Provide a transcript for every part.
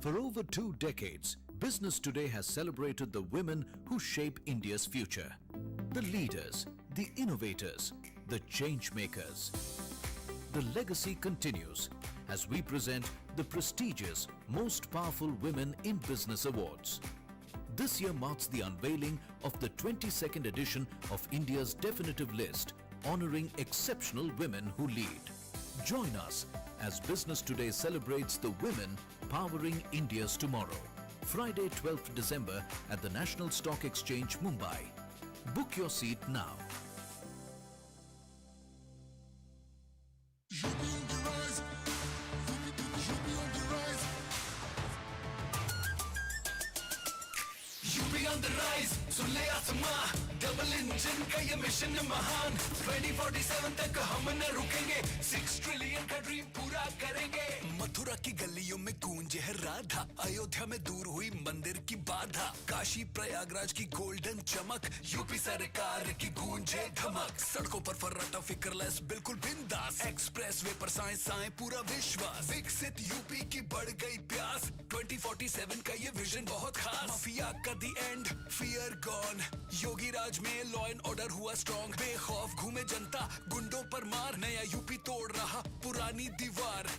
For over 2 decades, Business Today has celebrated the women who shape India's future. The leaders, the innovators, the change makers. The legacy continues as we present the prestigious Most Powerful Women in Business Awards. This year marks the unveiling of the 22nd edition of India's definitive list, honoring exceptional women who lead. Join us as Business Today celebrates the women powering India's tomorrow. Friday, 12th December at the National Stock Exchange, Mumbai. Book your seat now. On the rise, so ले आसमां double engine का ये mission महान 2047 तक हम न रुकेंगे 6 trillion का ड्रीम पूरा करेंगे। मथुरा की गलियों में गूंजे है राधा, अयोध्या में दूर हुई मंदिर की बाधा, काशी प्रयागराज की गोल्डन चमक, यूपी सरकार की गूंजे धमक। सड़कों पर फर्राटा फिक्रलेस बिल्कुल बिंदास, एक्सप्रेस वे पर साए पूरा विश्वास। विकसित यूपी की बढ़ गई प्यास, 2047 का ये विजन बहुत खास। माफिया का दी एंड, फियर गॉन, योगी राज में लॉ एंड ऑर्डर हुआ स्ट्रॉन्ग। बेखौफ घूमे जनता, गुंडों पर मार, नया यूपी तोड़ रहा पुरानी दीवार।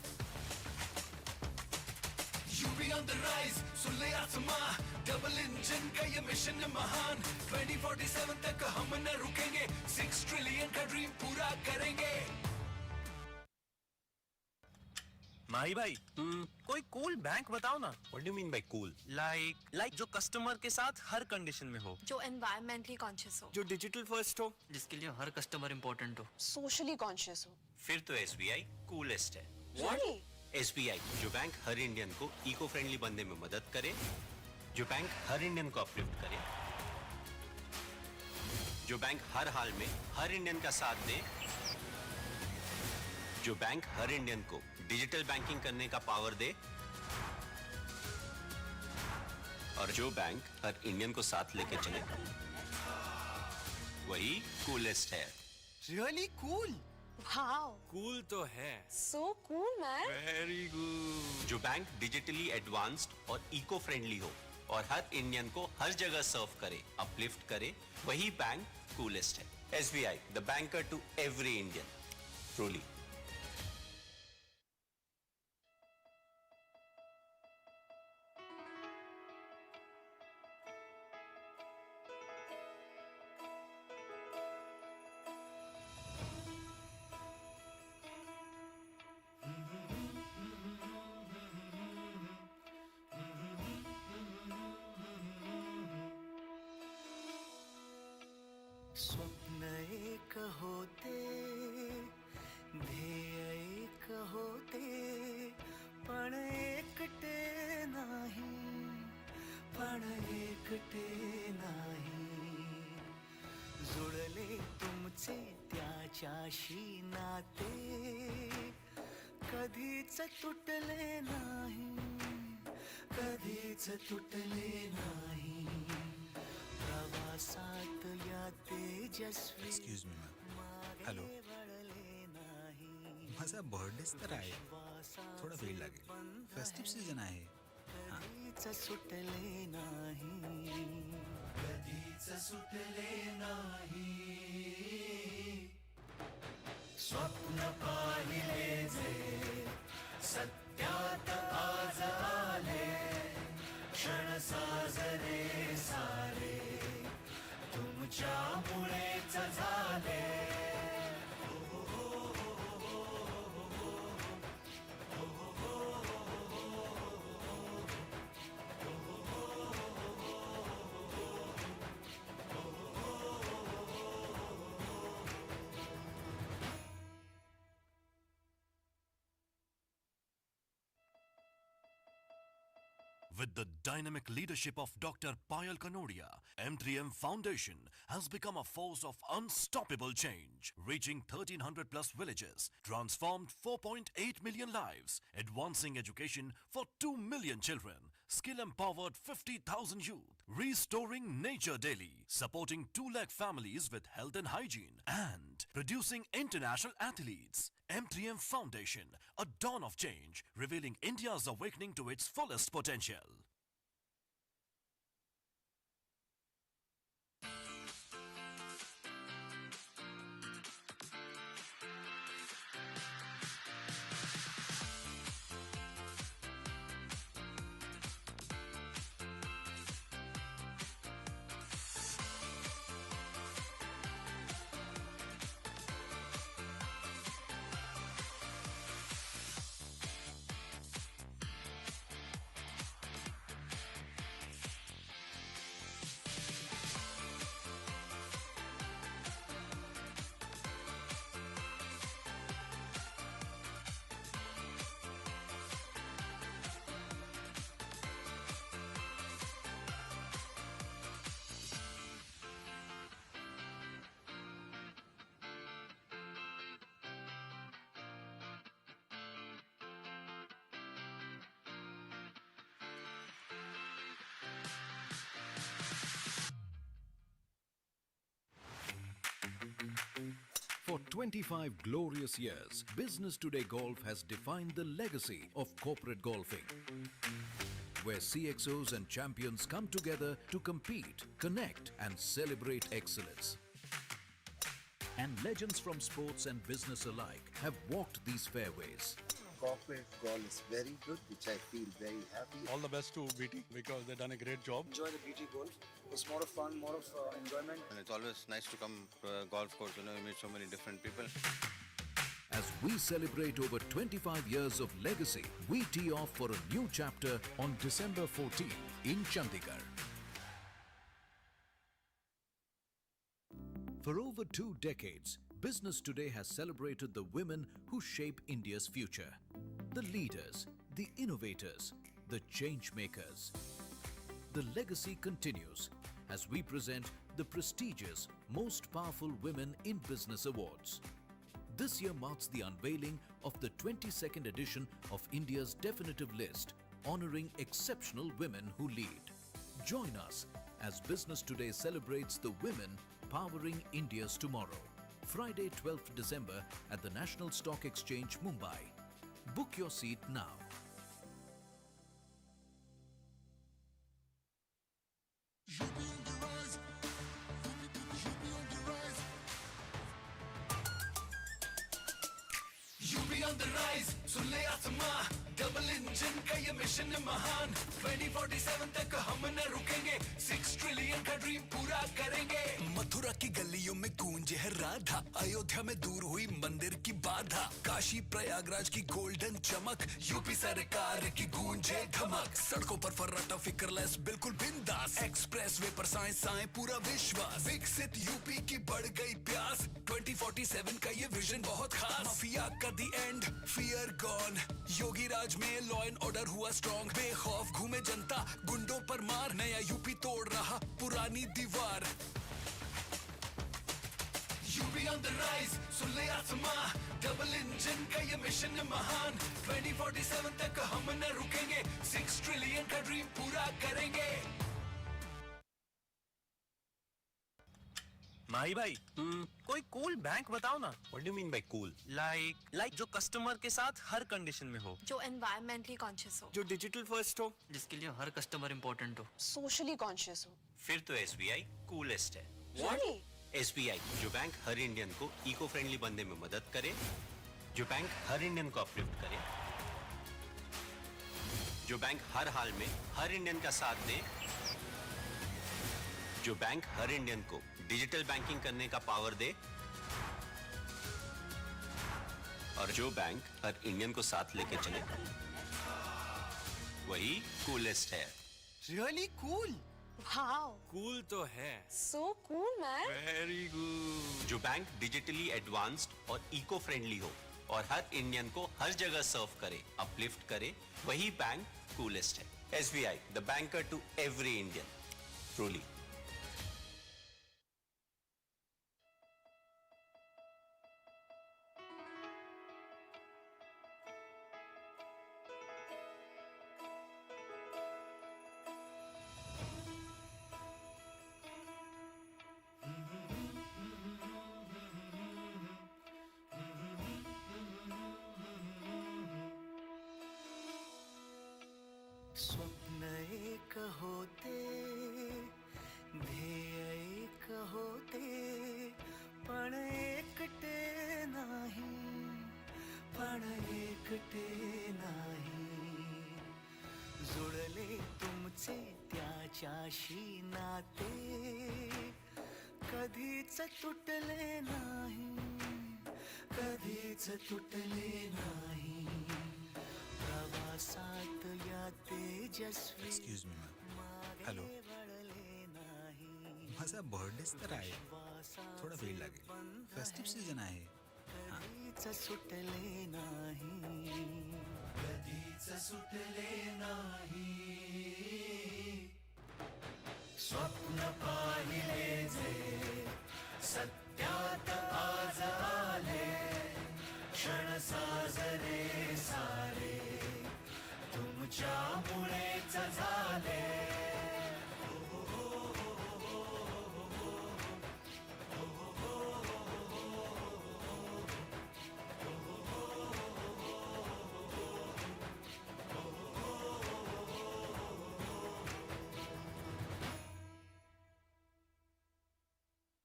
यूपी ऑन द राइज, सुन ले आसमां डबल इंजन का ये मिशन महान 2047 तक हम न रुकेंगे 6 ट्रिलियन का ड्रीम पूरा करेंगे। माही भाई, कोई कूल बैंक बताओ ना। What do you mean by cool? Like जो कस्टमर के साथ हर कंडीशन में हो, जो एनवायरमेंटली कॉन्शियस हो, जो डिजिटल फर्स्ट हो, जिसके लिए हर कस्टमर इम्पोर्टेंट हो, सोशली कॉन्शियस हो। फिर तो SBI कूलेस्ट है। Really? SBI जो बैंक हर इंडियन को इको फ्रेंडली बनने में मदद करे, जो बैंक हर इंडियन को अपलिफ्ट करे, जो बैंक हर हाल में हर इंडियन का साथ दे, जो बैंक हर इंडियन को डिजिटल बैंकिंग करने का पावर दे, और जो बैंक हर इंडियन को साथ लेके चले, वही कूलेस्ट है। Really cool. वाओ, कूल तो है। So cool man. Very good. जो बैंक डिजिटली एडवांस्ड और इको फ्रेंडली हो और हर इंडियन को हर जगह सर्व करे, अपलिफ्ट करे, वही बैंक कूलेस्ट है। SBI, the banker to every Indian. Truly. स्वप्न एक होते, ध्येय एक होते, पण एकटे नाही, पण एकटे नाही। जुळले तुमचे त्याच्याशी नाते, कधीच तुटले नाही, कधीच तुटले नाही। प्रवासात या तेजस्वी, एक्सक्यूज मी मॅम. हॅलो, माझा बर्थडेच तर आहे, थोडा वेळ लागेल. फेस्टिव्ह सीझन आहे. कधीच सुटले नाही, कधीच सुटले नाही। स्वप्न पाहिले जे सत्यात आज आले, क्षण साजरे सारे तुमच्यामुळेच झाले। With the dynamic leadership of Dr. Payal Kanodia, M3M Foundation has become a force of unstoppable change, reaching 1,300 plus villages, transformed 4.8 million lives, advancing education for 2 million children, skill empowered 50,000 youth, restoring nature daily, supporting 2 lakh families with health and hygiene, and producing international athletes. M3M Foundation, a dawn of change, revealing India's awakening to its fullest potential. For 25 glorious years, Business Today Golf has defined the legacy of corporate golfing, where CXOs and champions come together to compete, connect, and celebrate excellence. And legends from sports and business alike have walked these fairways. Corporate golf is very good, which I feel very happy. All the best to BT because they've done a great job. Enjoy the BT golf. It's more of fun, more of enjoyment. And it's always nice to come to a golf course, you meet so many different people. As we celebrate over 25 years of legacy, we tee off for a new chapter on December 14 in Chandigarh. For over 2 decades, Business Today has celebrated the women who shape India's future. The leaders, the innovators, the change makers. The legacy continues as we present the prestigious Most Powerful Women in Business Awards. This year marks the unveiling of the 22nd edition of India's definitive list, honoring exceptional women who lead. Join us as Business Today celebrates the women powering India's tomorrow. Friday, 12th December at the National Stock Exchange, Mumbai. Book your seat now. You be on the rise, सुन ले आसमां, double engine का ये mission महान 2047 तक हम न रुकेंगे 6 trillion का ड्रीम पूरा करेंगे मथुरा की गलियों में गूंजे है राधा अयोध्या में दूर हुई मंदिर की बाधा काशी प्रयागराज की गोल्डन चमक यूपी सरकार की गूंजे धमक सड़कों पर फर्राटा फिक्रलेस बिल्कुल बिंदास एक्सप्रेस वे पर साए साए पूरा विश्वास विकसित यूपी की बढ़ गई प्यास 2047 का ये विजन बहुत खास माफिया का दी एंड फियर गॉन योगी राज में लॉ एंड ऑर्डर हुआ स्ट्रॉन्ग बेखौफ घूमे जनता गुंडों पर मार नया यूपी तोड़ रहा पुरानी दीवार यूपी ऑन द राइज सुन ले आसमां डबल इंजन का ये मिशन महान 2047 तक हम न रुकेंगे 6 ट्रिलियन का ड्रीम पूरा करेंगे माही भाई कोई कूल बैंक बताओ ना What do you mean by cool? Like जो कस्टमर के साथ हर कंडीशन में हो जो एनवायरमेंटली कॉन्शियस हो, जो डिजिटल फर्स्ट हो जिसके लिए हर कस्टमर इम्पोर्टेंट हो. सोशली कॉन्शियस हो. फिर तो SBI कूलेस्ट है. Really? SBI जो बैंक हर इंडियन को इको फ्रेंडली बनने में मदद करे, जो बैंक हर इंडियन को अपलिफ्ट करे, जो बैंक हर हाल में हर इंडियन का साथ दे, जो बैंक हर इंडियन को डिजिटल बैंकिंग करने का पावर दे और जो बैंक हर इंडियन को साथ लेके चले वही कूलेस्ट है. Really cool. Wow. कूल तो है. So cool, man. Very good. जो बैंक डिजिटली एडवांस्ड और इको फ्रेंडली हो और हर इंडियन को हर जगह सर्व करे, अपलिफ्ट करे, वही बैंक कूलेस्ट है. SBI, the banker to every Indian. Truly. तुझ्याशी नाते कधीच तुटले नाही, कधीच तुटले नाही. प्रवासात या तेजस्वी एक्सक्यूज मी मॅम. हॅलो. माझा बर्थडेच तर आहे, थोडा वेळ लागेल. फेस्टिव्ह सीझन आहे. कधीच सुटले नाही, कधीच सुटले नाही. स्वप्न पाहिले जे सत्यात आज आले, क्षण साजरे सारे तुमच्यामुळेच झाले.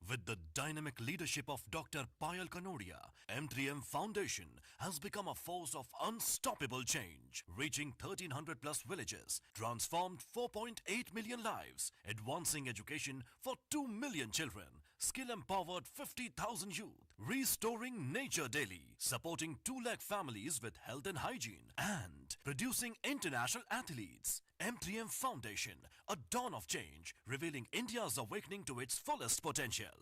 With the dynamic leadership of Dr. Payal Kanodia, M3M Foundation has become a force of unstoppable change, reaching 1,300 plus villages, transformed 4.8 million lives, advancing education for 2 million children, skill-empowered 50,000 youth, restoring nature daily, supporting 2 lakh families with health and hygiene, and producing international athletes. M3M Foundation, a dawn of change, revealing India's awakening to its fullest potential.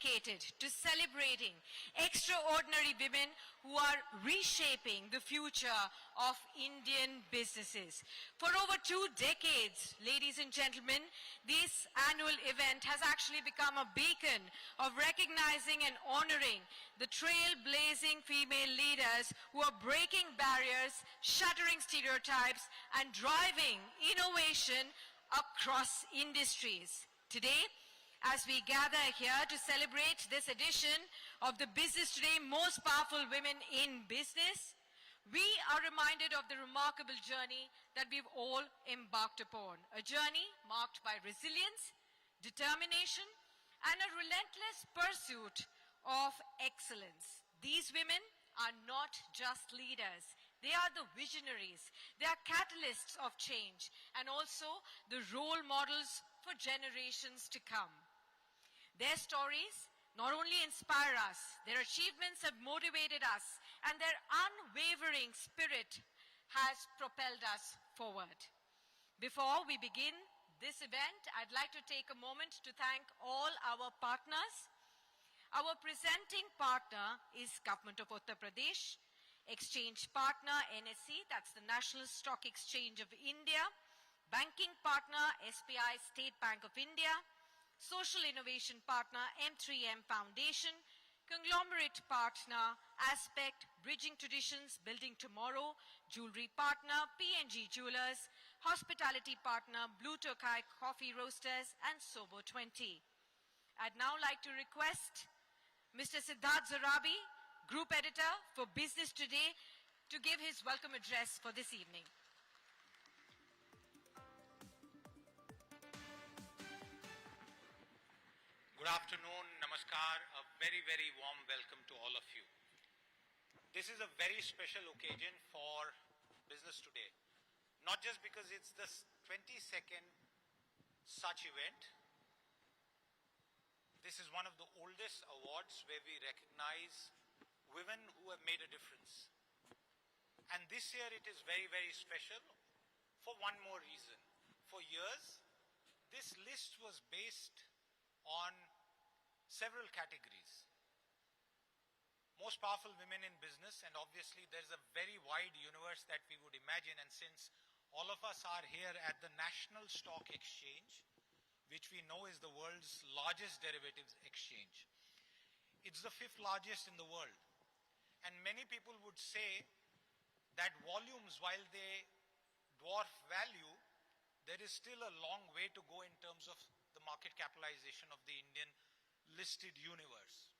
dedicated to celebrating extraordinary women who are reshaping the future of Indian businesses. For over 2 decades, ladies and gentlemen, this annual event has actually become a beacon of recognizing and honoring the trailblazing female leaders who are breaking barriers, shattering stereotypes, and driving innovation across industries. Today, as we gather here to celebrate this edition of the Business Today Most Powerful Women in Business, we are reminded of the remarkable journey that we've all embarked upon. A journey marked by resilience, determination, and a relentless pursuit of excellence. These women are not just leaders. They are the visionaries. They are catalysts of change and also the role models for generations to come. Their stories not only inspire us, their achievements have motivated us, and their unwavering spirit has propelled us forward. Before we begin this event, I'd like to take a moment to thank all our partners. Our presenting partner is Government of Uttar Pradesh, exchange partner NSE, that's the National Stock Exchange of India, banking partner SBI State Bank of India, social innovation partner M3M Foundation, conglomerate partner Aspect, Bridging Traditions, Building Tomorrow, jewelry partner PNG Jewelers, hospitality partner Blue Tokai Coffee Roasters, and Sobo 20. I'd now like to request Mr. Siddharth Zarabi, Group Editor for Business Today, to give his welcome address for this evening. Good afternoon, namaskar, a very, very warm welcome to all of you. This is a very special occasion for Business Today, not just because it's the 22nd such event. This is one of the oldest awards where we recognize women who have made a difference. And this year it is very, very special for one more reason. For years, this list was based on several categories. Most powerful women in business, and obviously there's a very wide universe that we would imagine, and since all of us are here at the National Stock Exchange, which we know is the world's largest derivatives exchange. It's the 5th largest in the world. And many people would say that volumes, while they dwarf value, there is still a long way to go in terms of the market capitalization of the Indian listed universe.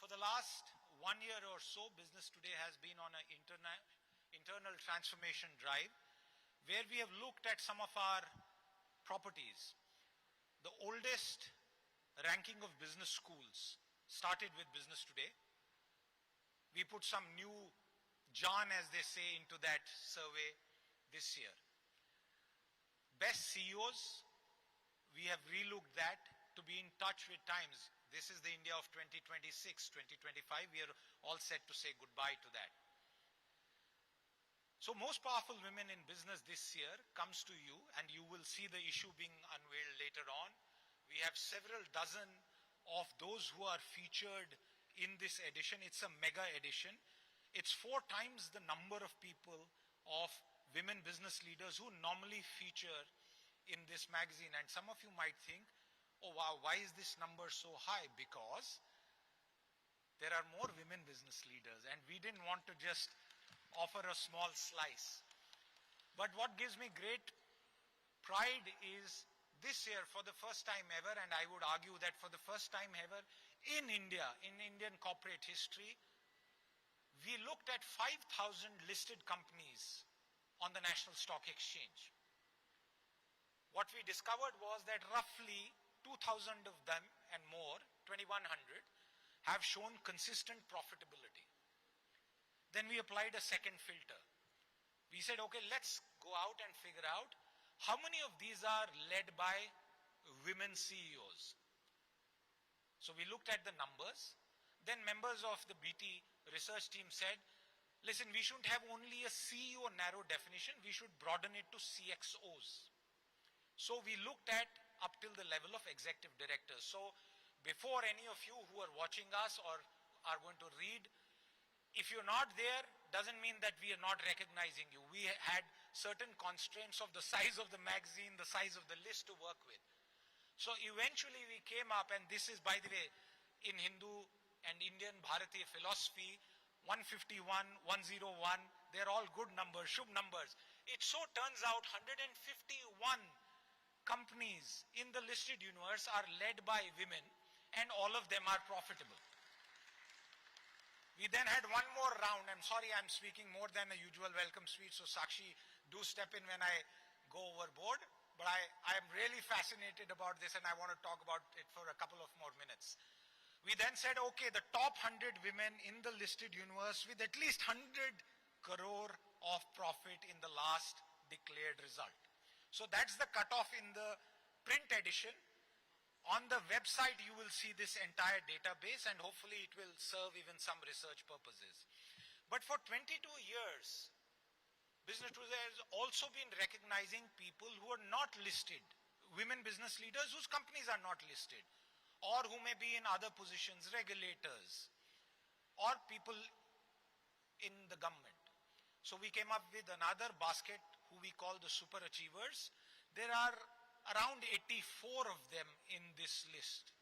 For the last 1 year or so, Business Today has been on an internal transformation drive where we have looked at some of our properties. The oldest ranking of business schools started with Business Today. We put some new John, as they say, into that survey this year. Best CEOs, we have relooked that to be in touch with times. This is the India of 2026, 2025. We are all set to say goodbye to that. So most powerful women in business this year comes to you, and you will see the issue being unveiled later on. We have several dozen of those who are featured in this edition. It's a mega edition. It's 4 times the number of people, of women business leaders who normally feature in this magazine. And some of you might think, oh wow, why is this number so high? Because there are more women business leaders, and we didn't want to just offer a small slice. But what gives me great pride is this year, for the first time ever, and I would argue that for the first time ever in India, in Indian corporate history, we looked at 5,000 listed companies on the National Stock Exchange. What we discovered was that roughly 2,000 of them and more, 2,100, have shown consistent profitability. Then we applied a second filter. We said, okay, let's go out and figure out how many of these are led by women CEOs. So we looked at the numbers. Then members of the BT research team said, listen, we shouldn't have only a CEO narrow definition, we should broaden it to CXOs. So we looked at up till the level of executive directors. So before any of you who are watching us or are going to read, if you're not there, doesn't mean that we are not recognizing you. We had certain constraints of the size of the magazine, the size of the list to work with. So eventually we came up, and this is, by the way, in Hindu and Indian Bharatiya philosophy, 151, 101, they're all good numbers, Shubh numbers. It so turns out 151 companies in the listed universe are led by women, and all of them are profitable. We then had one more round. I'm sorry I'm speaking more than a usual welcome speech, so Sakshi, do step in when I go overboard. But I am really fascinated about this, and I want to talk about it for a couple of more minutes. We then said, okay, the top 100 women in the listed universe with at least 100 crore of profit in the last declared result. So that's the cutoff in the print edition. On the website, you will see this entire database, and hopefully it will serve even some research purposes. But for 22 years, Business Today has also been recognizing people who are not listed, women business leaders whose companies are not listed, or who may be in other positions, regulators, or people in the government. So we came up with another basket who we call the super achievers. There are around 84 of them in this list.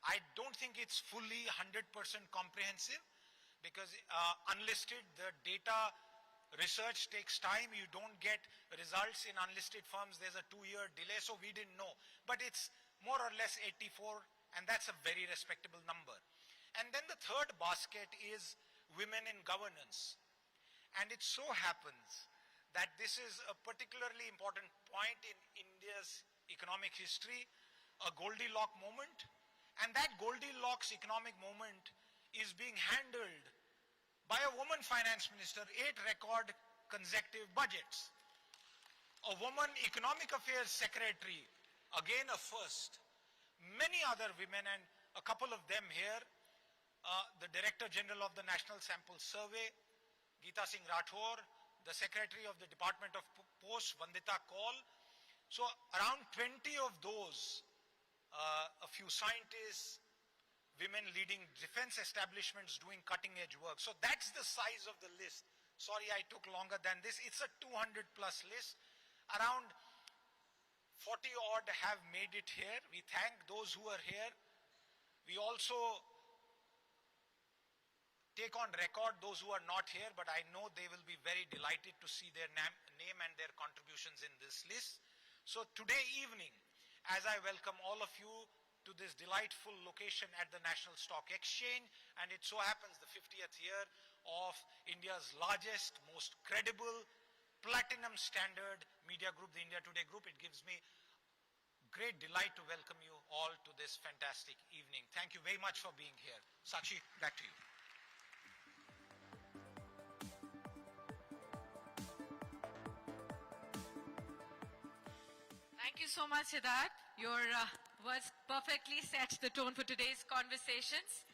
I don't think it's fully 100% comprehensive because unlisted, the data research takes time. You don't get results in unlisted firms. There's a 2-year delay, so we didn't know. But it's more or less 84, and that's a very respectable number. And then the third basket is women in governance. And it so happens that this is a particularly important point in India's economic history, a Goldilocks moment. And that Goldilocks economic moment is being handled by a woman finance minister, 8 record consecutive budgets. A woman economic affairs secretary, again a first. Many other women, and a couple of them here, the Director General of the National Sample Survey, Geeta Singh Rathore, the Secretary of the Department of Posts, Vandita Kaul. So around 20 of those, a few scientists, women leading defense establishments doing cutting edge work. So that's the size of the list. Sorry I took longer than this. It's a 200 plus list. Around 40 odd have made it here. We thank those who are here. We also take on record those who are not here, but I know they will be very delighted to see their name and their contributions in this list. So today evening, as I welcome all of you to this delightful location at the National Stock Exchange, and it so happens the 50th year of India's largest, most credible, platinum standard media group, the India Today Group, it gives me great delight to welcome you all to this fantastic evening. Thank you very much for being here. Sakshi, back to you. Thank you so much, Siddharth. Your words perfectly set the tone for today's conversations.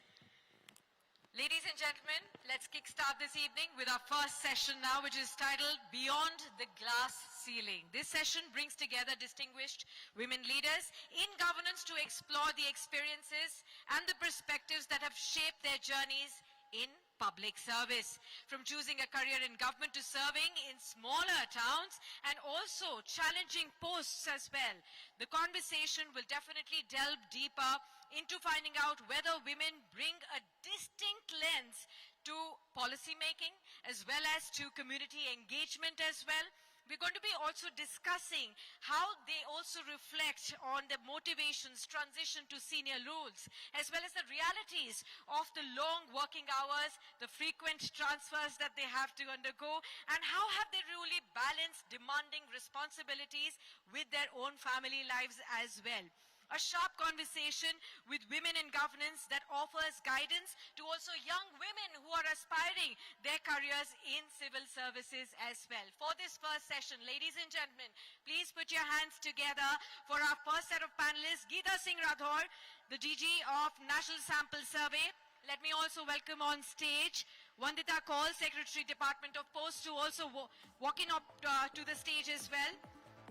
Ladies and gentlemen, let's kickstart this evening with our first session now, which is titled Beyond the Glass Ceiling. This session brings together distinguished women leaders in governance to explore the experiences and the perspectives that have shaped their journeys in public service. From choosing a career in government to serving in smaller towns and also challenging posts as well. The conversation will definitely delve deeper into finding out whether women bring a distinct lens to policy making as well as to community engagement as well. We're going to be also discussing how they also reflect on the motivations, transition to senior roles, as well as the realities of the long working hours, the frequent transfers that they have to undergo, and how have they really balanced demanding responsibilities with their own family lives as well. A sharp conversation with women in governance that offers guidance to also young women who are aspiring their careers in civil services as well. For this first session, ladies and gentlemen, please put your hands together for our first set of panelists, Geeta Singh Rathore, the DG of National Sample Survey. Let me also welcome on stage Vandita Kaul, Secretary, Department of Posts, who also walking up to the stage as well.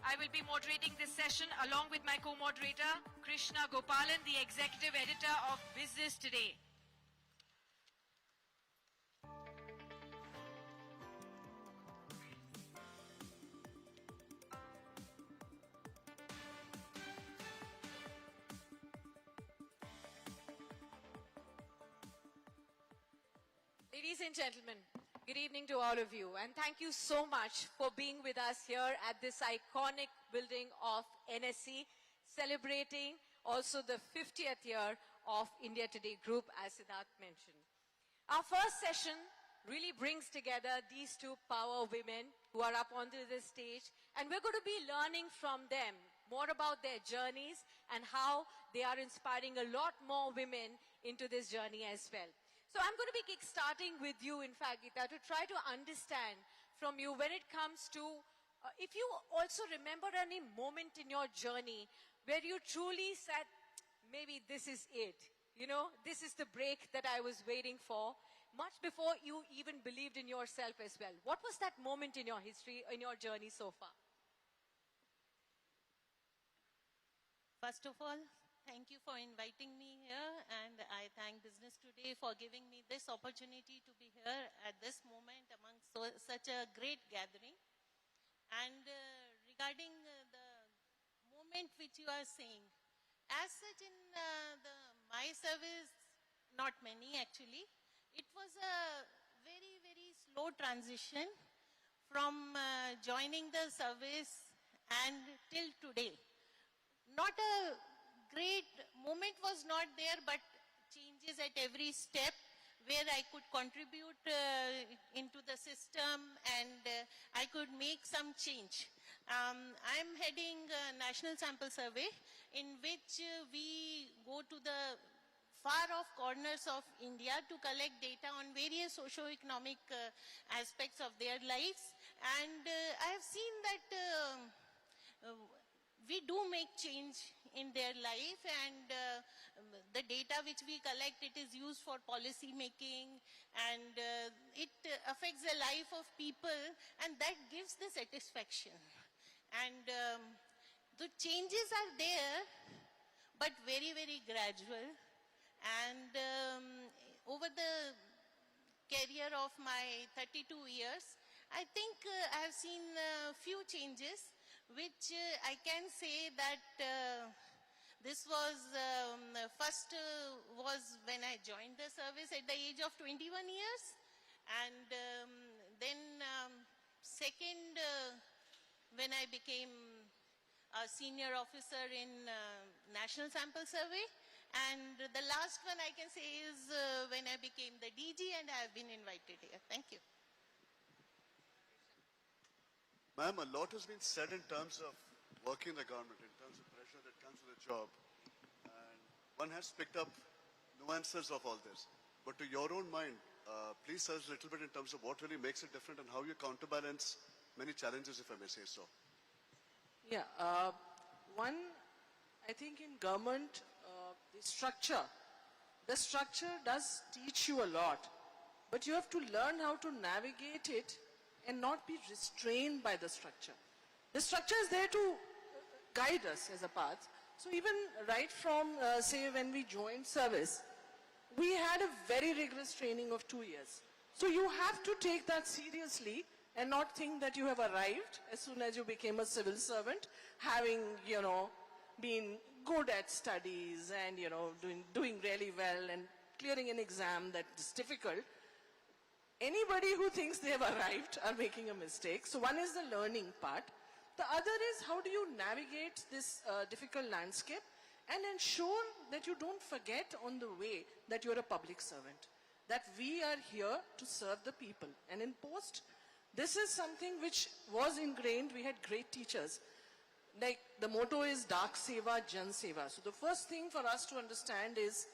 I will be moderating this session along with my co-moderator, Krishna Gopalan, the Executive Editor of Business Today. Ladies and gentlemen, good evening to all of you, and thank you so much for being with us here at this iconic building of NSC, celebrating also the 50th year of India Today Group, as Siddharth mentioned. Our first session really brings together these two power women who are up onto the stage, and we're going to be learning from them more about their journeys and how they are inspiring a lot more women into this journey as well. So I'm going to be kick-starting with you, in fact, Geeta, to try to understand from you when it comes to, if you also remember any moment in your journey where you truly said, maybe this is it, you know, this is the break that I was waiting for, much before you even believed in yourself as well. What was that moment in your history, in your journey so far? First of all, thank you for inviting me here, and I thank Business Today for giving me this opportunity to be here at this moment among such a great gathering. And regarding the moment which you are saying, as such in my service, not many actually, it was a very, very slow transition from joining the service and till today. Not a great moment was not there, but changes at every step where I could contribute into the system and I could make some change. I'm heading a national sample survey in which we go to the far-off corners of India to collect data on various socio-economic aspects of their lives. And I have seen that we do make change in their life, and the data which we collect, it is used for policy making, and it affects the life of people, and that gives the satisfaction. And the changes are there, but very, very gradual. And over the career of my 32 years, I think I have seen a few changes, which I can say that this was, first was when I joined the service at the age of 21 years. And then second, when I became a senior officer in National Sample Survey. And the last one I can say is when I became the DG, and I have been invited here. Thank you. Ma'am, a lot has been said in terms of working in the government, in terms of pressure that comes with a job. And one has picked up nuances of all this. But to your own mind, please tell us a little bit in terms of what really makes it different and how you counterbalance many challenges, if I may say so. Yeah, one, I think in government, the structure does teach you a lot. But you have to learn how to navigate it and not be restrained by the structure. The structure is there to guide us as a path. So even right from, say, when we joined service, we had a very rigorous training of 2 years. So you have to take that seriously and not think that you have arrived as soon as you became a civil servant, having, you know, been good at studies and, you know, doing really well and clearing an exam that is difficult. Anybody who thinks they have arrived are making a mistake. So one is the learning part. The other is how do you navigate this difficult landscape and ensure that you don't forget on the way that you're a public servant, that we are here to serve the people. And in post, this is something which was ingrained. We had great teachers. Like the motto is Dak Seva, Jan Seva. So the first thing for us to understand is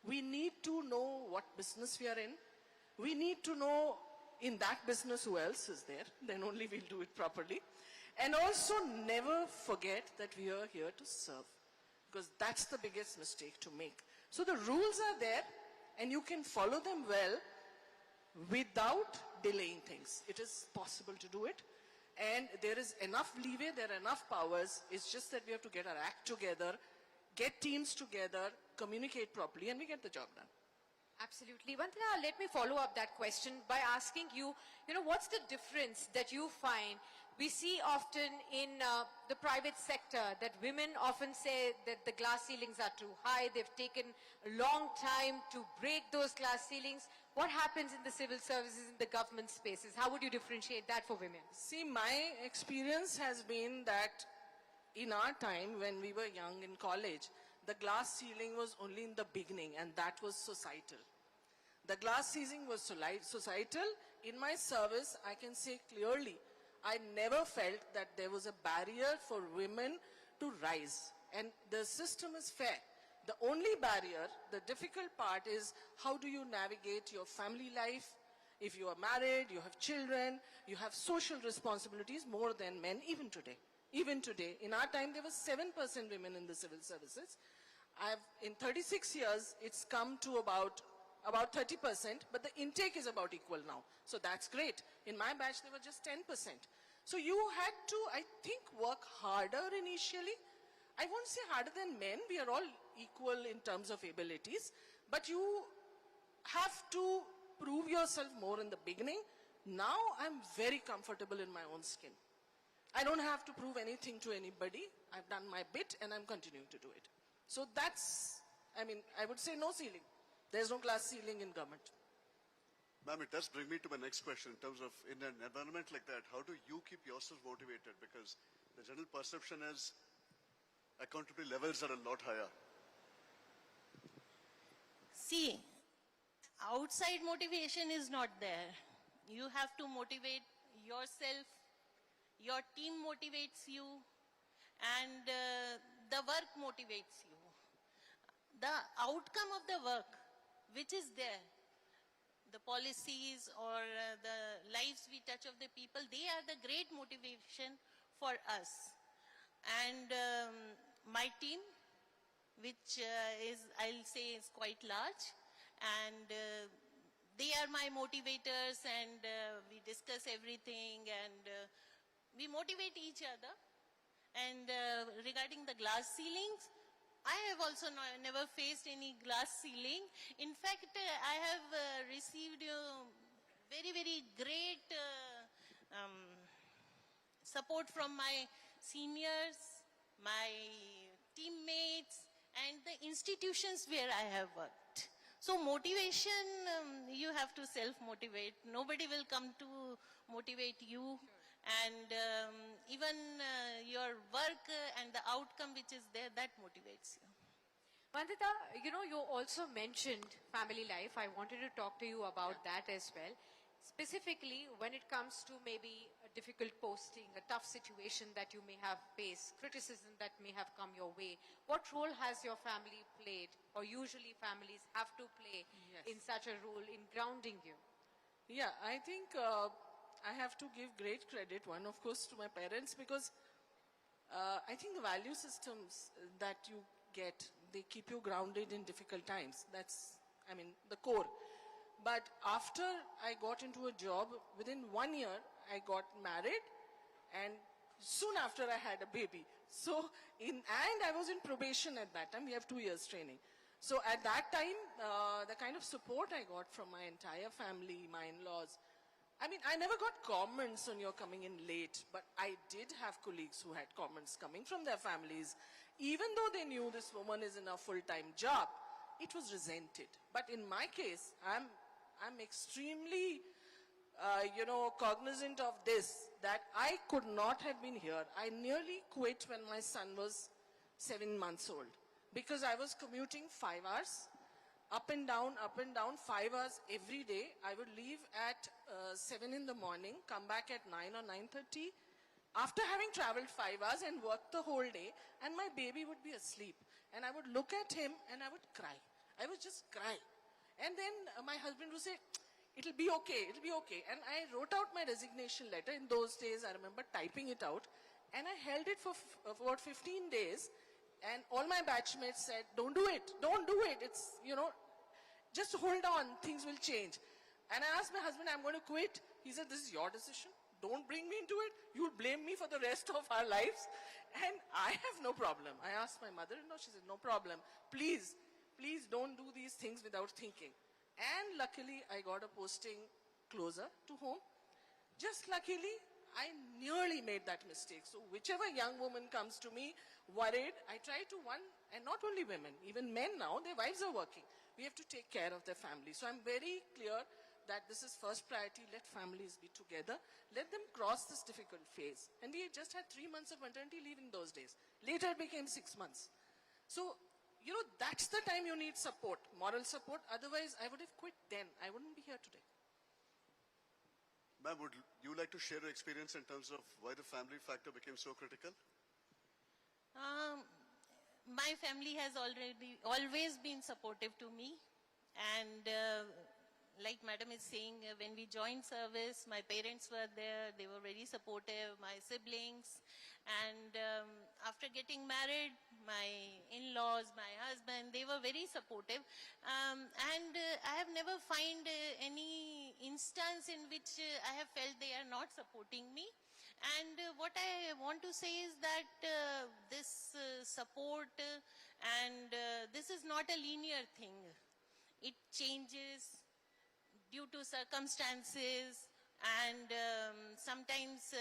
we need to know what business we are in. We need to know in that business who else is there, then only we'll do it properly. And also never forget that we are here to serve, because that's the biggest mistake to make. So the rules are there and you can follow them well without delaying things. It is possible to do it. And there is enough leeway, there are enough powers. It's just that we have to get our act together, get teams together, communicate properly, and we get the job done. Absolutely. Vandana, let me follow up that question by asking you, what's the difference that you find? We see often in the private sector that women often say that the glass ceilings are too high. They've taken a long time to break those glass ceilings. What happens in the civil services, in the government spaces? How would you differentiate that for women? See, my experience has been that in our time when we were young in college, the glass ceiling was only in the beginning, and that was societal. The glass ceiling was societal. In my service, I can say clearly, I never felt that there was a barrier for women to rise. And the system is fair. The only barrier, the difficult part is how do you navigate your family life? If you are married, you have children, you have social responsibilities more than men, even today. Even today, in our time, there was 7% women in the civil services. In 36 years, it's come to about 30%, but the intake is about equal now. So that's great. In my batch, there were just 10%. So you had to, I think, work harder initially. I won't say harder than men. We are all equal in terms of abilities. But you have to prove yourself more in the beginning. Now I'm very comfortable in my own skin. I don't have to prove anything to anybody. I've done my bit and I'm continuing to do it. So that's, I would say no ceiling. There's no glass ceiling in government. Ma'am, it does bring me to my next question in terms of in an environment like that, how do you keep yourself motivated? Because the general perception is accountability levels are a lot higher. See, outside motivation is not there. You have to motivate yourself, your team motivates you, and the work motivates you. The outcome of the work, which is there, the policies or the lives we touch of the people, they are the great motivation for us. And my team, which I'll say is quite large, and they are my motivators, and we discuss everything, and we motivate each other. And regarding the glass ceilings, I have also never faced any glass ceiling. In fact, I have received very, very great support from my seniors, my teammates, and the institutions where I have worked. So motivation, you have to self-motivate. Nobody will come to motivate you. And even your work and the outcome which is there, that motivates you. Vandita, you also mentioned family life. I wanted to talk to you about that as well. Specifically, when it comes to maybe a difficult posting, a tough situation that you may have faced, criticism that may have come your way, what role has your family played, or usually families have to play in such a role in grounding you? Yeah, I think I have to give great credit, one of course, to my parents, because I think the value systems that you get, they keep you grounded in difficult times. That's, the core. But after I got into a job, within 1 year, I got married, and soon after I had a baby. So, and I was in probation at that time. We have 2 years training. So at that time, the kind of support I got from my entire family, my in-laws, I never got comments on your coming in late, but I did have colleagues who had comments coming from their families. Even though they knew this woman is in a full-time job, it was resented. But in my case, I'm extremely, cognizant of this, that I could not have been here. I nearly quit when my son was 7 months old, because I was commuting 5 hours, up and down, 5 hours every day. I would leave at 7 in the morning, come back at 9 or 9:30, after having traveled 5 hours and worked the whole day, and my baby would be asleep. And I would look at him and I would cry. I would just cry. And then my husband would say, it'll be okay, it'll be okay. And I wrote out my resignation letter. In those days, I remember typing it out. And I held it for about 15 days. And all my batchmates said, don't do it, don't do it. It's, just hold on, things will change. And I asked my husband, I'm going to quit. He said, this is your decision. don't bring me into it, you'll blame me for the rest of our lives. And I have no problem. I asked my mother-in-law, she said, no problem. Please don't do these things without thinking. And luckily, I got a posting closer to home. Just luckily, I nearly made that mistake. So whichever young woman comes to me worried, I try to and not only women, even men now, their wives are working. We have to take care of their family. So I'm very clear that this is first priority. Let families be together. Let them cross this difficult phase. And we just had 3 months of maternity leave in those days. Later it became 6 months. So, that's the time you need support, moral support. Otherwise, I would have quit then. I wouldn't be here today. Ma'am, would you like to share your experience in terms of why the family factor became so critical? My family has always been supportive to me, and like Madam is saying, when we joined service, my parents were there, they were very supportive, my siblings, and after getting married, my in-laws, my husband, they were very supportive, and I have never found any instance in which I have felt they are not supporting me. And what I want to say is that this support and this is not a linear thing. It changes due to circumstances, and sometimes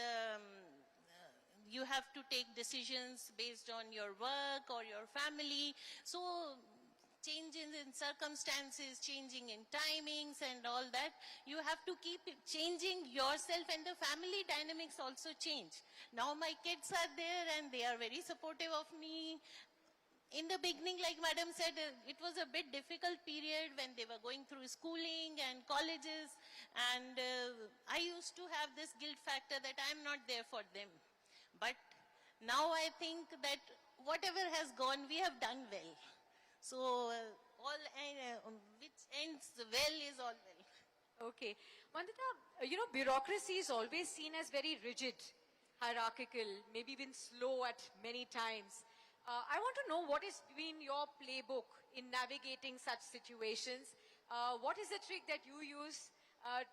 you have to take decisions based on your work or your family. So changes in circumstances, changing in timings and all that, you have to keep changing yourself, and the family dynamics also change. Now my kids are there and they are very supportive of me. In the beginning, like Madam said, it was a bit difficult period when they were going through schooling and colleges, and I used to have this guilt factor that I'm not there for them. But now I think that whatever has gone, we have done well. So, which ends well is all well. Okay. Vandita, bureaucracy is always seen as very rigid, hierarchical, maybe even slow at many times. I want to know what has been your playbook in navigating such situations. What is the trick that you use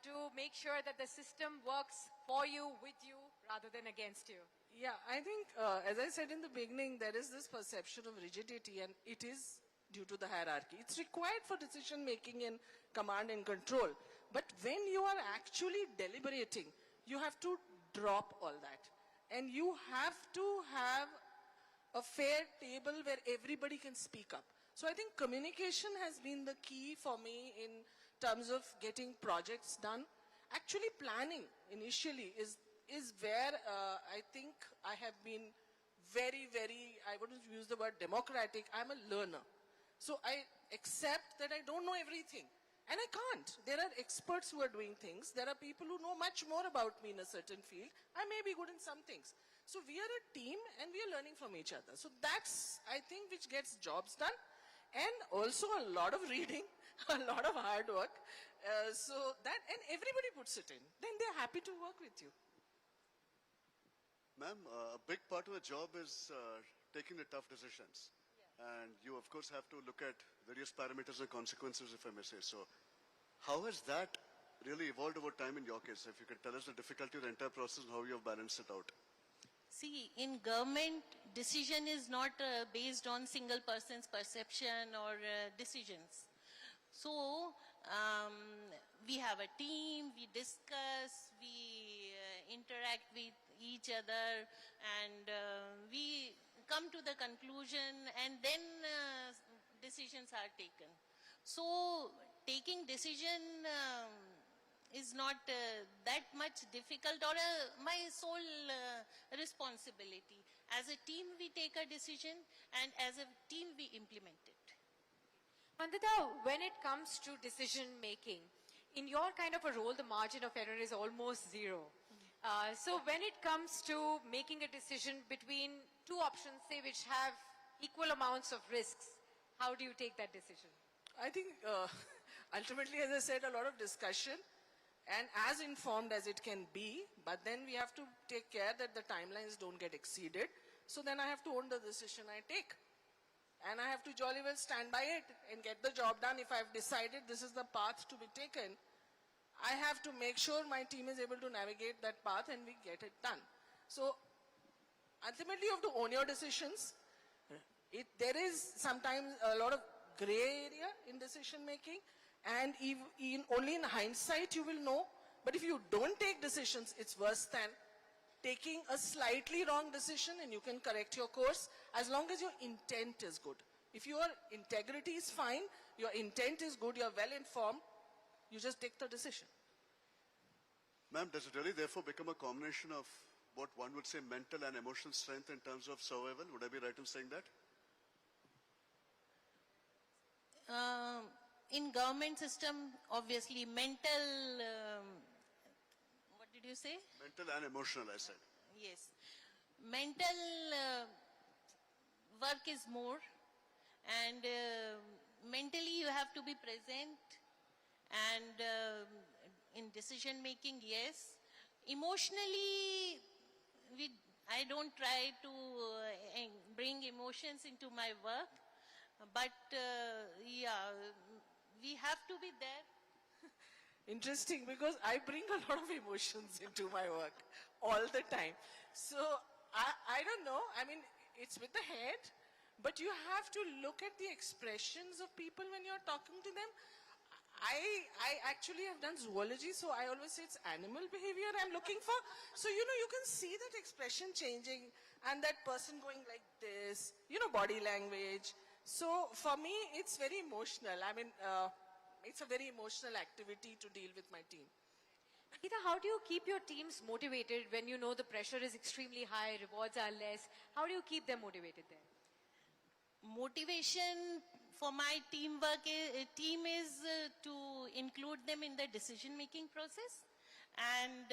to make sure that the system works for you, with you, rather than against you? Yeah, I think, as I said in the beginning, there is this perception of rigidity, and it is due to the hierarchy. It's required for decision making and command and control. But when you are actually deliberating, you have to drop all that. And you have to have a fair table where everybody can speak up. So I think communication has been the key for me in terms of getting projects done. Actually planning initially is where I think I have been very, I wouldn't use the word democratic, I'm a learner. So I accept that I don't know everything. And I can't. There are experts who are doing things. There are people who know much more about me in a certain field. I may be good in some things. So we are a team and we are learning from each other. So that's, I think, which gets jobs done. And also a lot of reading, a lot of hard work. And everybody puts it in. Then they're happy to work with you. Ma'am, a big part of the job is taking the tough decisions. And you, of course, have to look at various parameters and consequences, if I may say so. How has that really evolved over time in your case? If you could tell us the difficulty of the entire process and how you have balanced it out. See, in government, decision is not based on single person's perception or decisions. So, we have a team, we discuss, we interact with each other, and we come to the conclusion, and then decisions are taken. So taking decision is not that much difficult or my sole responsibility. As a team we take a decision, and as a team we implement it. Vandita, when it comes to decision making, in your kind of a role, the margin of error is almost zero. So when it comes to making a decision between two options, say, which have equal amounts of risks, how do you take that decision? I think ultimately, as I said, a lot of discussion and as informed as it can be, but then we have to take care that the timelines don't get exceeded. So then I have to own the decision I take. And I have to jolly well stand by it and get the job done. If I've decided this is the path to be taken, I have to make sure my team is able to navigate that path and we get it done. So ultimately you have to own your decisions. There is sometimes a lot of gray area in decision making, and only in hindsight you will know. But if you don't take decisions, it's worse than taking a slightly wrong decision, and you can correct your course as long as your intent is good. If your integrity is fine, your intent is good, you're well informed, you just take the decision. Ma'am, does it really therefore become a combination of what one would say mental and emotional strength in terms of survival? Would I be right in saying that? In government system, obviously mental, what did you say? Mental and emotional, I said. Yes. Mental work is more, and mentally you have to be present, and in decision making, yes. Emotionally, I don't try to bring emotions into my work, but yeah, we have to be there. Interesting, because I bring a lot of emotions into my work all the time. So I don't know, I mean, it's with the head, but you have to look at the expressions of people when you're talking to them. I actually have done zoology, so I always say it's animal behavior I'm looking for. So, you know, you can see that expression changing and that person going like this, you know, body language. So for me, it's very emotional. I mean, it's a very emotional activity to deal with my team. Geeta, how do you keep your teams motivated when you know the pressure is extremely high, rewards are less? How do you keep them motivated there? Motivation for my team is to include them in the decision-making process. And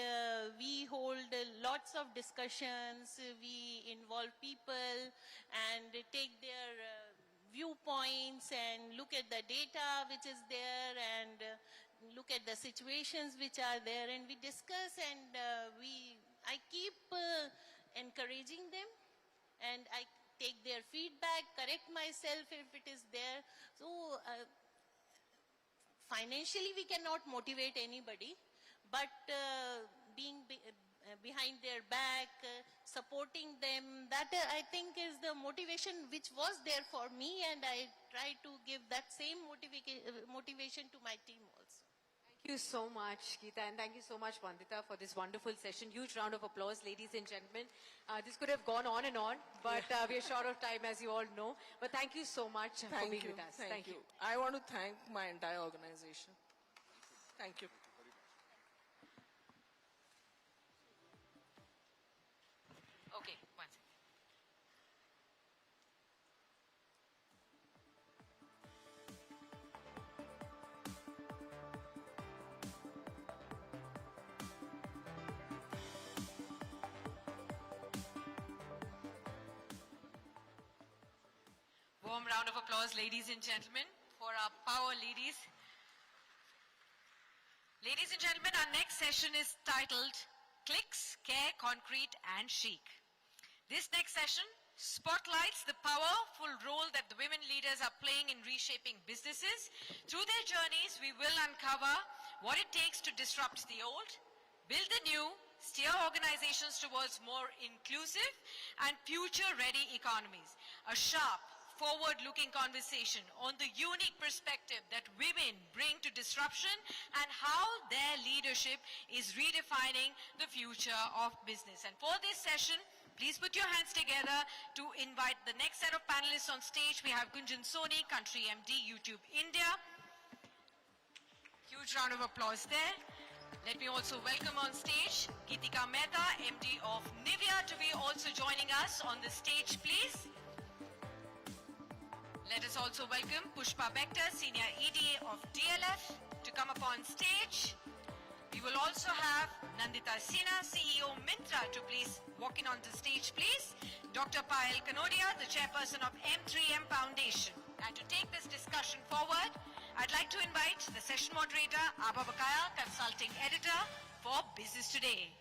we hold lots of discussions, we involve people and take their viewpoints and look at the data which is there, and look at the situations which are there, and we discuss, and I keep encouraging them, and I take their feedback, correct myself if it is there. So financially we cannot motivate anybody, but being behind their back, supporting them, that I think is the motivation which was there for me, and I try to give that same motivation to my team also. Thank you so much, Geeta, and thank you so much, Vandita, for this wonderful session. Huge round of applause, ladies and gentlemen. This could have gone on and on, but we are short of time, as you all know. But thank you so much for being with us. Thank you. I want to thank my entire organization. Thank you. Okay, one second. Warm round of applause, ladies and gentlemen, for our power ladies. Ladies and gentlemen, our next session is titled Clicks, Care, Concrete and Chic. This next session spotlights the powerful role that the women leaders are playing in reshaping businesses. Through their journeys, we will uncover what it takes to disrupt the old, build the new, steer organizations towards more inclusive and future-ready economies. A sharp, forward-looking conversation on the unique perspective that women bring to disruption and how their leadership is redefining the future of business. And for this session, please put your hands together to invite the next set of panelists on stage. We have Gunjan Soni, Country MD, YouTube India. Huge round of applause there. Let me also welcome on stage Geetika Mehta, MD of Nivea, to be also joining us on the stage, please. Let us also welcome Pushpa Bector, Senior ED of DLF, to come up on stage. We will also have Nandita Sinha, CEO Myntra, to please walk in on the stage, please. Dr. Payal Kanodia, the chairperson of M3M Foundation. And to take this discussion forward, I'd like to invite the session moderator, Abha Bakaya, consulting editor for Business Today.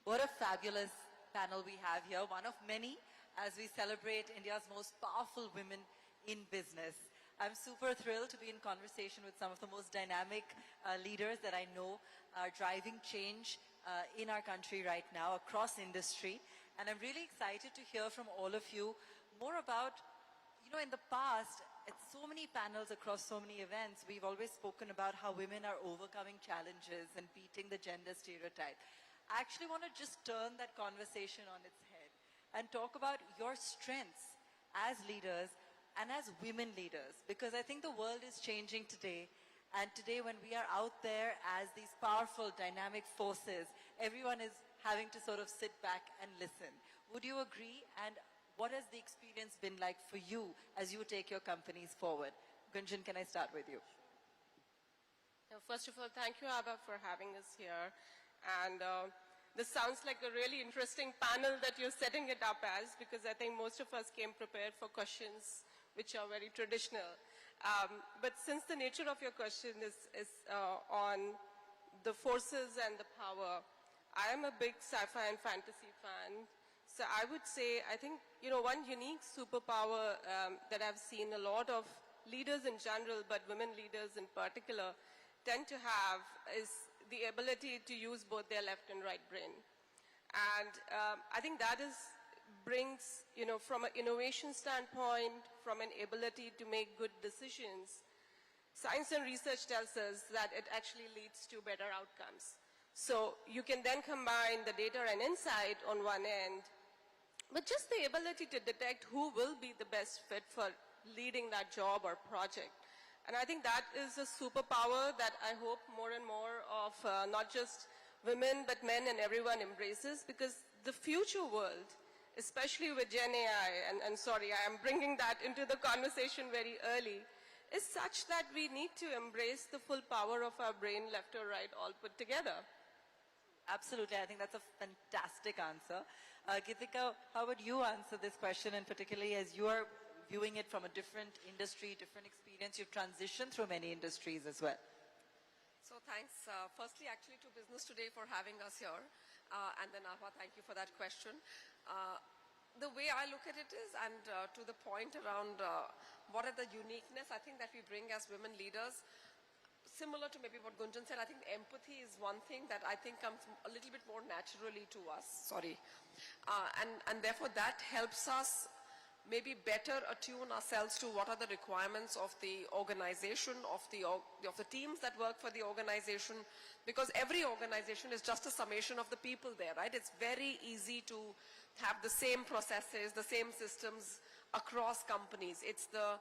What a fabulous panel we have here, one of many, as we celebrate India's most powerful women in business. I'm super thrilled to be in conversation with some of the most dynamic leaders that I know are driving change in our country right now across industry. And I'm really excited to hear from all of you more about, you know, in the past, at so many panels across so many events, we've always spoken about how women are overcoming challenges and beating the gender stereotype. I actually want to just turn that conversation on its head and talk about your strengths as leaders and as women leaders, because I think the world is changing today. And today when we are out there as these powerful, dynamic forces, everyone is having to sort of sit back and listen. Would you agree? And what has the experience been like for you as you take your companies forward? Gunjan, can I start with you? First of all, thank you, Abha, for having us here. And this sounds like a really interesting panel that you're setting it up as, because I think most of us came prepared for questions which are very traditional. But since the nature of your question is on the forces and the power, I am a big sci-fi and fantasy fan. So I would say, I think, you know, one unique superpower that I've seen a lot of leaders in general, but women leaders in particular, tend to have is the ability to use both their left and right brain. And I think that brings, you know, from an innovation standpoint, from an ability to make good decisions, science and research tells us that it actually leads to better outcomes. So you can then combine the data and insight on one end, but just the ability to detect who will be the best fit for leading that job or project. And I think that is a superpower that I hope more and more of not just women, but men and everyone embraces, because the future world, especially with Gen AI, and sorry, I am bringing that into the conversation very early, is such that we need to embrace the full power of our brain, left or right, all put together. Absolutely, I think that's a fantastic answer. Geetika, how would you answer this question, and particularly as you are viewing it from a different industry, different experience, you've transitioned through many industries as well. So thanks, firstly actually to Business Today for having us here, and then Abha, thank you for that question. The way I look at it is, and to the point around what are the uniqueness I think that we bring as women leaders, similar to maybe what Gunjan said, I think empathy is one thing that I think comes a little bit more naturally to us, and therefore that helps us maybe better attune ourselves to what are the requirements of the organization, of the teams that work for the organization, because every organization is just a summation of the people there, right? It's very easy to have the same processes, the same systems across companies. It's the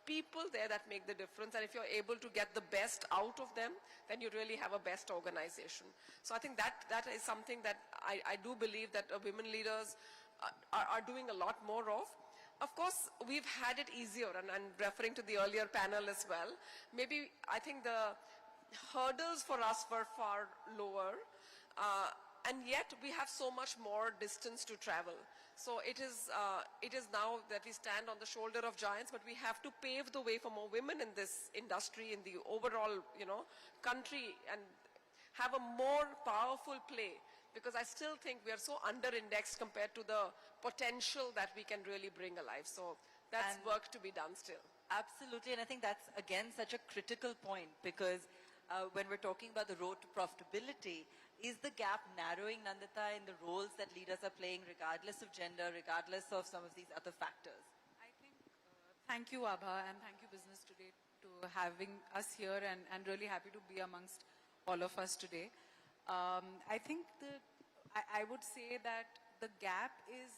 people there that make the difference, and if you're able to get the best out of them, then you really have a best organization. So I think that is something that I do believe that women leaders are doing a lot more of. Of course, we've had it easier, and I'm referring to the earlier panel as well. Maybe I think the hurdles for us were far lower, and yet we have so much more distance to travel. So it is now that we stand on the shoulder of giants, but we have to pave the way for more women in this industry, in the overall, you know, country, and have a more powerful play, because I still think we are so under-indexed compared to the potential that we can really bring alive. So that's work to be done still. Absolutely, and I think that's, again, such a critical point, because when we're talking about the road to profitability, is the gap narrowing, Nandita, in the roles that leaders are playing, regardless of gender, regardless of some of these other factors? I think, thank you, Abha, and thank you, Business Today, to having us here, and really happy to be amongst all of us today. I think I would say that the gap is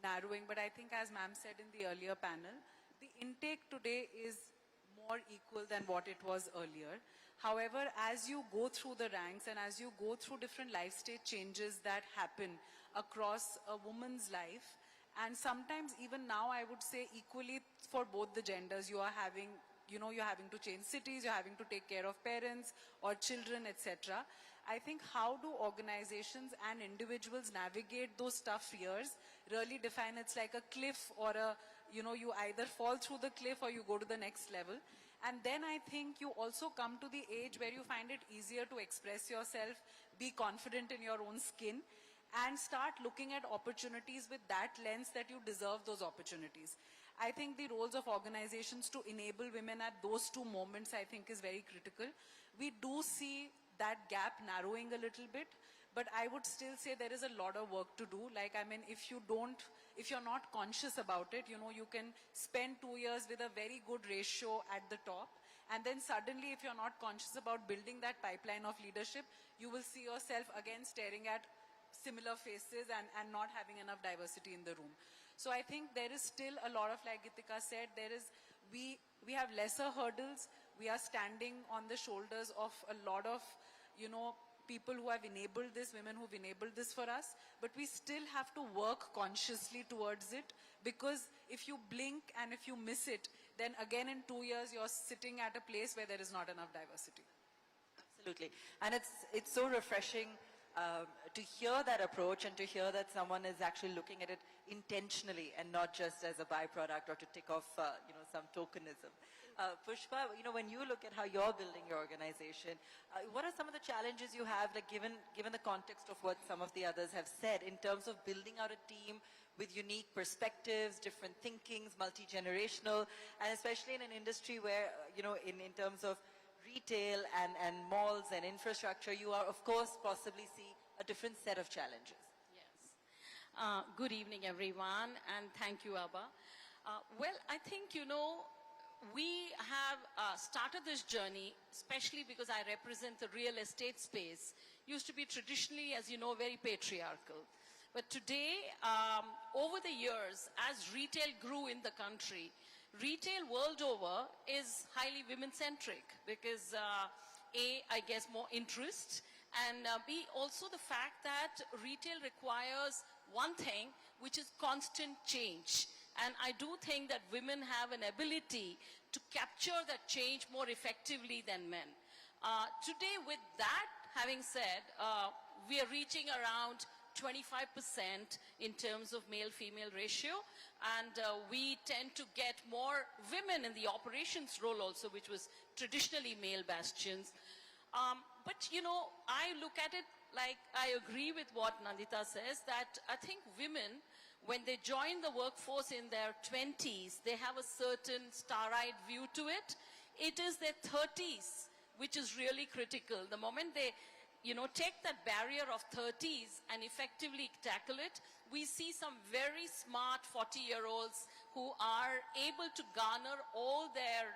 narrowing, but I think, as ma'am said in the earlier panel, the intake today is more equal than what it was earlier. However, as you go through the ranks and as you go through different life stage changes that happen across a woman's life, and sometimes even now I would say equally for both the genders, you are having, you know, you're having to change cities, you're having to take care of parents or children, etc. I think how do organizations and individuals navigate those tough years really define. It's like a cliff, or a, you know, you either fall through the cliff or you go to the next level. And then I think you also come to the age where you find it easier to express yourself, be confident in your own skin, and start looking at opportunities with that lens that you deserve those opportunities. I think the roles of organizations to enable women at those two moments, I think, is very critical. We do see that gap narrowing a little bit, but I would still say there is a lot of work to do. Like, I mean, if you're not conscious about it, you know, you can spend 2 years with a very good ratio at the top, and then suddenly, if you're not conscious about building that pipeline of leadership, you will see yourself again staring at similar faces and not having enough diversity in the room. So I think there is still a lot of, like Gitika said, we have lesser hurdles. We are standing on the shoulders of a lot of, you know, people who have enabled this, women who've enabled this for us, but we still have to work consciously towards it, because if you blink and if you miss it, then again in 2 years you're sitting at a place where there is not enough diversity. Absolutely. And it's so refreshing to hear that approach and to hear that someone is actually looking at it intentionally and not just as a byproduct or to tick off, you know, some tokenism. Pushpa, you know, when you look at how you're building your organization, what are some of the challenges you have, like given the context of what some of the others have said, in terms of building out a team with unique perspectives, different thinkings, multi-generational, and especially in an industry where, you know, in terms of retail and malls and infrastructure, you are, of course, possibly see a different set of challenges. Yes. Good evening, everyone, and thank you, Abba. Well, I think, you know, we have started this journey, especially because I represent the real estate space. Used to be traditionally, as you know, very patriarchal. But today, over the years, as retail grew in the country, retail world over is highly women-centric because A, I guess more interest, and B, also the fact that retail requires one thing, which is constant change. And I do think that women have an ability to capture that change more effectively than men. Today, with that having said, we are reaching around 25% in terms of male-female ratio, and we tend to get more women in the operations role also, which was traditionally male bastions. But, you know, I look at it like I agree with what Nandita says, that I think women, when they join the workforce in their 20s, they have a certain star-eyed view to it. It is their 30s which is really critical. The moment they, you know, take that barrier of 30s and effectively tackle it, we see some very smart 40-year-olds who are able to garner all their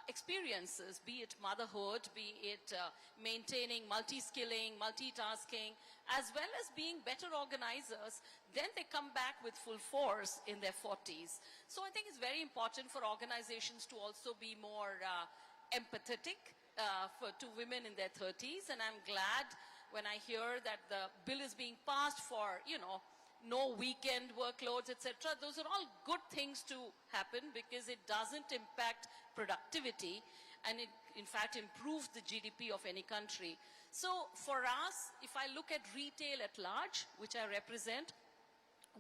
experiences, be it motherhood, be it maintaining multi-skilling, multitasking, as well as being better organizers. Then they come back with full force in their 40s. So I think it's very important for organizations to also be more empathetic to women in their 30s. And I'm glad when I hear that the bill is being passed for, you know, no weekend workloads, etc. Those are all good things to happen because it doesn't impact productivity, and it in fact improves the GDP of any country. So for us, if I look at retail at large, which I represent,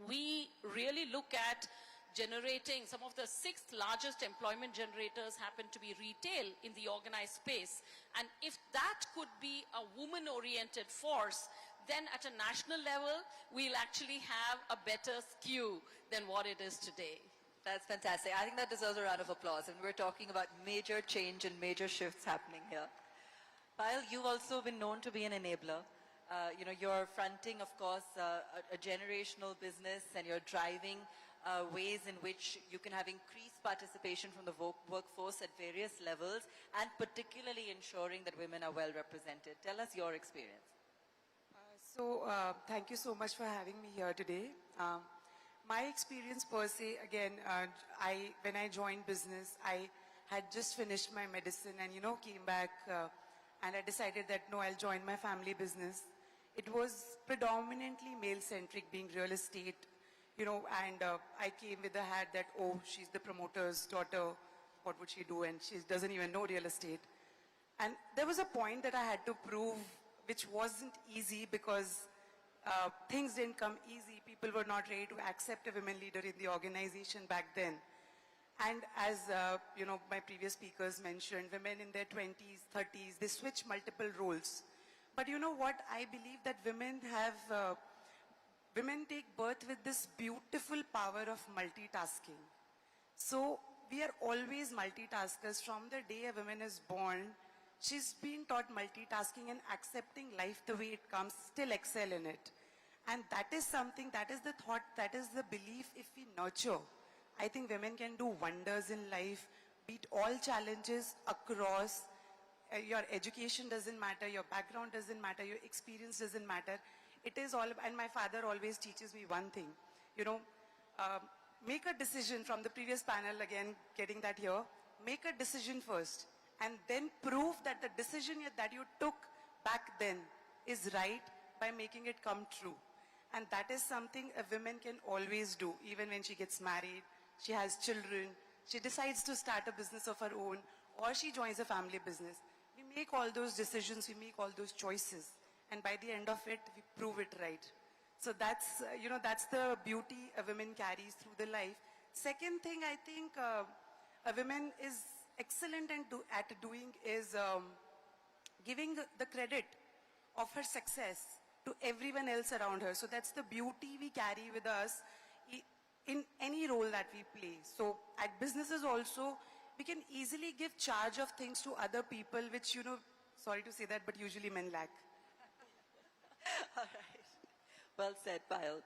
we really look at generating some of the 6th largest employment generators happen to be retail in the organized space. And if that could be a woman-oriented force, then at a national level, we'll actually have a better skew than what it is today. That's fantastic. I think that deserves a round of applause. And we're talking about major change and major shifts happening here. Payal, you've also been known to be an enabler. You know, you're fronting, of course, a generational business, and you're driving ways in which you can have increased participation from the workforce at various levels, and particularly ensuring that women are well represented. Tell us your experience. Thank you so much for having me here today. My experience per se, again, when I joined business, I had just finished my medicine and, you know, came back and I decided that, no, I'll join my family business. It was predominantly male-centric, being real estate, you know, and I came with the hat that, oh, she's the promoter's daughter, what would she do? And she doesn't even know real estate. And there was a point that I had to prove, which wasn't easy because things didn't come easy. People were not ready to accept a women leader in the organization back then. And as you know, my previous speakers mentioned, women in their 20s, 30s, they switch multiple roles. But you know what? I believe that women take birth with this beautiful power of multitasking. So we are always multitaskers. From the day a woman is born, she's been taught multitasking and accepting life the way it comes, still excel in it. And that is something, that is the thought, that is the belief if we nurture. I think women can do wonders in life, beat all challenges across. Your education doesn't matter, your background doesn't matter, your experience doesn't matter. It is all, and my father always teaches me one thing, you know, make a decision from the previous panel, again, getting that here, make a decision first, and then prove that the decision that you took back then is right by making it come true. And that is something a woman can always do, even when she gets married, she has children, she decides to start a business of her own, or she joins a family business. We make all those decisions, we make all those choices, and by the end of it, we prove it right. So that's, you know, that's the beauty a woman carries through the life. Second thing I think a woman is excellent at doing is giving the credit of her success to everyone else around her. So that's the beauty we carry with us in any role that we play. So at businesses also, we can easily give charge of things to other people, which, you know, sorry to say that, but usually men lack. All right. Well said, Payal.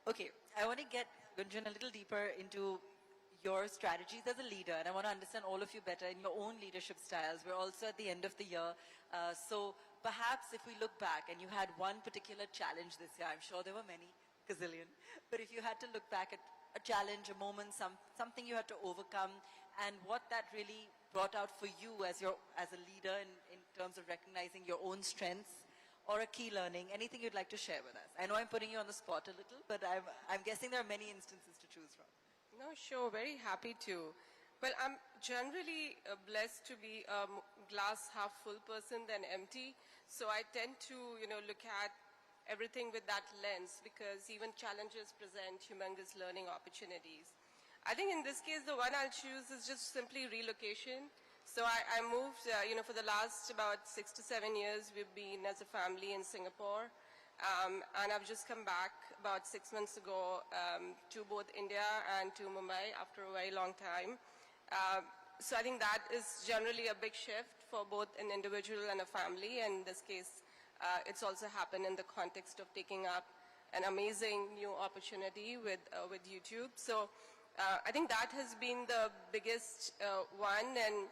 Okay, I want to get Gunjan a little deeper into your strategies as a leader, and I want to understand all of you better in your own leadership styles. We're also at the end of the year, so perhaps if we look back and you had one particular challenge this year, I'm sure there were many, gazillion, but if you had to look back at a challenge, a moment, something you had to overcome, and what that really brought out for you as a leader in terms of recognizing your own strengths, or a key learning, anything you'd like to share with us? I know I'm putting you on the spot a little, but I'm guessing there are many instances to choose from. No, sure, very happy to. Well, I'm generally blessed to be a glass half full person than empty. So I tend to, you know, look at everything with that lens, because even challenges present humongous learning opportunities. I think in this case, the one I'll choose is just simply relocation. So I moved, you know, for the last about 6 to 7 years, we've been as a family in Singapore. And I've just come back about 6 months ago to both India and to Mumbai after a very long time. So I think that is generally a big shift for both an individual and a family. And in this case, it's also happened in the context of taking up an amazing new opportunity with YouTube. So I think that has been the biggest one. And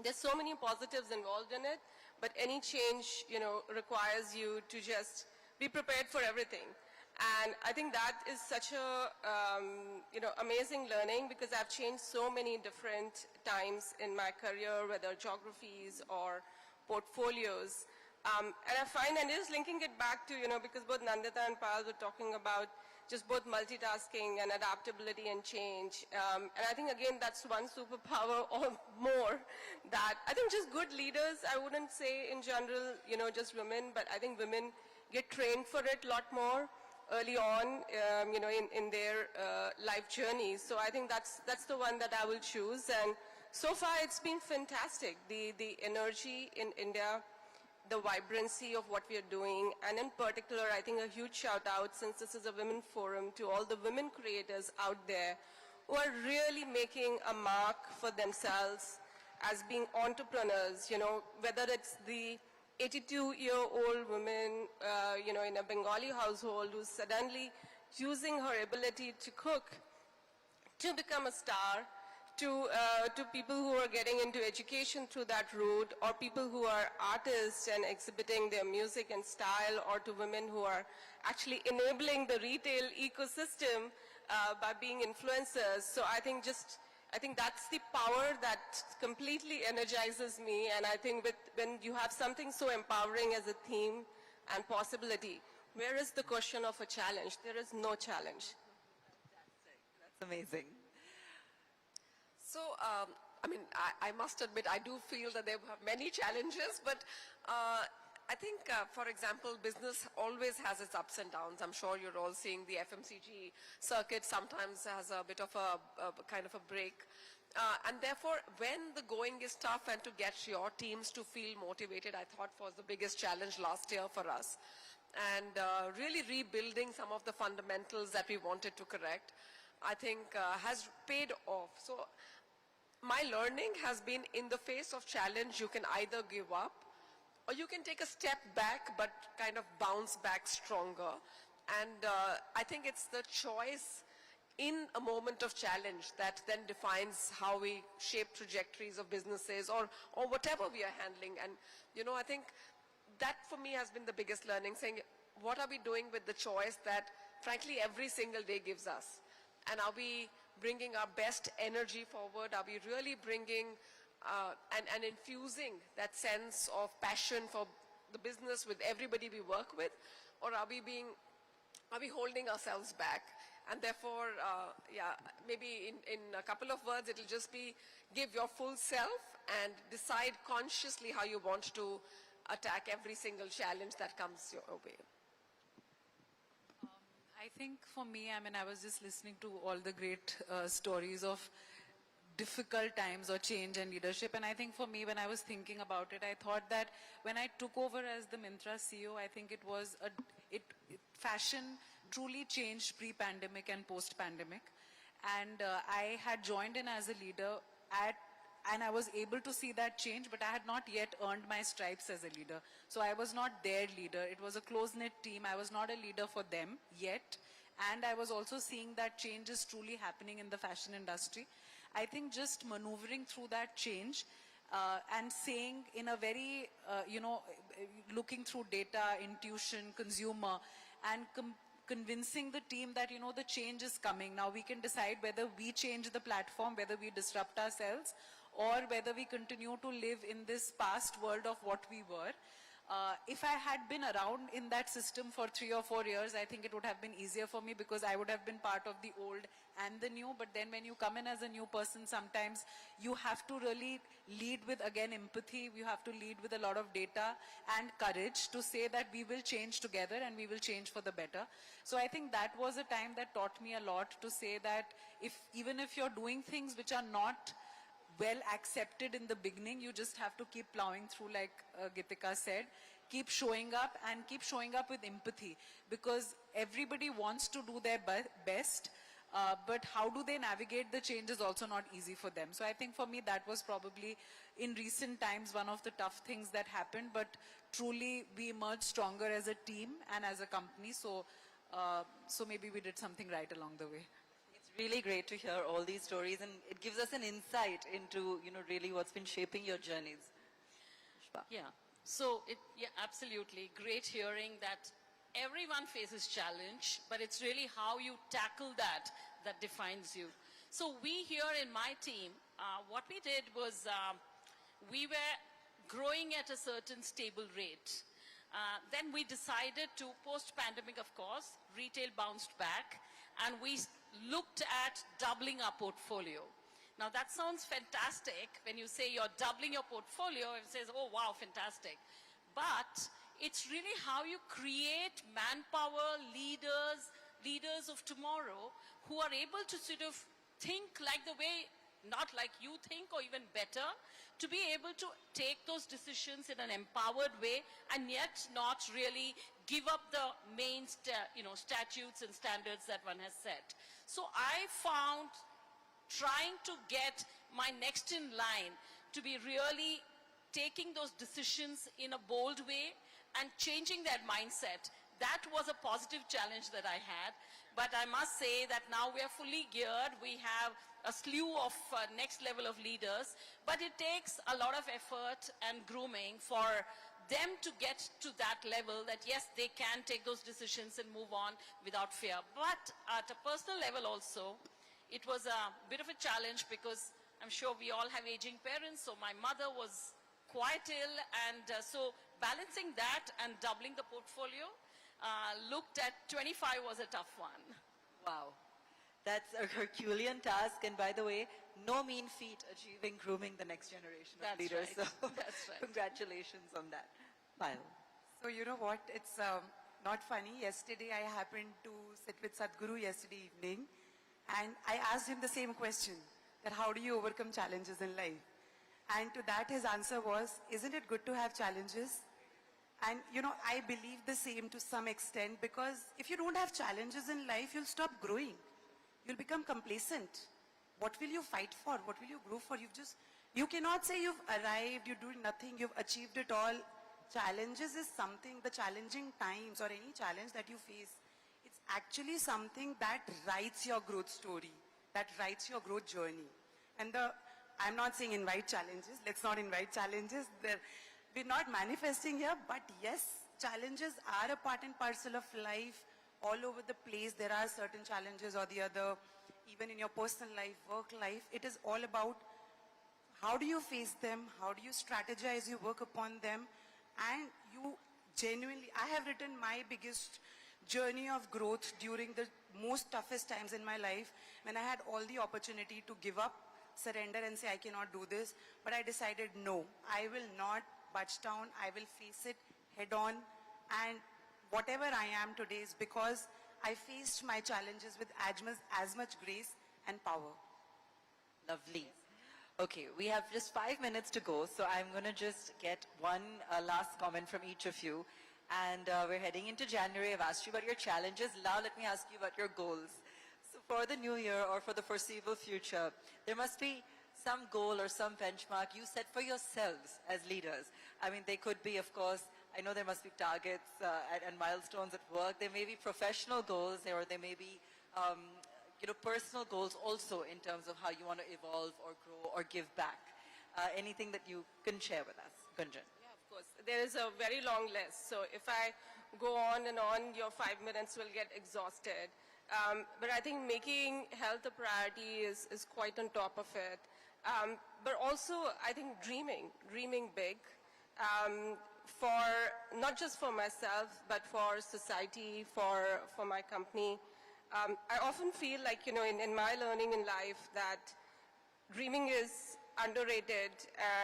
there's so many positives involved in it, but any change, you know, requires you to just be prepared for everything. And I think that is such a, you know, amazing learning, because I've changed so many different times in my career, whether geographies or portfolios. And I find, and just linking it back to, you know, because both Nandita and Payal were talking about just both multitasking and adaptability and change. And I think, again, that's one superpower or more that I think just good leaders, I wouldn't say in general, you know, just women, but I think women get trained for it a lot more early on, you know, in their life journeys. So I think that's the one that I will choose. And so far, it's been fantastic. The energy in India, the vibrancy of what we are doing, and in particular, I think a huge shout out, since this is a women forum, to all the women creators out there who are really making a mark for themselves as being entrepreneurs, you know, whether it's the 82-year-old woman, you know, in a Bengali household who's suddenly using her ability to cook to become a star, to people who are getting into education through that route, or people who are artists and exhibiting their music and style, or to women who are actually enabling the retail ecosystem by being influencers. So I think that's the power that completely energizes me. And I think when you have something so empowering as a theme and possibility, where is the question of a challenge? There is no challenge. That's amazing. So, I mean, I must admit, I do feel that there are many challenges, but I think, for example, business always has its ups and downs. I'm sure you're all seeing the FMCG circuit sometimes has a bit of a kind of a break. And therefore, when the going is tough and to get your teams to feel motivated, I thought was the biggest challenge last year for us. And really rebuilding some of the fundamentals that we wanted to correct. I think has paid off. So my learning has been, in the face of challenge, you can either give up or you can take a step back but kind of bounce back stronger. And I think it's the choice in a moment of challenge that then defines how we shape trajectories of businesses or whatever we are handling. And, you know, I think that for me has been the biggest learning, saying, what are we doing with the choice that, frankly, every single day gives us? And are we bringing our best energy forward? Are we really bringing and infusing that sense of passion for the business with everybody we work with? Or are we holding ourselves back? And therefore, yeah, maybe in a couple of words, it'll just be give your full self and decide consciously how you want to attack every single challenge that comes your way. I think for me, I mean, I was just listening to all the great stories of difficult times or change and leadership. And I think for me, when I was thinking about it, I thought that when I took over as the Myntra CEO, I think it was fashion truly changed pre-pandemic and post-pandemic. And I had joined in as a leader and I was able to see that change, but I had not yet earned my stripes as a leader. So I was not their leader. It was a close-knit team. I was not a leader for them yet. And I was also seeing that change is truly happening in the fashion industry. I think just maneuvering through that change and saying in a very, looking through data, intuition, consumer, and convincing the team that, the change is coming. Now we can decide whether we change the platform, whether we disrupt ourselves, or whether we continue to live in this past world of what we were. If I had been around in that system for 3 or 4 years, I think it would have been easier for me because I would have been part of the old and the new. But then when you come in as a new person, sometimes you have to really lead with, again, empathy. You have to lead with a lot of data and courage to say that we will change together and we will change for the better. So I think that was a time that taught me a lot to say that even if you're doing things which are not well accepted in the beginning, you just have to keep plowing through, like Gitika said, keep showing up and keep showing up with empathy, because everybody wants to do their best, but how do they navigate the change is also not easy for them. So I think for me that was probably in recent times one of the tough things that happened, but truly we emerged stronger as a team and as a company. So maybe we did something right along the way. Really great to hear all these stories, and it gives us an insight into, really what's been shaping your journeys. Yeah. So yeah, absolutely. Great hearing that everyone faces challenge, but it's really how you tackle that defines you. So we here in my team, what we did was we were growing at a certain stable rate. Then we decided to, post-pandemic of course, retail bounced back, and we looked at doubling our portfolio. Now that sounds fantastic when you say you're doubling your portfolio. It says, oh wow, fantastic. But it's really how you create manpower, leaders of tomorrow who are able to sort of think like the way, not like you think or even better, to be able to take those decisions in an empowered way and yet not really give up the main statutes and standards that one has set. So I found trying to get my next in line to be really taking those decisions in a bold way and changing that mindset. That was a positive challenge that I had. But I must say that now we are fully geared. We have a slew of next level of leaders, but it takes a lot of effort and grooming for them to get to that level that yes, they can take those decisions and move on without fear. But at a personal level also, it was a bit of a challenge because I'm sure we all have aging parents. So my mother was quite ill, and so balancing that and doubling the portfolio, looked at 25 was a tough one. Wow. That's a Herculean task, and by the way, no mean feat achieving grooming the next generation of leaders. Right. So That's right. Congratulations on that. Payal. So you know what, it's not funny. Yesterday I happened to sit with Sadhguru yesterday evening, and I asked him the same question, that how do you overcome challenges in life? And to that his answer was, isn't it good to have challenges? And I believe the same to some extent, because if you don't have challenges in life, you'll stop growing. you'll become complacent. What will you fight for? What will you grow for? You cannot say you've arrived, you're doing nothing, you've achieved it all. Challenges is something, the challenging times or any challenge that you face, it's actually something that writes your growth story, that writes your growth journey. And I'm not saying invite challenges, let's not invite challenges. We're not manifesting here, but yes, challenges are a part and parcel of life. All over the place, there are certain challenges or the other, even in your personal life, work life. It is all about how do you face them, how do you strategize, you work upon them, and you genuinely, I have written my biggest journey of growth during the most toughest times in my life, when I had all the opportunity to give up, surrender and say I cannot do this, but I decided no, I will not budge down, I will face it head on, and whatever I am today is because I faced my challenges with as much grace and power. Lovely. Okay, we have just 5 minutes to go, so I'm going to just get one last comment from each of you. And we're heading into January. I've asked you about your challenges. Now let me ask you about your goals. So for the new year or for the foreseeable future, there must be some goal or some benchmark you set for yourselves as leaders. I mean, they could be, of course, I know there must be targets and milestones at work. There may be professional goals, or there may be personal goals also in terms of how you want to evolve or grow or give back. Anything that you can share with us, Gunjan? Yeah, of course. There is a very long list. So if I go on and on, your 5 minutes will get exhausted. But I think making health a priority is quite on top of it. But also, I think dreaming big. For not just for myself, but for society, for my company. I often feel like, in my learning in life, that dreaming is underrated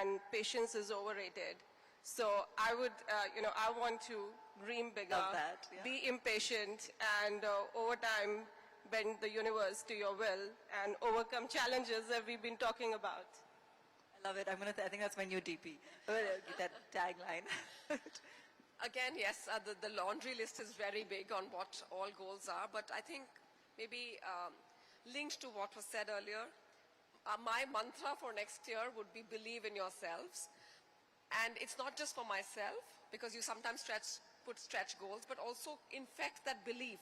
and patience is overrated. So I would, I want to dream bigger, Love that, yeah. be impatient, and over time bend the universe to your will and overcome challenges that we've been talking about. I love it. I think that's my new DP. That tagline. Again, yes, the laundry list is very big on what all goals are, but I think maybe linked to what was said earlier, my mantra for next year would be believe in yourselves. And it's not just for myself, because you sometimes put stretch goals, but also infect that belief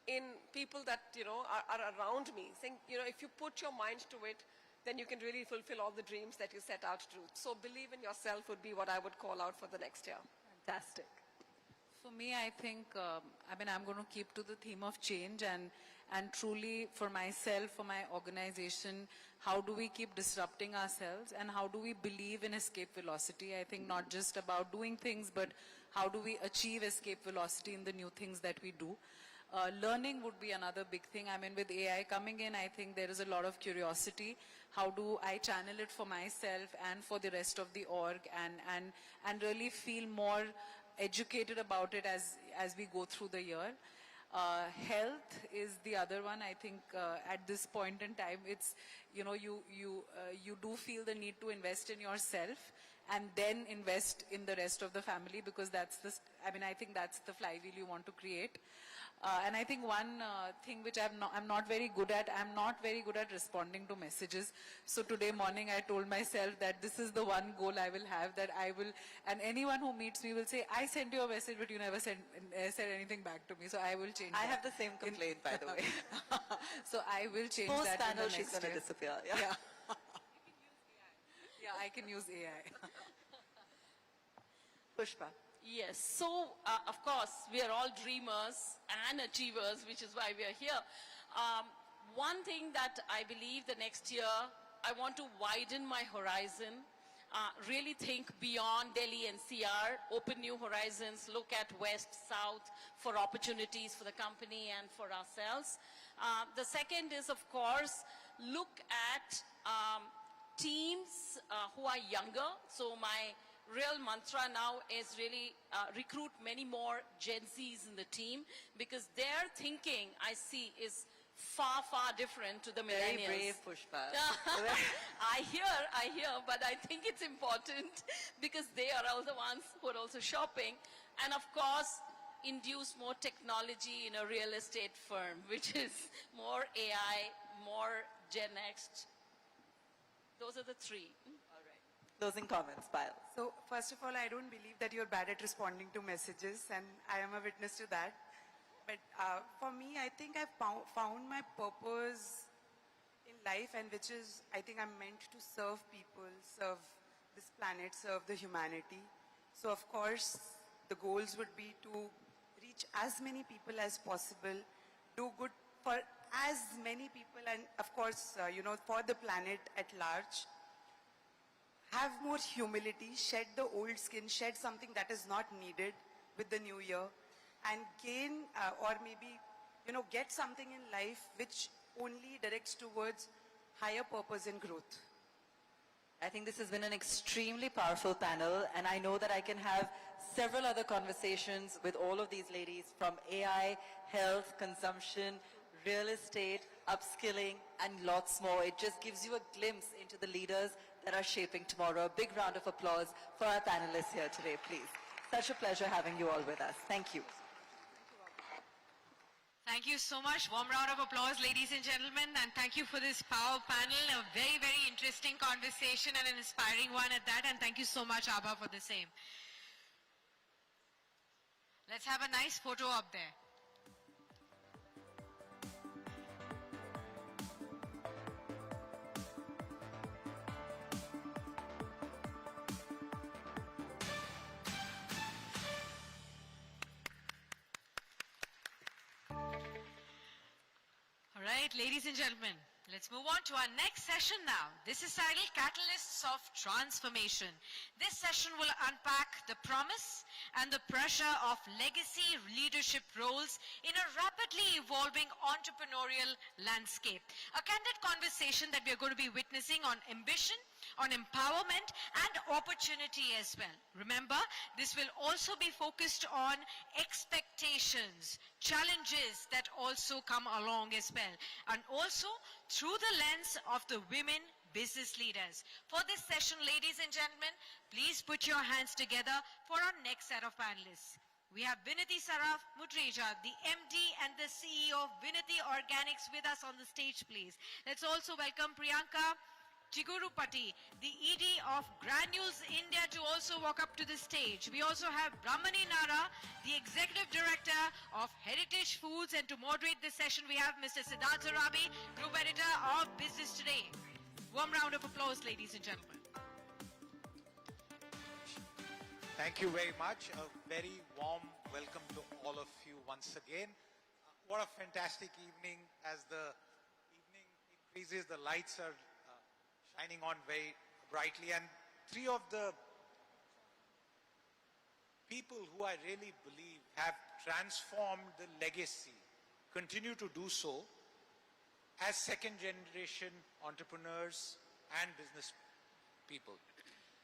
in people that, are around me. Saying, if you put your mind to it, then you can really fulfill all the dreams that you set out to do. So believe in yourself would be what I would call out for the next year. Fantastic. For me, I think, I'm going to keep to the theme of change and truly for myself, for my organization, how do we keep disrupting ourselves and how do we believe in escape velocity? I think not just about doing things, but how do we achieve escape velocity in the new things that we do? Learning would be another big thing. With AI coming in, I think there is a lot of curiosity. How do I channel it for myself and for the rest of the org and really feel more educated about it as we go through the year. Health is the other one. I think at this point in time, it's, you do feel the need to invest in yourself and then invest in the rest of the family, because that's I think that's the flywheel you want to create. And I think one thing which I'm not very good at responding to messages. So today morning I told myself that this is the one goal I will have, that I will, and anyone who meets me will say, I sent you a message but you never said anything back to me. So I will change I that. have the same complaint, by the way. So I will change Post that panel, in the she's next going to year. disappear. Yeah. Yeah, I can use AI. Pushpa. Yes, so of course we are all dreamers and achievers, which is why we are here. One thing that I believe the next year, I want to widen my horizon, really think beyond Delhi NCR, open new horizons, look at West, South for opportunities for the company and for ourselves. The second is, of course, look at teams who are younger. So my real mantra now is really recruit many more Gen Zs in the team, because their thinking, I see, is far, far different to the millennials. Very brave, Pushpa. I hear, but I think it's important because they are all the ones who are also shopping. And of course, induce more technology in a real estate firm, which is more AI more Gen X. Those are the three. Closing comments, Payal. So, first of all, I don't believe that you're bad at responding to messages, and I am a witness to that. But for me, I think I've found my purpose in life, and which is, I think I'm meant to serve people, serve this planet, serve the humanity. So, of course, the goals would be to reach as many people as possible, do good for as many people, and of course, for the planet at large. Have more humility, shed the old skin, shed something that is not needed with the new year, and gain or maybe, get something in life which only directs towards higher purpose and growth. I think this has been an extremely powerful panel, and I know that I can have several other conversations with all of these ladies from AI, health, consumption, real estate, upskilling, and lots more. It just gives you a glimpse into the leaders that are shaping tomorrow. A big round of applause for our panelists here today, please. Such a pleasure having you all with us. Thank you. Thank you so much. Warm round of applause, ladies and gentlemen, and thank you for this power panel. A very, very interesting conversation and an inspiring one at that, and thank you so much, Abha, for the same. Let's have a nice photo up there. All right, ladies and gentlemen, let's move on to our next session now. This is titled Catalysts of Transformation. This session will unpack the promise and the pressure of legacy leadership roles in a rapidly evolving entrepreneurial landscape. A candid conversation that we are going to be witnessing on ambition, on empowerment and opportunity as well. Remember, this will also be focused on expectations, challenges that also come along as well, and also through the lens of the women business leaders. For this session, ladies and gentlemen, please put your hands together for our next set of panelists. We have Vinati Saraf Mutreja, the MD and the CEO of Vinati Organics with us on the stage, please. Let's also welcome Priyanka Chigurupati, the ED of Granules India, to also walk up to the stage. We also have Brahmani Nara, the Executive Director of Heritage Foods, and to moderate this session we have Mr. Siddharth Zorabi, Group Editor of Business Today. Warm round of applause, ladies and gentlemen. Thank you very much. A very warm welcome to all of you once again. What a fantastic evening. As the evening increases, the lights are shining on very brightly, and three of the people who I really believe have transformed the legacy continue to do so as second generation entrepreneurs and business people.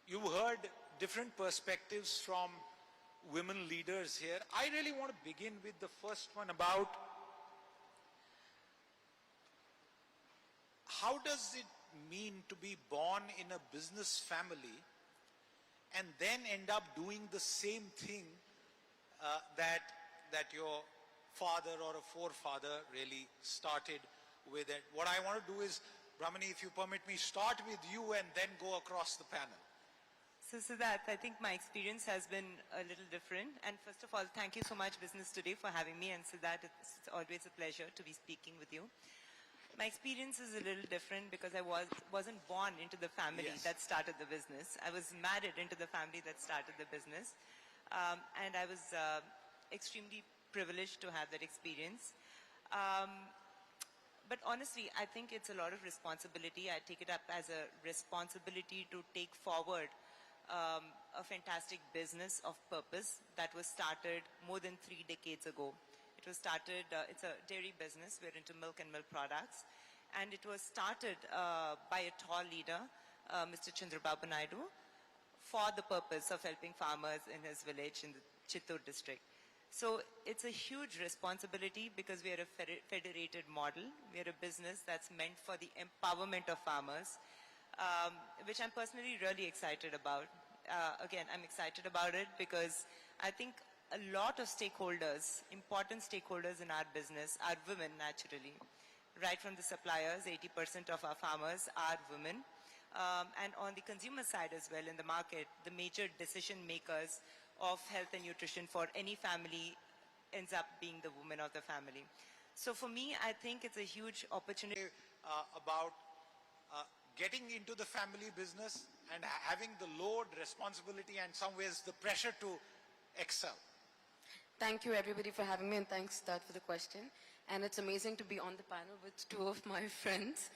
You heard different perspectives from women leaders here. I really want to begin with the first one about how does it mean to be born in a business family and then end up doing the same thing that your father or a forefather really started with it. What I want to do is, Brahmani, if you permit me, start with you and then go across the panel. So Siddharth, I think my experience has been a little different. And first of all, thank you so much Business Today for having me. And Siddharth, it's always a pleasure to be speaking with you. My experience is a little different because I wasn't born into the family that started the business. I was married into the family that started the business. And I was extremely privileged to have that experience. But honestly, I think it's a lot of responsibility. I take it up as a responsibility to take forward a fantastic business of purpose that was started more than 3 decades ago. It was started, it's a dairy business, we're into milk and milk products, and it was started by a tall leader, Mr. Chandrababu Naidu, for the purpose of helping farmers in his village in the Chittoor district. So it's a huge responsibility because we are a federated model. We are a business that's meant for the empowerment of farmers, which I'm personally really excited about. Again, I'm excited about it because I think a lot of stakeholders, important stakeholders in our business are women naturally. right from the suppliers. 80% of our farmers are women. And on the consumer side as well, in the market, the major decision makers of health and nutrition for any family ends up being the woman of the family. So for me, I think it's a huge opportunity. About getting into the family business and having the load, responsibility, and some ways the pressure to excel. Thank you everybody for having me, and thanks Dad for the question. And it's amazing to be on the panel with two of my friends.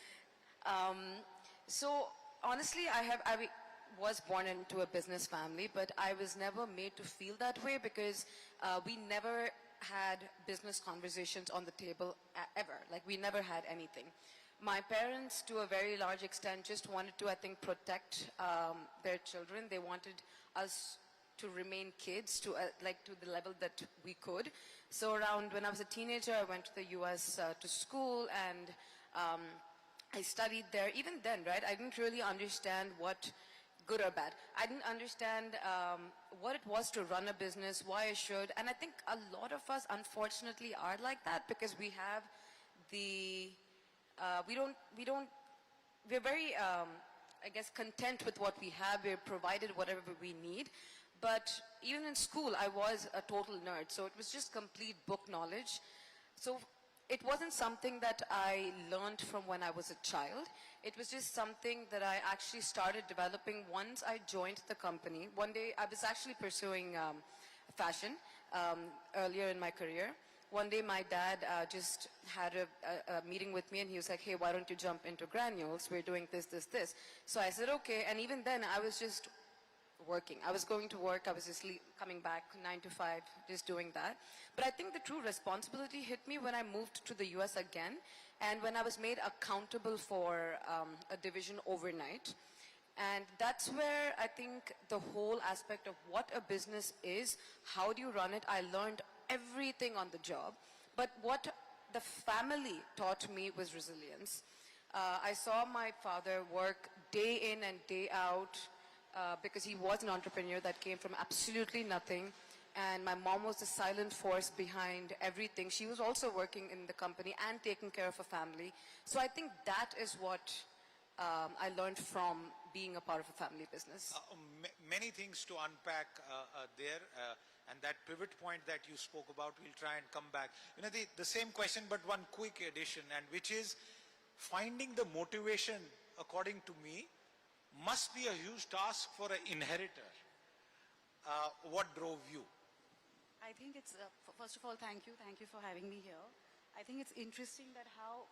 So honestly, I was born into a business family, but I was never made to feel that way because we never had business conversations on the table ever. Like, we never had anything. My parents, to a very large extent, just wanted to, I think, protect their children. They wanted us to remain kids to the level that we could. So around when I was a teenager, I went to the US to school, and I studied there. Even then, right, I didn't really understand what, good or bad, I didn't understand what it was to run a business, why I should. And I think a lot of us, unfortunately, are like that because we have the, we're very, I guess, content with what we have. We're provided whatever we need. But even in school, I was a total nerd. So it was just complete book knowledge. So it wasn't something that I learned from when I was a child. It was just something that I actually started developing once I joined the company. One day, I was actually pursuing fashion earlier in my career. One day, my dad just had a meeting with me, and he was like, hey, why don't you jump into granules? We're doing this, this, this. So I said, okay. And even then, I was just working. I was going to work. I was just coming back 9 to 5, just doing that. But I think the true responsibility hit me when I moved to the US again, and when I was made accountable for a division overnight. And that's where I think the whole aspect of what a business is, how do you run it, I learned everything on the job. But what the family taught me was resilience. I saw my father work day in and day out, because he was an entrepreneur that came from absolutely nothing. And my mom was the silent force behind everything. She was also working in the company and taking care of a family. So I think that is what I learned from being a part of a family business. Many things to unpack there. And that pivot point that you spoke about, we'll try and come back. You know, the same question, but one quick addition, and which is finding the motivation, according to me, must be a huge task for an inheritor. What drove you? I think it's, first of all, thank you for having me here. I think it's interesting that how,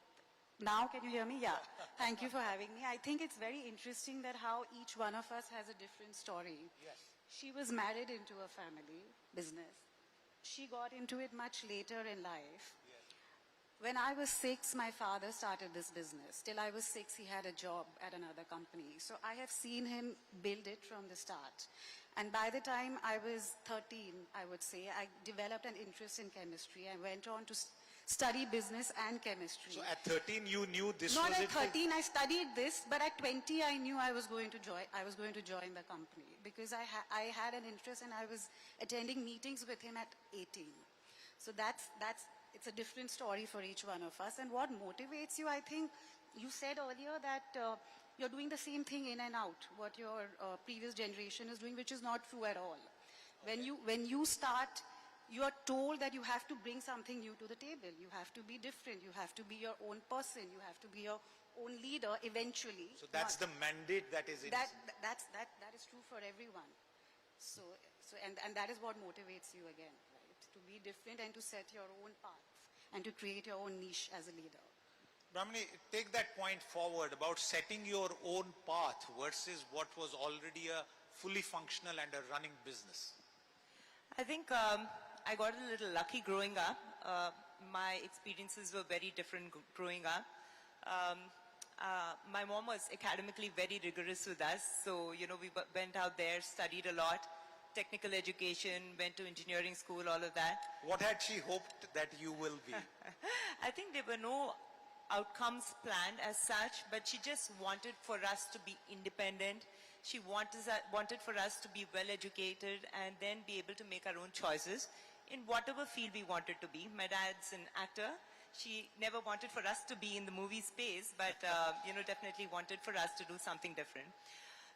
now can you hear me? Yeah, thank you for having me. I think it's very interesting that how each one of us has a different story. Yes. She was married into a family business. She got into it much later in life. When I was 6, my father started this business. Till I was 6, he had a job at another company. So I have seen him build it from the start. And by the time I was 13, I would say, I developed an interest in chemistry. I went on to study business and chemistry. So at 13, you knew this Not was at it? 13, I studied this, but at 20, I knew I was going to join the company because I had an interest, and I was attending meetings with him at 18. So it's a different story for each one of us. And what motivates you, I think, you said earlier that you're doing the same thing in and out, what your previous generation is doing, which is not true at all. Okay. When you start, you are told that you have to bring something new to the table. You have to be different. You have to be your own person. You have to be your own leader eventually. So that's the mandate that is in. That is true for everyone. So and that is what motivates you again, right? To be different and to set your own path and to create your own niche as a leader. Brahmani, take that point forward about setting your own path versus what was already a fully functional and a running business. I think I got a little lucky growing up. My experiences were very different growing up. My mom was academically very rigorous with us. So, you know, we went out there, studied a lot, technical education, went to engineering school, all of that. What had she hoped that you will be? I think there were no outcomes planned as such, but she just wanted for us to be independent. She wanted for us to be well educated and then be able to make our own choices in whatever field we wanted to be. My dad's an actor. She never wanted for us to be in the movie space, but, definitely wanted for us to do something different.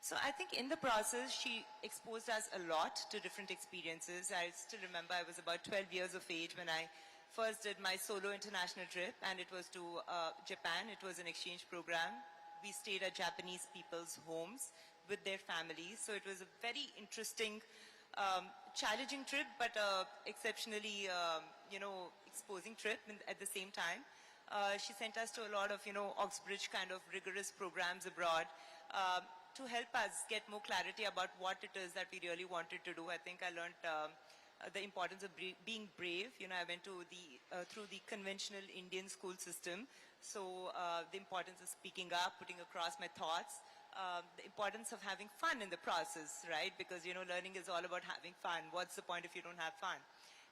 So I think in the process, she exposed us a lot to different experiences. I still remember I was about 12 years of age when I first did my solo international trip, and it was to Japan. It was an exchange program. We stayed at Japanese people's homes with their families. So it was a very interesting, challenging trip, but exceptionally, exposing trip at the same time. She sent us to a lot of, Oxbridge kind of rigorous programs abroad to help us get more clarity about what it is that we really wanted to do. I think I learned the importance of being brave. I went to through the conventional Indian school system. So the importance of speaking up, putting across my thoughts, the importance of having fun in the process, right? Because, learning is all about having fun. What's the point if you don't have fun?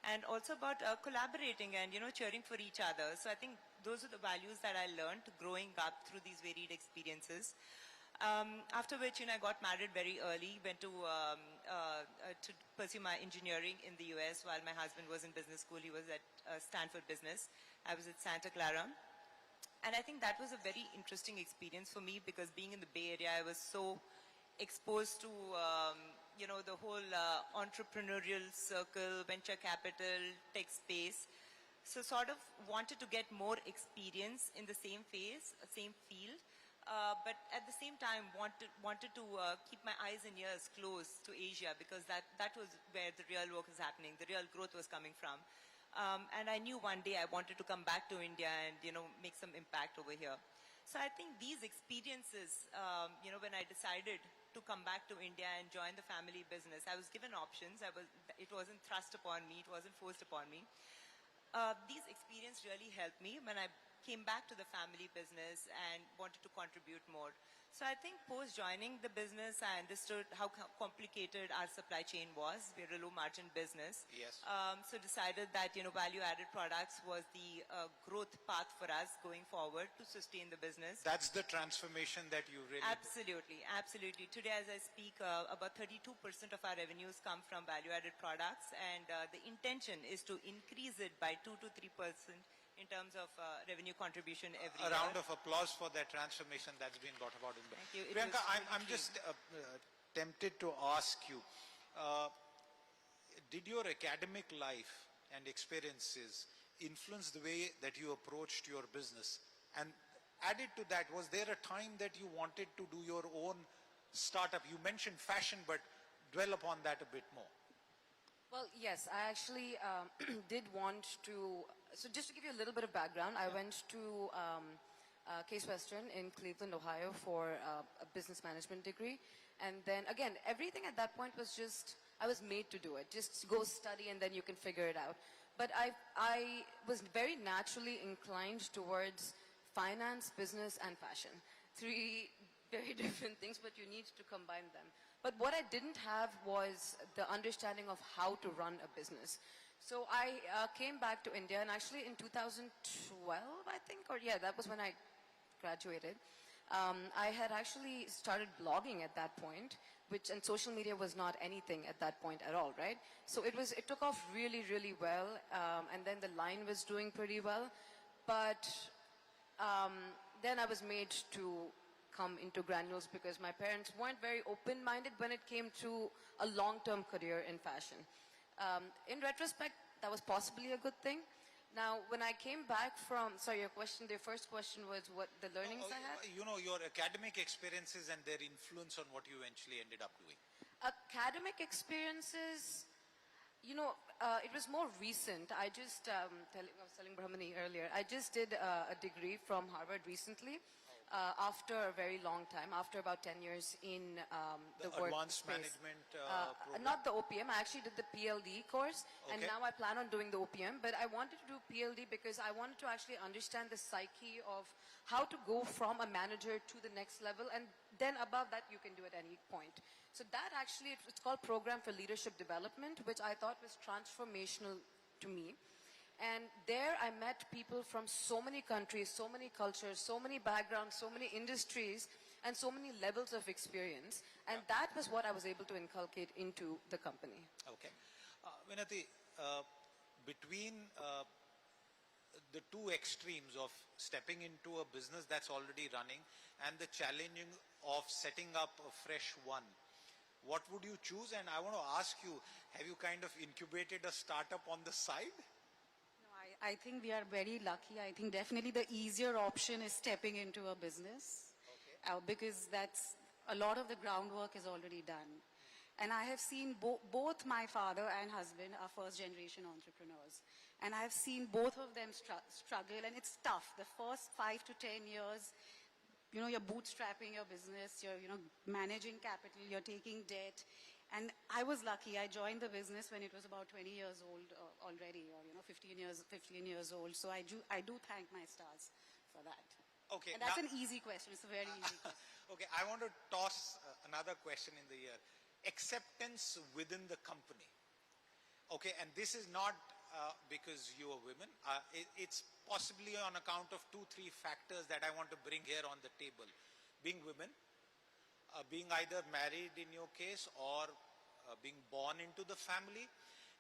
And also about collaborating and, cheering for each other. So I think those are the values that I learned growing up through these varied experiences. After which, I got married very early, went to pursue my engineering in the US while my husband was in business school. He was at Stanford Business. I was at Santa Clara. And I think that was a very interesting experience for me because being in the Bay Area, I was so exposed to, the whole entrepreneurial circle, venture capital, tech space. So sort of wanted to get more experience in the same phase, same field. But at the same time wanted to keep my eyes and ears close to Asia because that was where the real work was happening, the real growth was coming from. And I knew one day I wanted to come back to India and, make some impact over here. So I think these experiences, when I decided to come back to India and join the family business, I was given options. It wasn't thrust upon me, it wasn't forced upon me. These experiences really helped me when I came back to the family business and wanted to contribute more. So I think post joining the business, I understood how complicated our supply chain was. We're a low margin business. Yes. So decided that, value added products was the growth path for us going forward to sustain the business. That's the transformation that you really Absolutely, absolutely. Today as I speak, about 32% of our revenues come from value added products, and the intention is to increase it by 2 to 3% in terms of revenue contribution every year. A round of applause for that transformation that's been brought about in Thank you. Priyanka, I'm just tempted to ask you, did your academic life and experiences influence the way that you approached your business? And added to that, was there a time that you wanted to do your own startup? You mentioned fashion, but dwell upon that a bit more. Well, yes, I actually did want to, so just to give you a little bit of background, I went to Case Western in Cleveland, Ohio for a business management degree. And then again, everything at that point was just, I was made to do it. Just go study and then you can figure it out. But I was very naturally inclined towards finance, business, and fashion. Three very different things, but you need to combine them. But what I didn't have was the understanding of how to run a business. So I came back to India, and actually in 2012, I think, or yeah, that was when I graduated. I had actually started blogging at that point, and social media was not anything at that point at all, right? So it took off really, really well, and then the line was doing pretty well. But then I was made to come into Granules because my parents weren't very open-minded when it came to a long-term career in fashion. In retrospect, that was possibly a good thing. Now, when I came back from, sorry, your first question was what the learnings I had? Your academic experiences and their influence on what you eventually ended up doing. Academic experiences, it was more recent. I was telling Brahmani earlier, I just did a degree from Harvard recently. After a very long time, after about 10 years in the work advanced space. management program. Not the OPM, I actually did the PLD course, and now I plan on doing the OPM, but I wanted to do PLD because I wanted to actually understand the psyche of how to go from a manager to the next level, and then above that you can do at any point. So that actually, it's called Program for Leadership Development, which I thought was transformational to me. And there I met people from so many countries, so many cultures, so many backgrounds, so many industries, and so many levels of experience. And that was what I was able to inculcate into the company. Okay. Vinati, between the two extremes of stepping into a business that's already running and the challenging of setting up a fresh one. What would you choose? And I want to ask you, have you kind of incubated a startup on the side? No, I think we are very lucky. I think definitely the easier option is stepping into a business because that's a lot of the groundwork is already done. And I have seen both my father and husband are first generation entrepreneurs. And I have seen both of them struggle, and it's tough. The first 5 to 10 years, you know, you're bootstrapping your business, you're, you know, managing capital, you're taking debt. And I was lucky. I joined the business when it was about 20 years old already, or, you know, 15 years old. So I do thank my stars for that. Okay. And that's an easy question. It's a very easy question. Okay, I want to toss another question in the air. Acceptance within the company. Okay, and this is not because you are women. It's possibly on account of 2-3 factors that I want to bring here on the table. Being women, being either married in your case or being born into the family,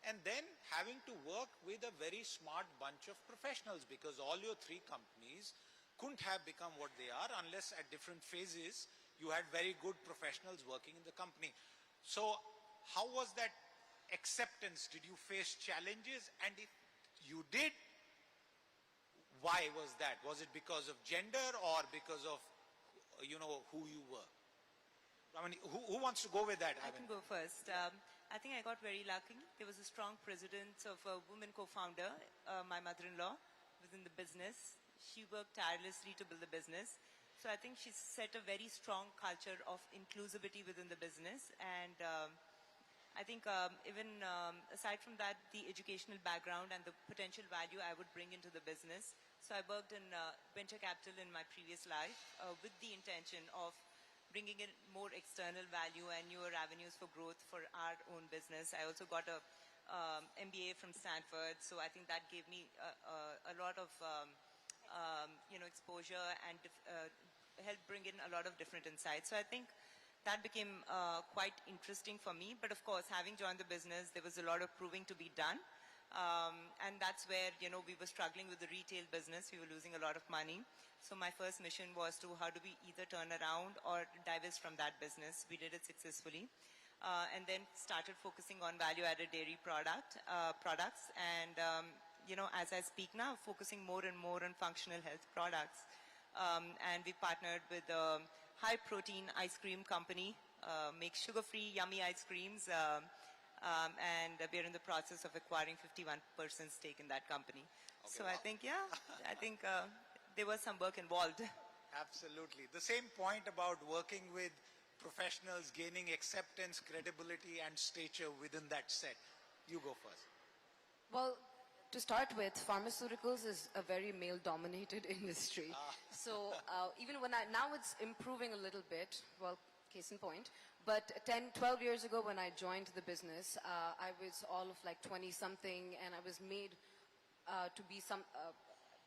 and then having to work with a very smart bunch of professionals, because all your 3 companies couldn't have become what they are unless at different phases you had very good professionals working in the company. So how was that acceptance? Did you face challenges? And if you did, why was that? Was it because of gender or because of, you know, who you were? I mean, who wants to go with that? I can go first. I think I got very lucky. There was a strong precedence of a woman co-founder, my mother-in-law, within the business. She worked tirelessly to build the business. So I think she set a very strong culture of inclusivity within the business. And I think even aside from that, the educational background and the potential value I would bring into the business. So I worked in venture capital in my previous life with the intention of bringing in more external value and newer avenues for growth for our own business. I also got a MBA from Stanford. So I think that gave me a lot of you know, exposure and helped bring in a lot of different insights. So I think that became quite interesting for me. But of course, having joined the business, there was a lot of proving to be done. And that's where, you know, we were struggling with the retail business. We were losing a lot of money. So my first mission was to how do we either turn around or divest from that business. We did it successfully. And then started focusing on value-added dairy products. And you know, as I speak now, focusing more and more on functional health products. And we partnered with a high-protein ice cream company, makes sugar-free, yummy ice creams. And we're in the process of acquiring 51% stake in that company. Okay, so wow. I think, yeah, I think there was some work involved. Absolutely. The same point about working with professionals, gaining acceptance, credibility, and stature within that set. You go first. Well, to start with, pharmaceuticals is a very male-dominated industry. So even when now it's improving a little bit, well, case in point, but 10, 12 years ago when I joined the business, I was all of like 20-something, and I was made to be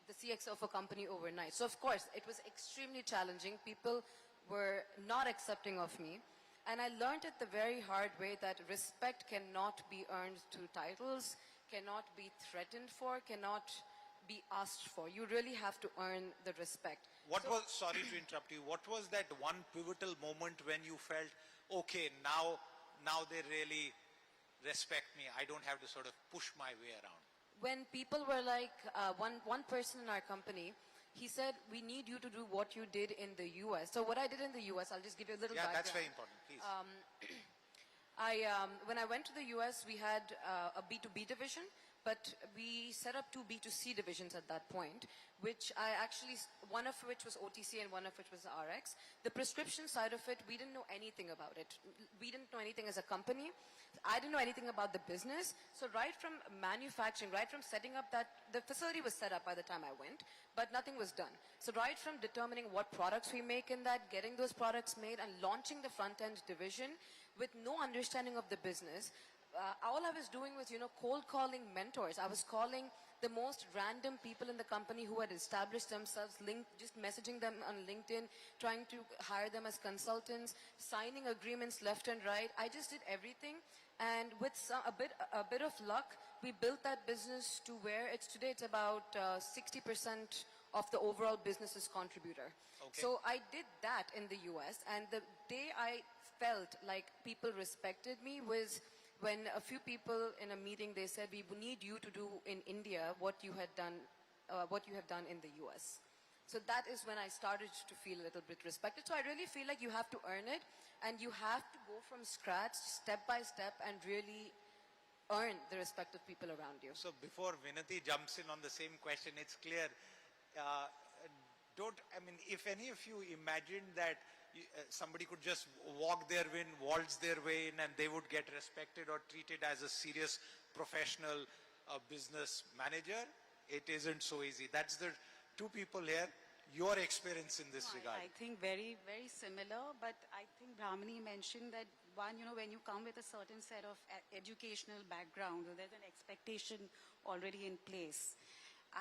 the CXO of a company overnight. So of course, it was extremely challenging. People were not accepting of me. And I learned it the very hard way that respect cannot be earned through titles, cannot be threatened for, cannot be asked for. You really have to earn the respect. Sorry to interrupt you, what was that one pivotal moment when you felt, okay, now they really respect me, I don't have to sort of push my way around? When people were like, one person in our company, he said, we need you to do what you did in the US. So what I did in the US, I'll just give you a little background. Yeah, that's very important, please. When I went to the US, we had a B2B division, but we set up 2 B2C divisions at that point, which one of which was OTC and one of which was RX. The prescription side of it, we didn't know anything about it. We didn't know anything as a company. I didn't know anything about the business. So right from manufacturing, right from setting up the facility was set up by the time I went, but nothing was done. So right from determining what products we make in that, getting those products made and launching the front-end division with no understanding of the business, all I was doing was, cold calling mentors. I was calling the most random people in the company who had established themselves, just messaging them on LinkedIn, trying to hire them as consultants, signing agreements left and right. I just did everything. And with a bit of luck, we built that business to where today it's about 60% of the overall business's contributor. Okay. So I did that in the US, and the day I felt like people respected me was when a few people in a meeting, they said, we need you to do in India what you have done in the US. So that is when I started to feel a little bit respected. So I really feel like you have to earn it, and you have to go from scratch, step by step, and really earn the respect of people around you. So before Vinati jumps in on the same question, it's clear, if any of you imagined that somebody could just waltz their way in and they would get respected or treated as a serious professional business manager, it isn't so easy. That's the two people here, your experience in this regard. I think very, very similar, but I think Brahmani mentioned that one, when you come with a certain set of educational background, there's an expectation already in place.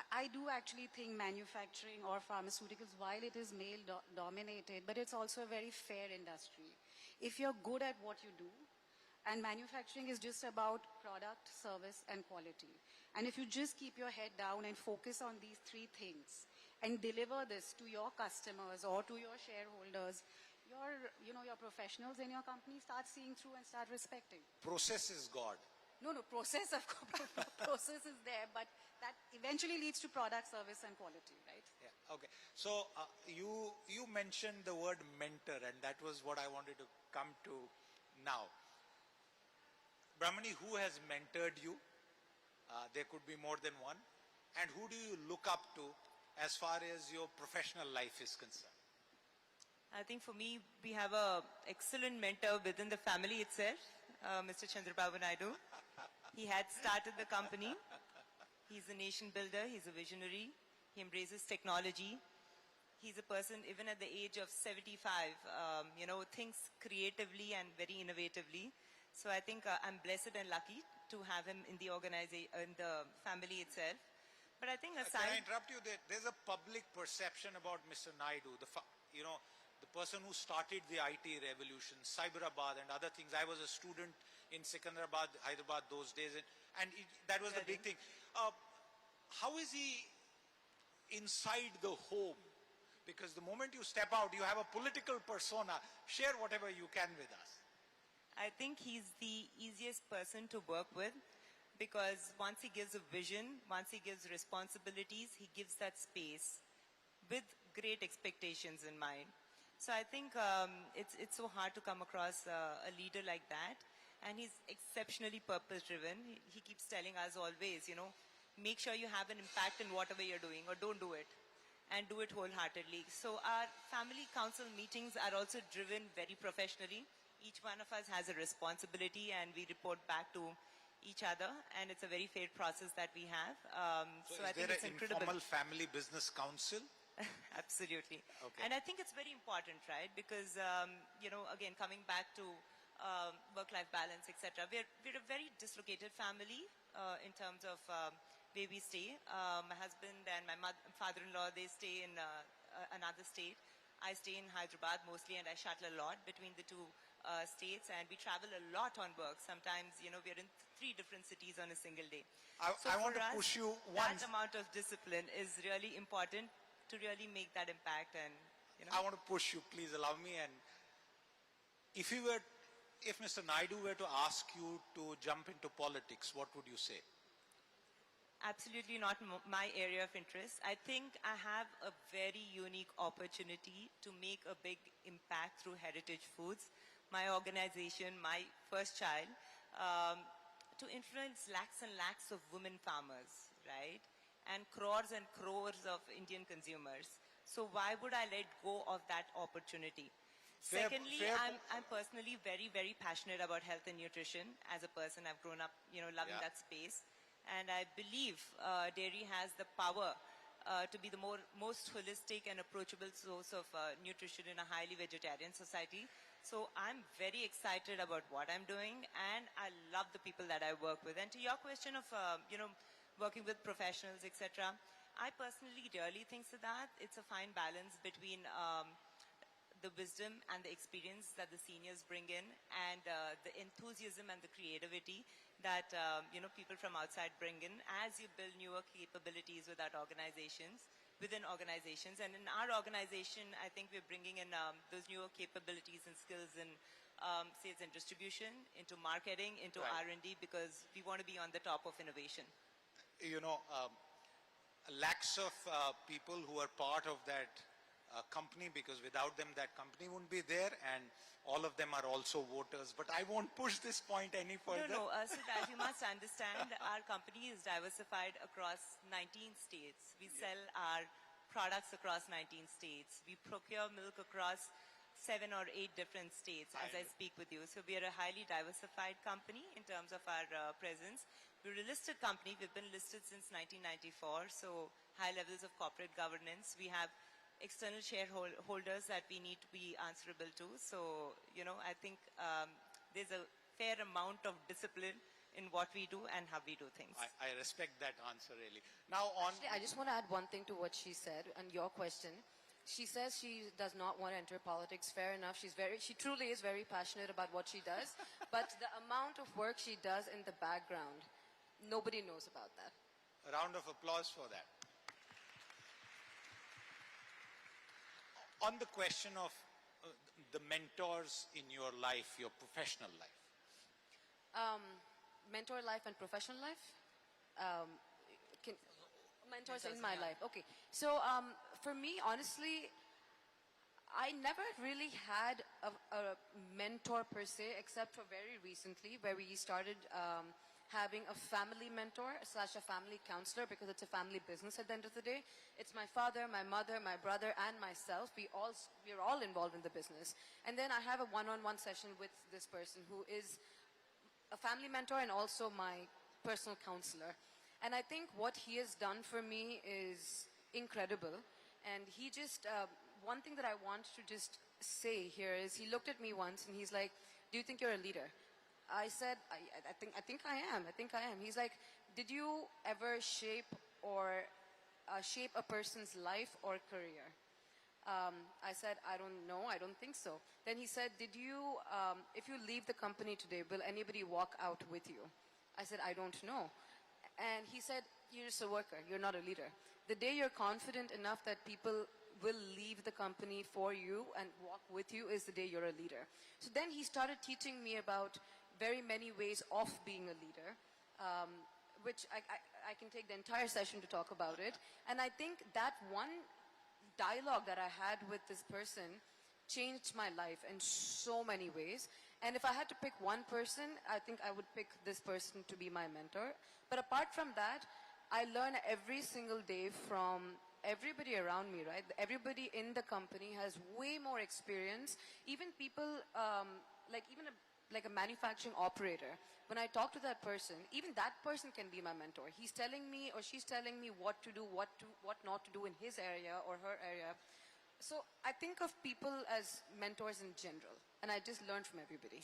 I do actually think manufacturing or pharmaceuticals, while it is male-dominated, but it's also a very fair industry. If you're good at what you do, and manufacturing is just about product, service, and quality. And if you just keep your head down and focus on these three things, and deliver this to your customers or to your shareholders, your professionals in your company start seeing through and start respecting. Process is God. No, process of process is there, but that eventually leads to product, service, and quality, right? Yeah. Okay. So you mentioned the word mentor, and that was what I wanted to come to now. Brahmani, who has mentored you? There could be more than one. And who do you look up to as far as your professional life is concerned? I think for me, we have an excellent mentor within the family itself, Mr. Chandrababu Naidu. He had started the company. He's a nation builder. He's a visionary. He embraces technology. He's a person, even at the age of 75, thinks creatively and very innovatively. So I think I'm blessed and lucky to have him in the organization, in the family itself. But I think aside... Can I interrupt you? There's a public perception about Mr. Naidu, the person who started the IT revolution, Cyberabad and other things. I was a student in Secunderabad, Hyderabad those days, and that was the big thing. How is he inside the home? Because the moment you step out, you have a political persona. Share whatever you can with us. I think he's the easiest person to work with, because once he gives a vision, once he gives responsibilities, he gives that space with great expectations in mind. So I think it's so hard to come across a leader like that. And he's exceptionally purpose-driven. He keeps telling us always, make sure you have an impact in whatever you're doing, or don't do it, and do it wholeheartedly. So our family council meetings are also driven very professionally. Each one of us has a responsibility, and we report back to each other, and it's a very fair process that we have. So I think it's an incredible. informal family business council? Absolutely. Okay. And I think it's very important, right? Because, again, coming back to work-life balance, etc. We're a very dislocated family in terms of where we stay. My husband and my father-in-law, they stay in another state. I stay in Hyderabad mostly, and I shuttle a lot between the two states, and we travel a lot on work. Sometimes, we're in 3 different cities on a single day. I want to push you once. That amount of discipline is really important to really make that impact. And I want to push you, please allow me. And if Mr. Naidu were to ask you to jump into politics, what would you say? Absolutely not my area of interest. I think I have a very unique opportunity to make a big impact through Heritage Foods, my organization, my first child, to influence lakhs and lakhs of women farmers, right? And crores of Indian consumers. So why would I let go of that opportunity? Secondly, I'm personally very, very passionate about health and nutrition. As a person, I've grown up, loving that space. And I believe dairy has the power to be the most holistic and approachable source of nutrition in a highly vegetarian society. So I'm very excited about what I'm doing, and I love the people that I work with. And to your question of, working with professionals, etc., I personally really think that it's a fine balance between the wisdom and the experience that the seniors bring in, and the enthusiasm and the creativity that people from outside bring in as you build newer capabilities within organizations. And in our organization, I think we're bringing in those newer capabilities and skills in sales and distribution, into marketing, into R&D, because we want to be on the top of innovation. Lakhs of people who are part of that company, because without them that company wouldn't be there, and all of them are also voters. But I won't push this point any further. No, Siddharth, you must understand our company is diversified across 19 states. We sell our products across 19 states. We procure milk across 7 or 8 different states as I speak with you. So we are a highly diversified company in terms of our presence. We're a listed company. We've been listed since 1994, so high levels of corporate governance. We have external shareholders that we need to be answerable to. So, I think there's a fair amount of discipline in what we do and how we do things. I respect that answer, really. Now Actually, I just want to add one thing to what she said and your question. She says she does not want to enter politics. Fair enough. She truly is very passionate about what she does. But the amount of work she does in the background, nobody knows about that. A round of applause for that. On the question of the mentors in your life, your professional life. Mentor life and professional life? Mentors in my life. Okay. So for me, honestly, I never really had a mentor per se, except for very recently, where we started having a family mentor / a family counselor, because it's a family business at the end of the day. It's my father, my mother, my brother, and myself. We're all involved in the business. And then I have a one-on-one session with this person who is a family mentor and also my personal counselor. And I think what he has done for me is incredible. And he just, one thing that I want to just say here is, he looked at me once and he's like, "Do you think you're a leader?" I said, I think I am. He's like, "Did you ever shape a person's life or career?" I said, "I don't know. I don't think so." Then he said, if you leave the company today, will anybody walk out with you?" I said, "I don't know." And he said, "You're just a worker. You're not a leader. The day you're confident enough that people will leave the company for you and walk with you is the day you're a leader." So then he started teaching me about very many ways of being a leader, which I can take the entire session to talk about it. And I think that one dialogue that I had with this person changed my life in so many ways. And if I had to pick one person, I think I would pick this person to be my mentor. But apart from that, I learn every single day from everybody around me, right? Everybody in the company has way more experience. Even people, like a manufacturing operator, when I talk to that person, even that person can be my mentor. He's telling me or she's telling me what to do, what not to do in his area or her area. So I think of people as mentors in general, and I just learn from everybody.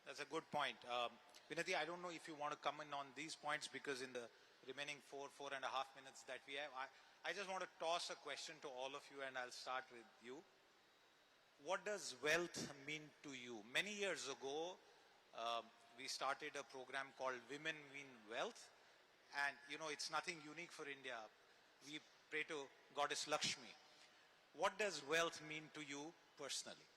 That's a good point. Vinati, I don't know if you want to come in on these points, because in the remaining 4.5 minutes that we have, I just want to toss a question to all of you, and I'll start with you. What does wealth mean to you? Many years ago, we started a program called Women Mean Wealth, and it's nothing unique for India. We pray to Goddess Lakshmi. What does wealth mean to you personally?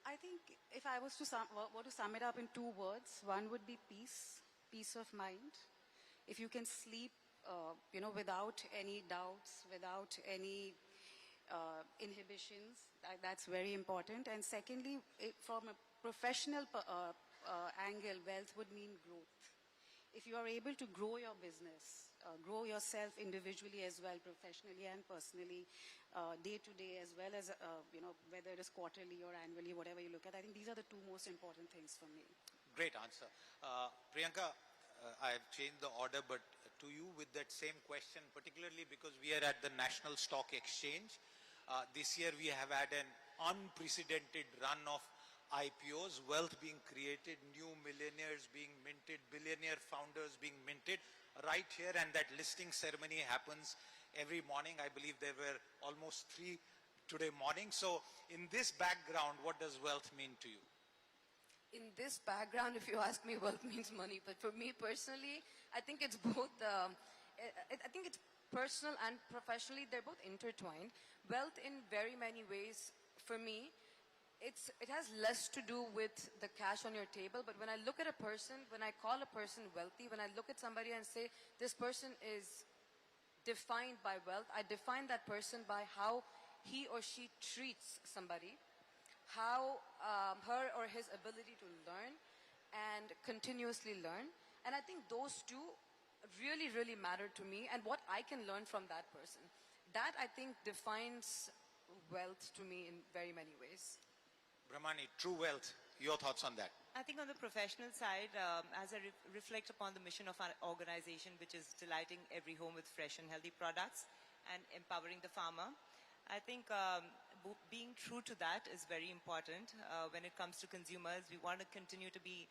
I think if I was to sum it up in 2 words, one would be peace of mind. If you can sleep, without any doubts, without any inhibitions, that's very important. And secondly, from a professional angle, wealth would mean growth. If you are able to grow your business, grow yourself individually as well, professionally and personally, day to day, as well as, whether it is quarterly or annually, whatever you look at, I think these are the 2 most important things for me. Great answer. Priyanka, I have changed the order, but to you with that same question, particularly because we are at the National Stock Exchange. This year we have had an unprecedented run of IPOs, wealth being created, new millionaires being minted, billionaire founders being minted right here, and that listing ceremony happens every morning. I believe there were almost 3 today morning. So in this background, what does wealth mean to you? In this background, if you ask me, wealth means money. But for me personally, I think it's both, I think it's personal and professionally, they're both intertwined. Wealth in very many ways, for me, it has less to do with the cash on your table. But when I look at a person, when I call a person wealthy, when I look at somebody and say, this person is defined by wealth, I define that person by how he or she treats somebody, how her or his ability to learn and continuously learn. And I think those two really, really matter to me, and what I can learn from that person. That, I think, defines wealth to me in very many ways. Brahmani, true wealth, your thoughts on that? I think on the professional side, as I reflect upon the mission of our organization, which is delighting every home with fresh and healthy products and empowering the farmer, I think being true to that is very important. When it comes to consumers, we want to continue to be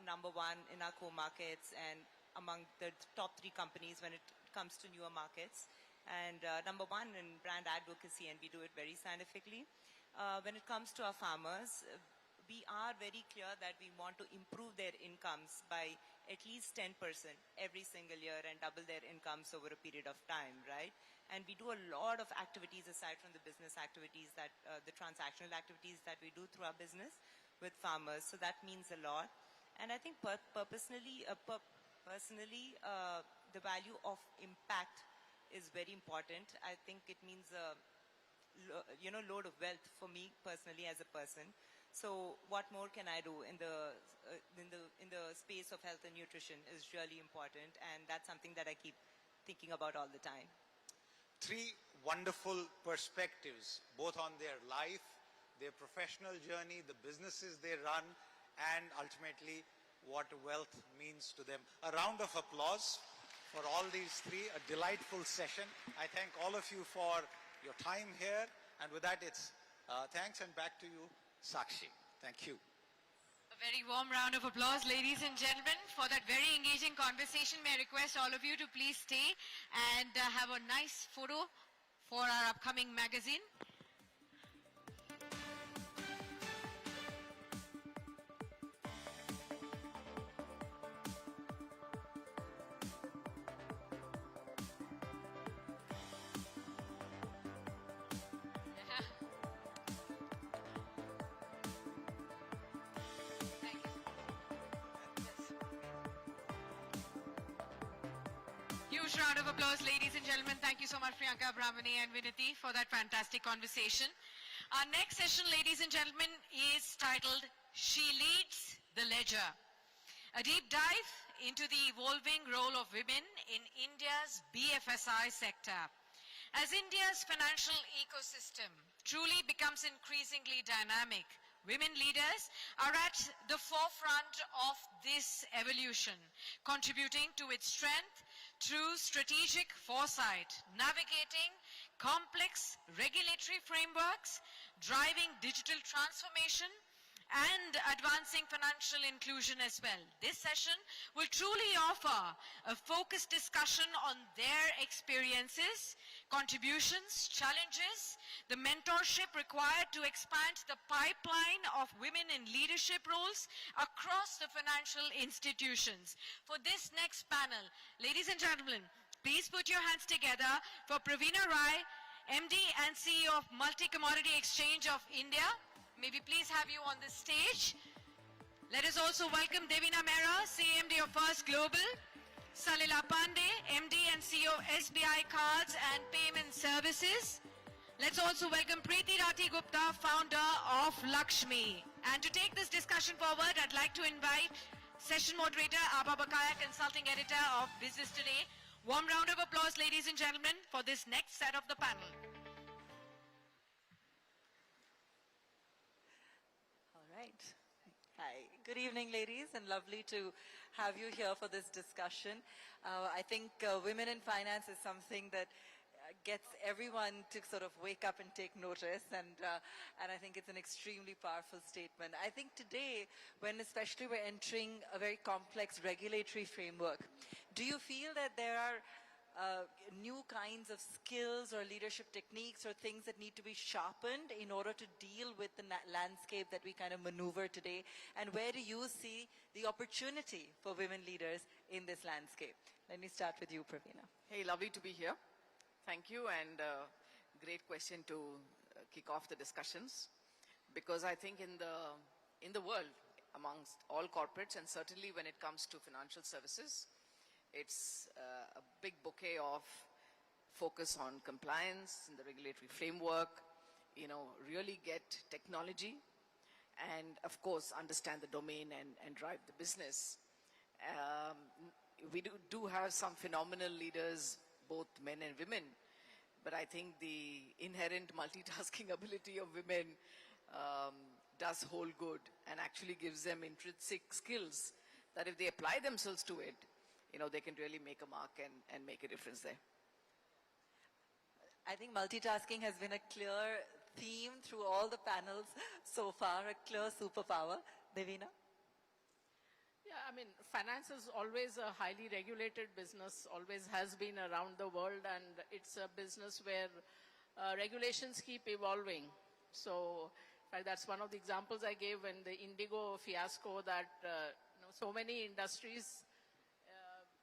number one in our core markets and among the top 3 companies when it comes to newer markets. And number one in brand advocacy, and we do it very scientifically. When it comes to our farmers, we are very clear that we want to improve their incomes by at least 10% every single year and double their incomes over a period of time, right? And we do a lot of activities aside from the business activities, that the transactional activities that we do through our business with farmers. So that means a lot. And I think personally, the value of impact is very important. I think it means load of wealth for me personally as a person. So what more can I do in the space of health and nutrition is really important, and that's something that I keep thinking about all the time. 3 wonderful perspectives, both on their life, their professional journey, the businesses they run, and ultimately what wealth means to them. A round of applause for all these 3, a delightful session. I thank all of you for your time here, and with that it's thanks, and back to you, Sakshi. Thank you. A very warm round of applause, ladies and gentlemen, for that very engaging conversation. May I request all of you to please stay and have a nice photo for our upcoming magazine. Huge round of applause, ladies and gentlemen. Thank you so much, Priyanka, Brahmani and Vinati, for that fantastic conversation. Our next session, ladies and gentlemen, is titled She Leads the Ledger. A deep dive into the evolving role of women in India's BFSI sector. As India's financial ecosystem truly becomes increasingly dynamic, women leaders are at the forefront of this evolution, contributing to its strength through strategic foresight, navigating complex regulatory frameworks, driving digital transformation, and advancing financial inclusion as well. This session will truly offer a focused discussion on their experiences, contributions, challenges, the mentorship required to expand the pipeline of women in leadership roles across the financial institutions. For this next panel, ladies and gentlemen, please put your hands together for Praveena Rai, MD and CEO of Multi-Commodity Exchange of India. May we please have you on the stage. Let us also welcome Devina Mehra, CMD of First Global, Salila Pandey, MD and CEO of SBI Cards and Payment Services. Let's also welcome Preeti Rati Gupta, founder of Lakshmi. And to take this discussion forward, I'd like to invite session moderator Abha Bakaya, consulting editor of Business Today. Warm round of applause, ladies and gentlemen, for this next set of the panel. All right. Hi. Good evening, ladies, and lovely to have you here for this discussion. I think women in finance is something that gets everyone to sort of wake up and take notice, and I think it's an extremely powerful statement. I think today, when especially we're entering a very complex regulatory framework, do you feel that there are new kinds of skills or leadership techniques or things that need to be sharpened in order to deal with the landscape that we kind of maneuver today? And where do you see the opportunity for women leaders in this landscape? Let me start with you, Praveena. Hey, lovely to be here. Thank you, and great question to kick off the discussions, because I think in the world, amongst all corporates, and certainly when it comes to financial services, it's a big bouquet of focus on compliance and the regulatory framework, really get technology, and of course understand the domain and drive the business. We do have some phenomenal leaders, both men and women, but I think the inherent multitasking ability of women does hold good and actually gives them intrinsic skills that if they apply themselves to it, they can really make a mark and make a difference there. I think multitasking has been a clear theme through all the panels so far, a clear superpower. Devina? Yeah, I mean, finance is always a highly regulated business, always has been around the world, and it's a business where regulations keep evolving. So, in fact, that's one of the examples I gave in the Indigo fiasco, that so many industries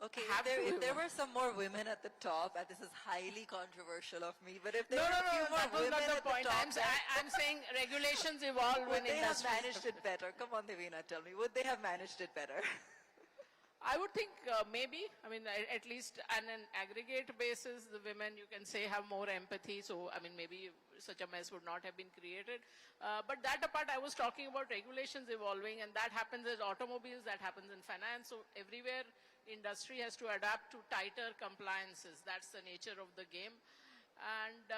Okay, if there were some more women at the top, and this is highly controversial of me, but if there were a few more women at the top, I'm saying regulations evolve when would they have industries managed it better? Come on, Devina, tell me, would they have managed it better? I would think maybe, I mean, at least on an aggregate basis, the women, you can say, have more empathy. So, I mean, maybe such a mess would not have been created. But that apart, I was talking about regulations evolving, and that happens in automobiles, that happens in finance. So, everywhere, industry has to adapt to tighter compliances. That's the nature of the game. And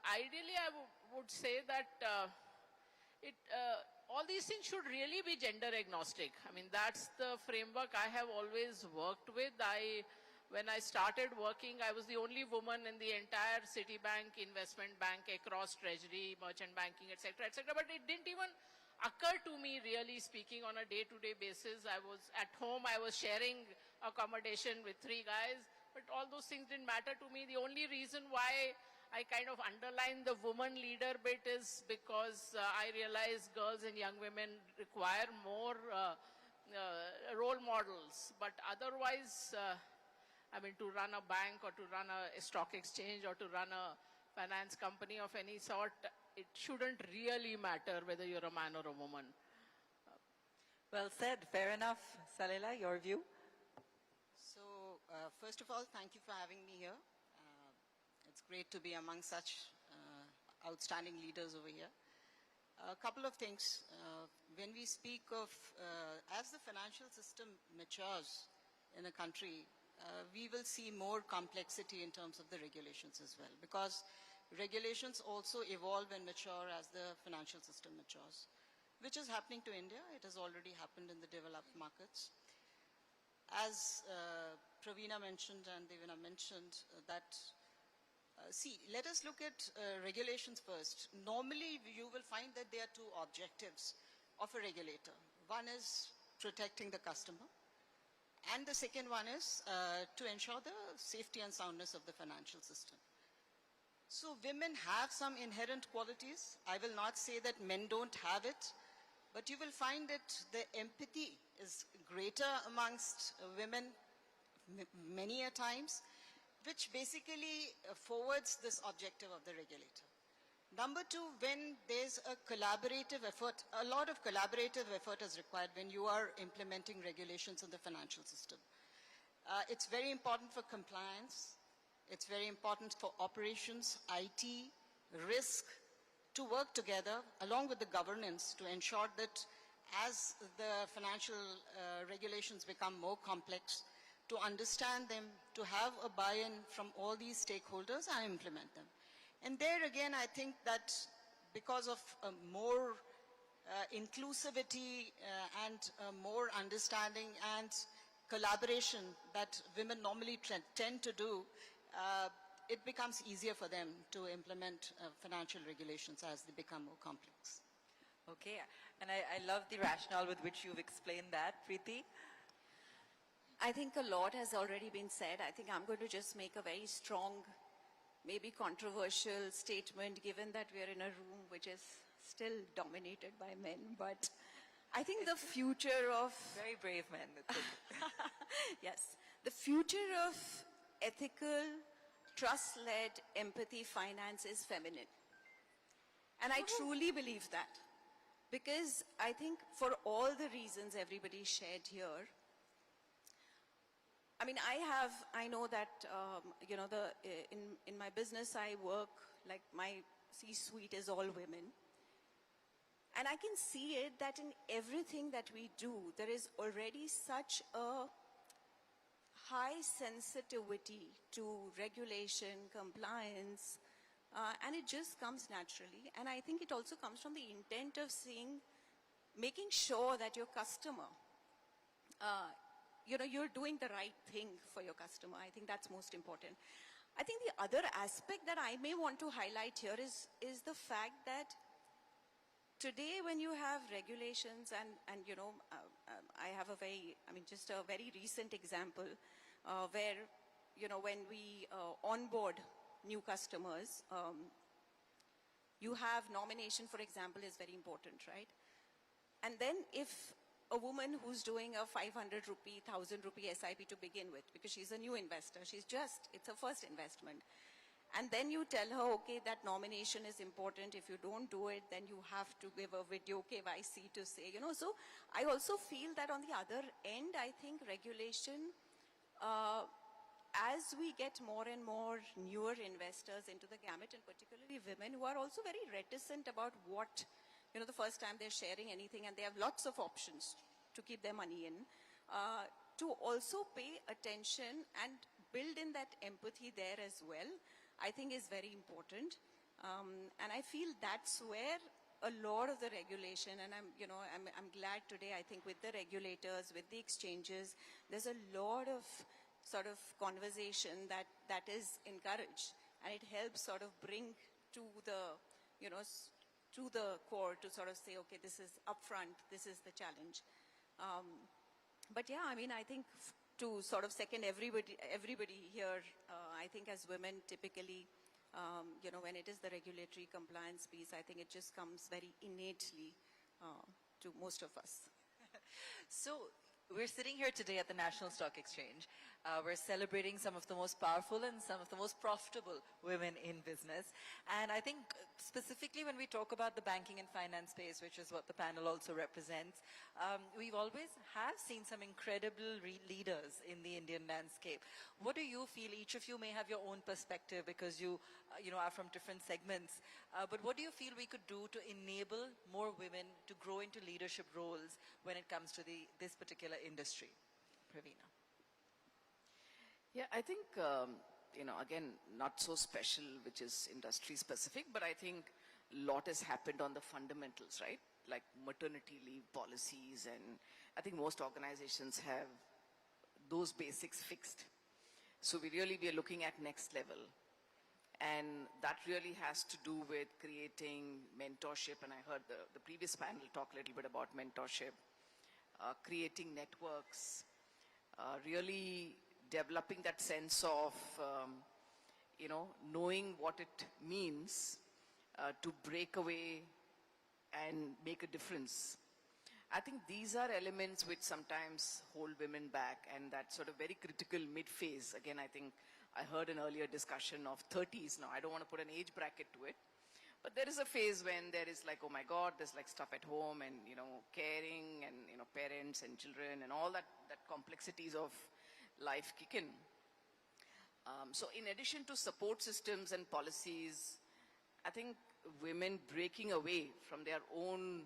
ideally, I would say that all these things should really be gender agnostic. I mean, that's the framework I have always worked with. When I started working, I was the only woman in the entire Citibank investment bank across treasury, merchant banking, etc., etc. But it didn't even occur to me, really speaking, on a day-to-day basis. I was at home, I was sharing accommodation with 3 guys, but all those things didn't matter to me. The only reason why I kind of underline the woman leader bit is because I realize girls and young women require more role models. But otherwise, I mean, to run a bank or to run a stock exchange or to run a finance company of any sort, it shouldn't really matter whether you're a man or a woman. Well said. Fair enough. Salila, your view? So, first of all, thank you for having me here. It's great to be among such outstanding leaders over here. A couple of things. When we speak of, as the financial system matures in a country, we will see more complexity in terms of the regulations as well, because regulations also evolve and mature as the financial system matures, which is happening to India. It has already happened in the developed markets. As Praveena mentioned and Devina mentioned, see, let us look at regulations first. Normally, you will find that there are 2 objectives of a regulator. One is protecting the customer, and the second one is to ensure the safety and soundness of the financial system. So women have some inherent qualities. I will not say that men don't have it, but you will find that the empathy is greater amongst women many a times, which basically forwards this objective of the regulator. Number 2, when there's a collaborative effort, a lot of collaborative effort is required when you are implementing regulations in the financial system. It's very important for compliance. It's very important for operations, IT, risk, to work together along with the governance to ensure that as the financial regulations become more complex, to understand them, to have a buy-in from all these stakeholders and implement them. And there again, I think that because of more inclusivity and more understanding and collaboration that women normally tend to do, it becomes easier for them to implement financial regulations as they become more complex. Okay, and I love the rationale with which you've explained that, Preeti. I think a lot has already been said. I think I'm going to just make a very strong, maybe controversial statement, given that we are in a room which is still dominated by men. But I think the future of... Very brave men. Yes. The future of ethical, trust-led, empathy finance is feminine. And I truly believe that. Because I think for all the reasons everybody shared here, I mean, I know that, you know, in my business I work, like my C-suite is all women. And I can see it that in everything that we do, there is already such a high sensitivity to regulation, compliance, and it just comes naturally. And I think it also comes from the intent of making sure that your customer, you know, you're doing the right thing for your customer. I think that's most important. I think the other aspect that I may want to highlight here is the fact that today when you have regulations and you know, I have just a very recent example where, you know, when we onboard new customers, you have nomination, for example, is very important, right? And then if a woman who's doing a 500 rupee, 1000 rupee SIP to begin with, because she's a new investor, it's her first investment. And then you tell her, okay, that nomination is important. If you don't do it, then you have to give a video KYC to say, you know. So I also feel that on the other end, I think regulation, as we get more and more newer investors into the gamut, and particularly women who are also very reticent about what, you know, the first time they're sharing anything and they have lots of options to keep their money in, to also pay attention and build in that empathy there as well, I think is very important. And I feel that's where a lot of the regulation, and I'm glad today, I think with the regulators, with the exchanges, there's a lot of sort of conversation that is encouraged, and it helps sort of bring to the, you know, to the core to sort of say, okay, this is upfront, this is the challenge. But yeah, I mean, I think to sort of second everybody here, I think as women typically, you know, when it is the regulatory compliance piece, I think it just comes very innately to most of us. So we're sitting here today at the National Stock Exchange. We're celebrating some of the most powerful and some of the most profitable women in business. And I think specifically when we talk about the banking and finance space, which is what the panel also represents, we've always have seen some incredible leaders in the Indian landscape. What do you feel? Each of you may have your own perspective because you are from different segments. But what do you feel we could do to enable more women to grow into leadership roles when it comes to this particular industry? Praveena. Yeah, I think, again, not so special, which is industry specific, but I think a lot has happened on the fundamentals, right? Like maternity leave policies, and I think most organizations have those basics fixed. So we are looking at next level. And that really has to do with creating mentorship, and I heard the previous panel talk a little bit about mentorship, creating networks, really developing that sense of, knowing what it means to break away and make a difference. I think these are elements which sometimes hold women back, and that sort of very critical mid-phase. Again, I think I heard an earlier discussion of 30s now. I don't want to put an age bracket to it. But there is a phase when there is like, oh my God, there's like stuff at home and, caring and, parents and children and all that complexities of life kick in. So in addition to support systems and policies, I think women breaking away from their own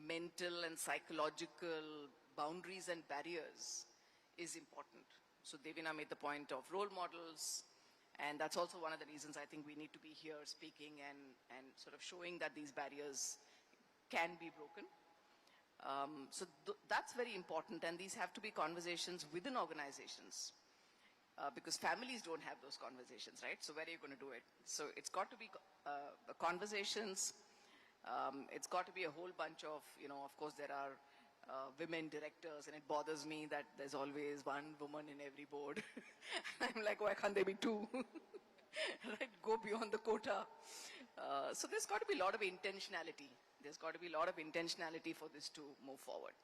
mental and psychological boundaries and barriers is important. So Devina made the point of role models, and that's also one of the reasons I think we need to be here speaking and sort of showing that these barriers can be broken. So that's very important, and these have to be conversations within organizations. because families don't have those conversations, right? So where are you going to do it? So it's got to be conversations. It's got to be a whole bunch of, of course there are women directors, and it bothers me that there's always one woman in every board. I'm like, why can't there be two? Right? Go beyond the quota. So there's got to be a lot of intentionality. There's got to be a lot of intentionality for this to move forward.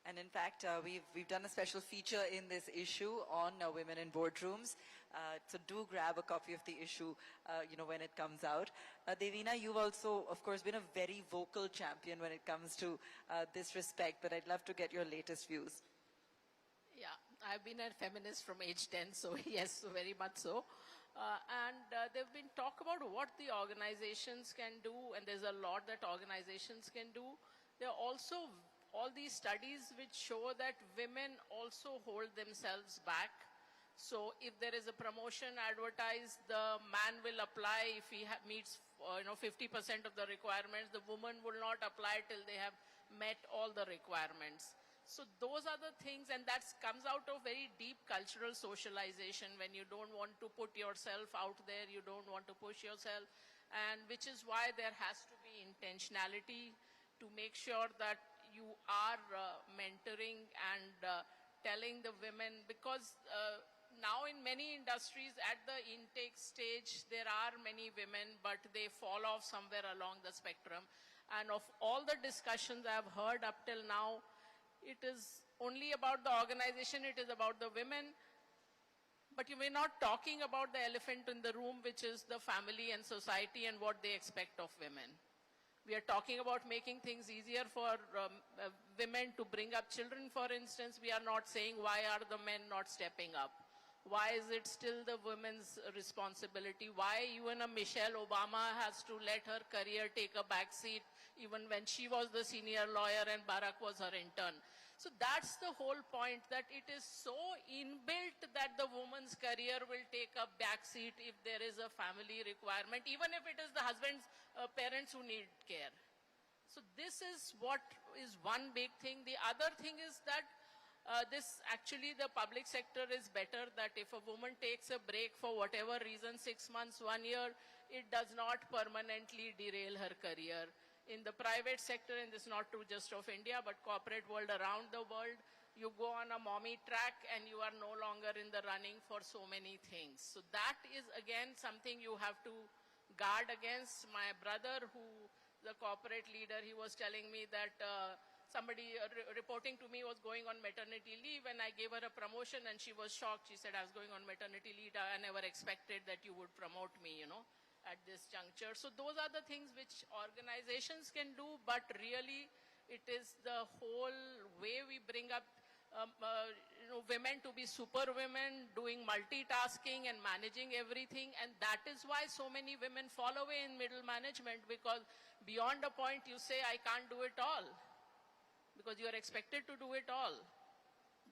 And in fact, we've done a special feature in this issue on women in boardrooms. So do grab a copy of the issue, when it comes out. Devina, you've also, of course, been a very vocal champion when it comes to this respect, but I'd love to get your latest views. Yeah, I've been a feminist from age 10, so yes, very much so. And there've been talk about what the organizations can do, and there's a lot that organizations can do. There are also all these studies which show that women also hold themselves back. So if there is a promotion advertised, the man will apply if he meets 50% of the requirements. The woman will not apply till they have met all the requirements. So those are the things, and that comes out of very deep cultural socialization when you don't want to put yourself out there, you don't want to push yourself, and which is why there has to be intentionality to make sure that you are mentoring and telling the women, because now in many industries at the intake stage, there are many women, but they fall off somewhere along the spectrum. And of all the discussions I've heard up till now, it is only about the organization, it is about the women, but we're not talking about the elephant in the room, which is the family and society and what they expect of women. We are talking about making things easier for women to bring up children, for instance. We are not saying, why are the men not stepping up? Why is it still the women's responsibility? Why even a Michelle Obama has to let her career take a back seat even when she was the senior lawyer and Barack was her intern? So that's the whole point, that it is so inbuilt that the woman's career will take a backseat if there is a family requirement, even if it is the husband's parents who need care. So this is what is one big thing. The other thing is that this actually the public sector is better, that if a woman takes a break for whatever reason, 6 months, 1 year, it does not permanently derail her career. In the private sector, and this is not true just of India, but corporate world around the world, you go on a mommy track and you are no longer in the running for so many things. So that is again something you have to guard against. My brother, who the corporate leader, he was telling me that somebody reporting to me was going on maternity leave, and I gave her a promotion and she was shocked. She said, I was going on maternity leave. I never expected that you would promote me, at this juncture. So those are the things which organizations can do, but really it is the whole way we bring up women to be super women, doing multitasking and managing everything, and that is why so many women fall away in middle management, because beyond a point you say, I can't do it all, because you are expected to do it all.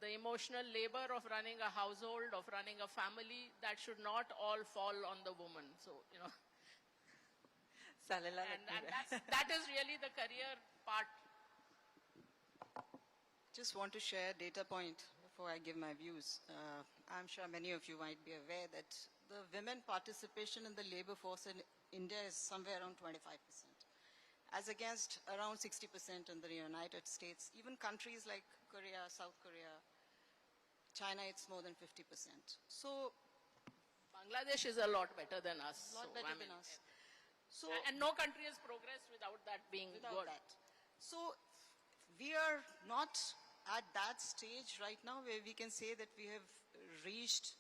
The emotional labor of running a household, of running a family, that should not all fall on the woman. So, Salila, and that is really the career part. Just want to share a data point before I give my views. I'm sure many of you might be aware that the women participation in the labor force in India is somewhere around 25%, as against around 60% in the United States. Even countries like Korea, South Korea, China, it's more than 50%. So Bangladesh is a lot better than us. A lot better than us. So, and no country has progressed without that being good. So we are not at that stage right now where we can say that we have reached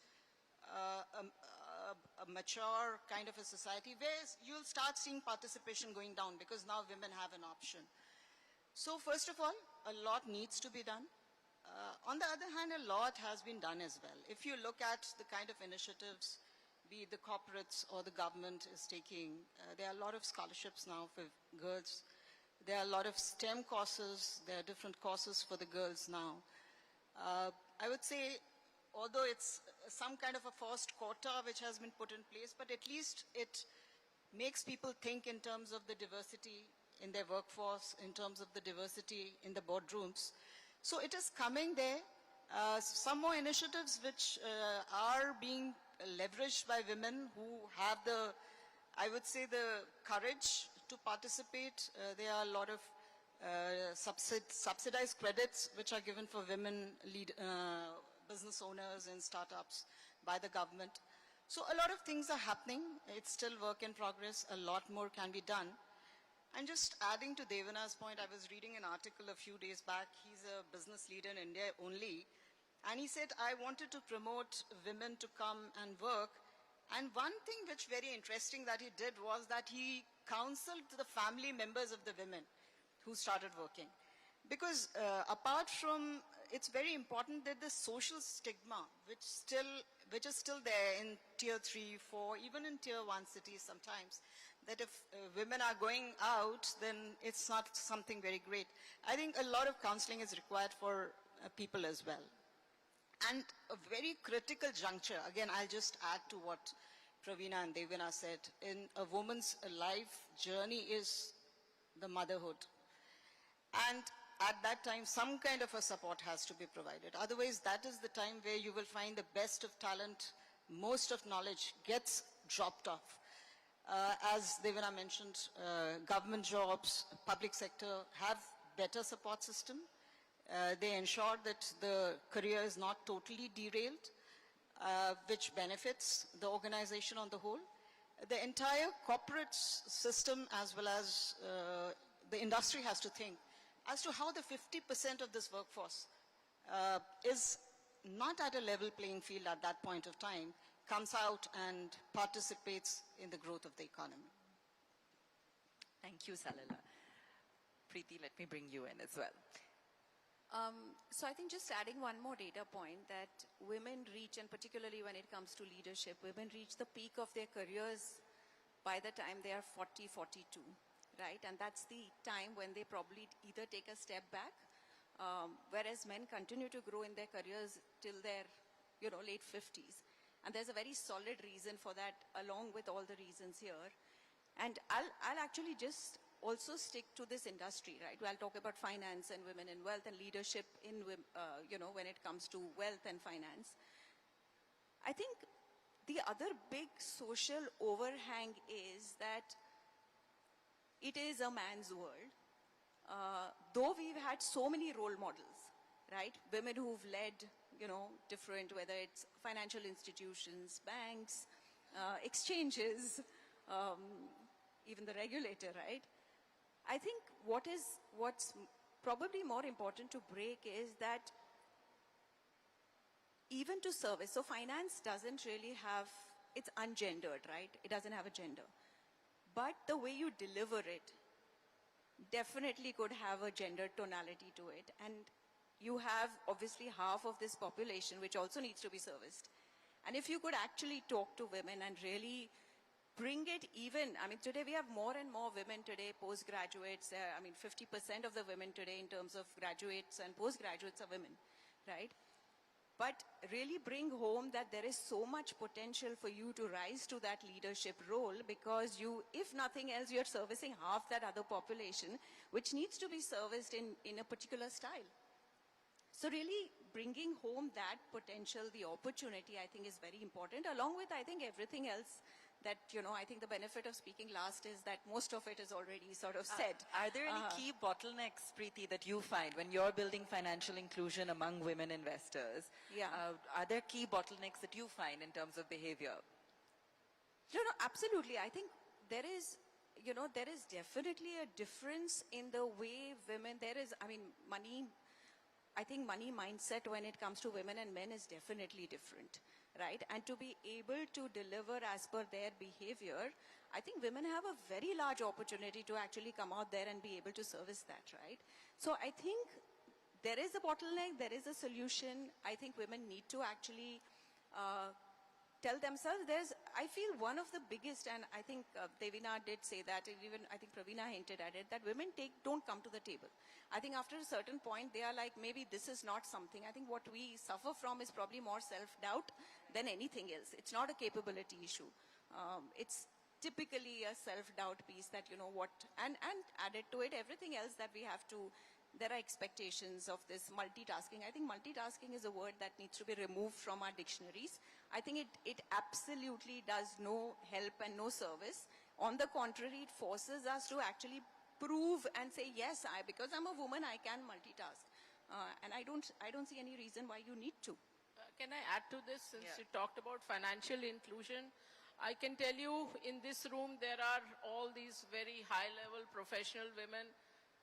a mature kind of a society where you'll start seeing participation going down, because now women have an option. So first of all, a lot needs to be done. On the other hand, a lot has been done as well. If you look at the kind of initiatives, be it the corporates or the government is taking, there are a lot of scholarships now for girls. There are a lot of STEM courses. There are different courses for the girls now. I would say, although it's some kind of a forced quota which has been put in place, but at least it makes people think in terms of the diversity in their workforce, in terms of the diversity in the boardrooms. So it is coming there. Some more initiatives which are being leveraged by women who have the, I would say, the courage to participate. There are a lot of subsidized credits which are given for women business owners and startups by the government. So a lot of things are happening. It's still work in progress. A lot more can be done. And just adding to Devana's point, I was reading an article a few days back. He's a business leader in India only. And he said, I wanted to promote women to come and work. And one thing which very interesting that he did was that he counseled the family members of the women who started working. Because apart from, it's very important that the social stigma, which is still there in tier 3, 4, even in tier 1 cities sometimes, that if women are going out, then it's not something very great. I think a lot of counseling is required for people as well. And a very critical juncture, again, I'll just add to what Praveena and Devana said, in a woman's life journey is the motherhood. And at that time, some kind of a support has to be provided. Otherwise, that is the time where you will find the best of talent, most of knowledge gets dropped off. As Devana mentioned, government jobs, public sector have better support system. They ensure that the career is not totally derailed, which benefits the organization on the whole. The entire corporate system as well as the industry has to think as to how the 50% of this workforce is not at a level playing field at that point of time, comes out and participates in the growth of the economy. Thank you, Salila. Preeti, let me bring you in as well. So I think just adding one more data point that women reach, and particularly when it comes to leadership, women reach the peak of their careers by the time they are 40, 42, right? And that's the time when they probably either take a step back, whereas men continue to grow in their careers till their, late 50s. And there's a very solid reason for that, along with all the reasons here. And I'll actually just also stick to this industry, right? I'll talk about finance and women in wealth and leadership in, when it comes to wealth and finance. I think the other big social overhang is that it is a man's world. Though we've had so many role models, right? Women who've led, different, whether it's financial institutions, banks, exchanges, even the regulator, right? I think what's probably more important to break is that even to service, so finance doesn't really have, it's ungendered, right? It doesn't have a gender. But the way you deliver it definitely could have a gender tonality to it. And you have obviously half of this population which also needs to be serviced. And if you could actually talk to women and really bring it even, today we have more and more women today, postgraduates, 50% of the women today in terms of graduates and postgraduates are women, right? But really bring home that there is so much potential for you to rise to that leadership role because you, if nothing else, you're servicing half that other population, which needs to be serviced in a particular style. So really bringing home that potential, the opportunity, I think is very important, along with, I think, everything else that, I think the benefit of speaking last is that most of it is already sort of said. Are there any key bottlenecks, Preeti, that you find when you're building financial inclusion among women investors? Yeah. Are there key bottlenecks that you find in terms of behavior? No, absolutely. I think there is, there is definitely a difference in the way women, money, I think money mindset when it comes to women and men is definitely different, right? And to be able to deliver as per their behavior, I think women have a very large opportunity to actually come out there and be able to service that, right? So I think there is a bottleneck, there is a solution. I think women need to actually tell themselves I feel one of the biggest, and I think Devina did say that, and even I think Praveena hinted at it, that women don't come to the table. I think after a certain point, they are like, maybe this is not something. I think what we suffer from is probably more self-doubt than anything else. It's not a capability issue. It's typically a self-doubt piece that, and added to it, everything else that we have to there are expectations of this multitasking. I think multitasking is a word that needs to be removed from our dictionaries. I think it absolutely does no help and no service. On the contrary, it forces us to actually prove and say, yes, because I'm a woman, I can multitask. And I don't see any reason why you need to. Can I add to this, since you talked about financial inclusion? I can tell you, in this room, there are all these very high-level professional women,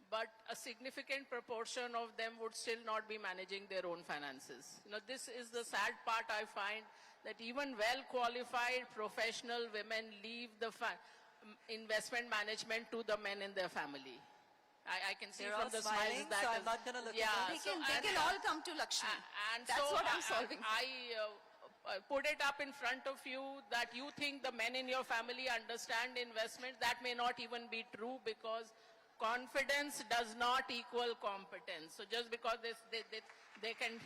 but a significant proportion of them would still not be managing their own finances. You know, this is the sad part I find, that even well-qualified professional women leave the investment management to the men in their family. I can see They're from all the smiling, smiles that so I'm not going to look at them. They can all come to Lakshmi. And That's so what I'm solving. I put it up in front of you that you think the men in your family understand investment. That may not even be true, because confidence does not equal competence. So just because they can...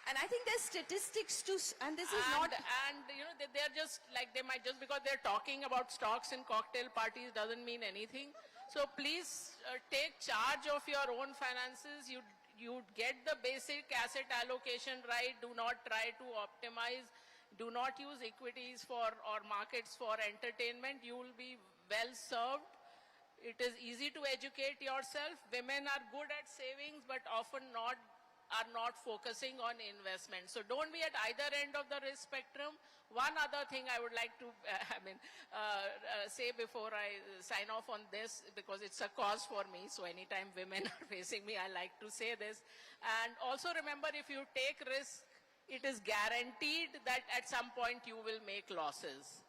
And I think there's statistics too, and this is not... And, you know, they're just like, they might, just because they're talking about stocks and cocktail parties doesn't mean anything. So please take charge of your own finances. You get the basic asset allocation right. Do not try to optimize. Do not use equities or markets for entertainment. You will be well served. It is easy to educate yourself. Women are good at savings, but often are not focusing on investment. So don't be at either end of the risk spectrum. One other thing I would like to say before I sign off on this, because it's a cause for me, so anytime women are facing me, I like to say this. And also remember, if you take risk, it is guaranteed that at some point you will make losses.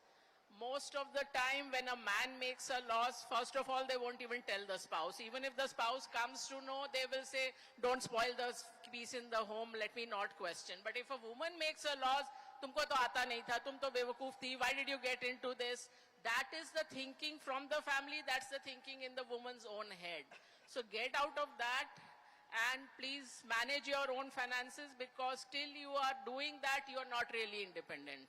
Most of the time when a man makes a loss, first of all, they won't even tell the spouse. Even if the spouse comes to know, they will say, don't spoil the peace in the home, let me not question. But if a woman makes a loss, tumko to aata nahi tha, tum to bewakoof thi, why did you get into this? That is the thinking from the family, that's the thinking in the woman's own head. So get out of that and please manage your own finances, because till you are doing that, you are not really independent.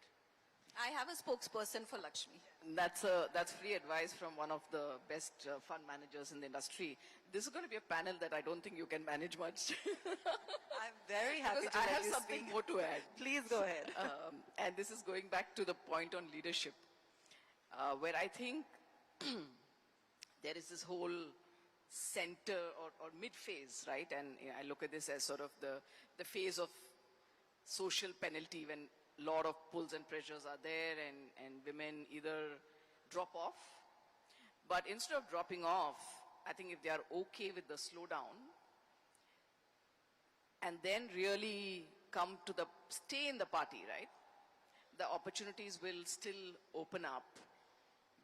I have a spokesperson for Lakshmi. That's free advice from one of the best fund managers in the industry. This is going to be a panel that I don't think you can manage much. I'm very happy to I let have you something speak. more to add. Please go ahead. And this is going back to the point on leadership, where I think there is this whole center or mid-phase, right? And I look at this as sort of the phase of social penalty, when a lot of pulls and pressures are there, and women either drop off. But instead of dropping off, I think if they are okay with the slowdown, and then really stay in the party, right? The opportunities will still open up,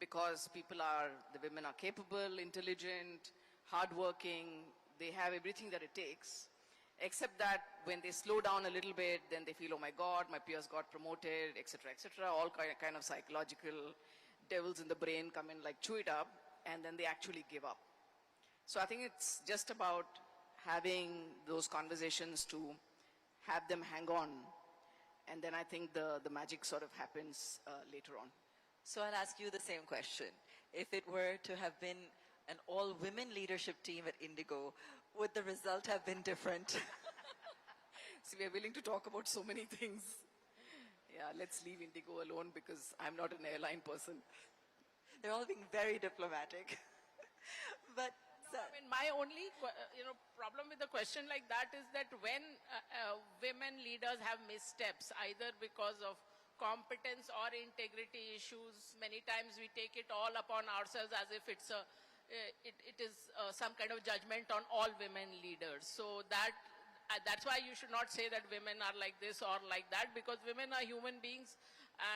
because the women are capable, intelligent, hardworking, they have everything that it takes. Except that when they slow down a little bit, then they feel, oh my God, my peers got promoted, etc., etc. All kind of psychological devils in the brain come in, like chew it up, and then they actually give up. So I think it's just about having those conversations to have them hang on, and then I think the magic sort of happens later on. So I'll ask you the same question. If it were to have been an all-women leadership team at Indigo, would the result have been different? See, we are willing to talk about so many things. Yeah, let's leave Indigo alone, because I'm not an airline person. They're all being very diplomatic. But I mean, my only problem with the question like that is that when women leaders have missteps, either because of competence or integrity issues, many times we take it all upon ourselves as if it is some kind of judgment on all women leaders. So that's why you should not say that women are like this or like that, because women are human beings,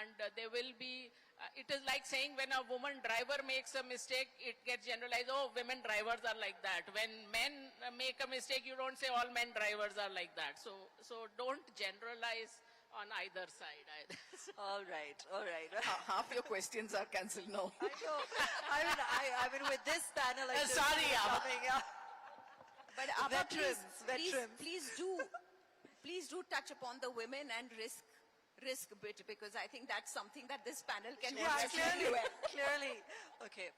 and they will be, it is like saying when a woman driver makes a mistake, it gets generalized, oh, women drivers are like that. When men make a mistake, you don't say all men drivers are like that. So don't generalize on either side. All right. Half your questions are cancelled now. I know. I mean, with this panel, I sorry, coming up. But Abha, veterans. please do touch upon the women and risk bit, because I think that's something that this panel can clearly. Okay.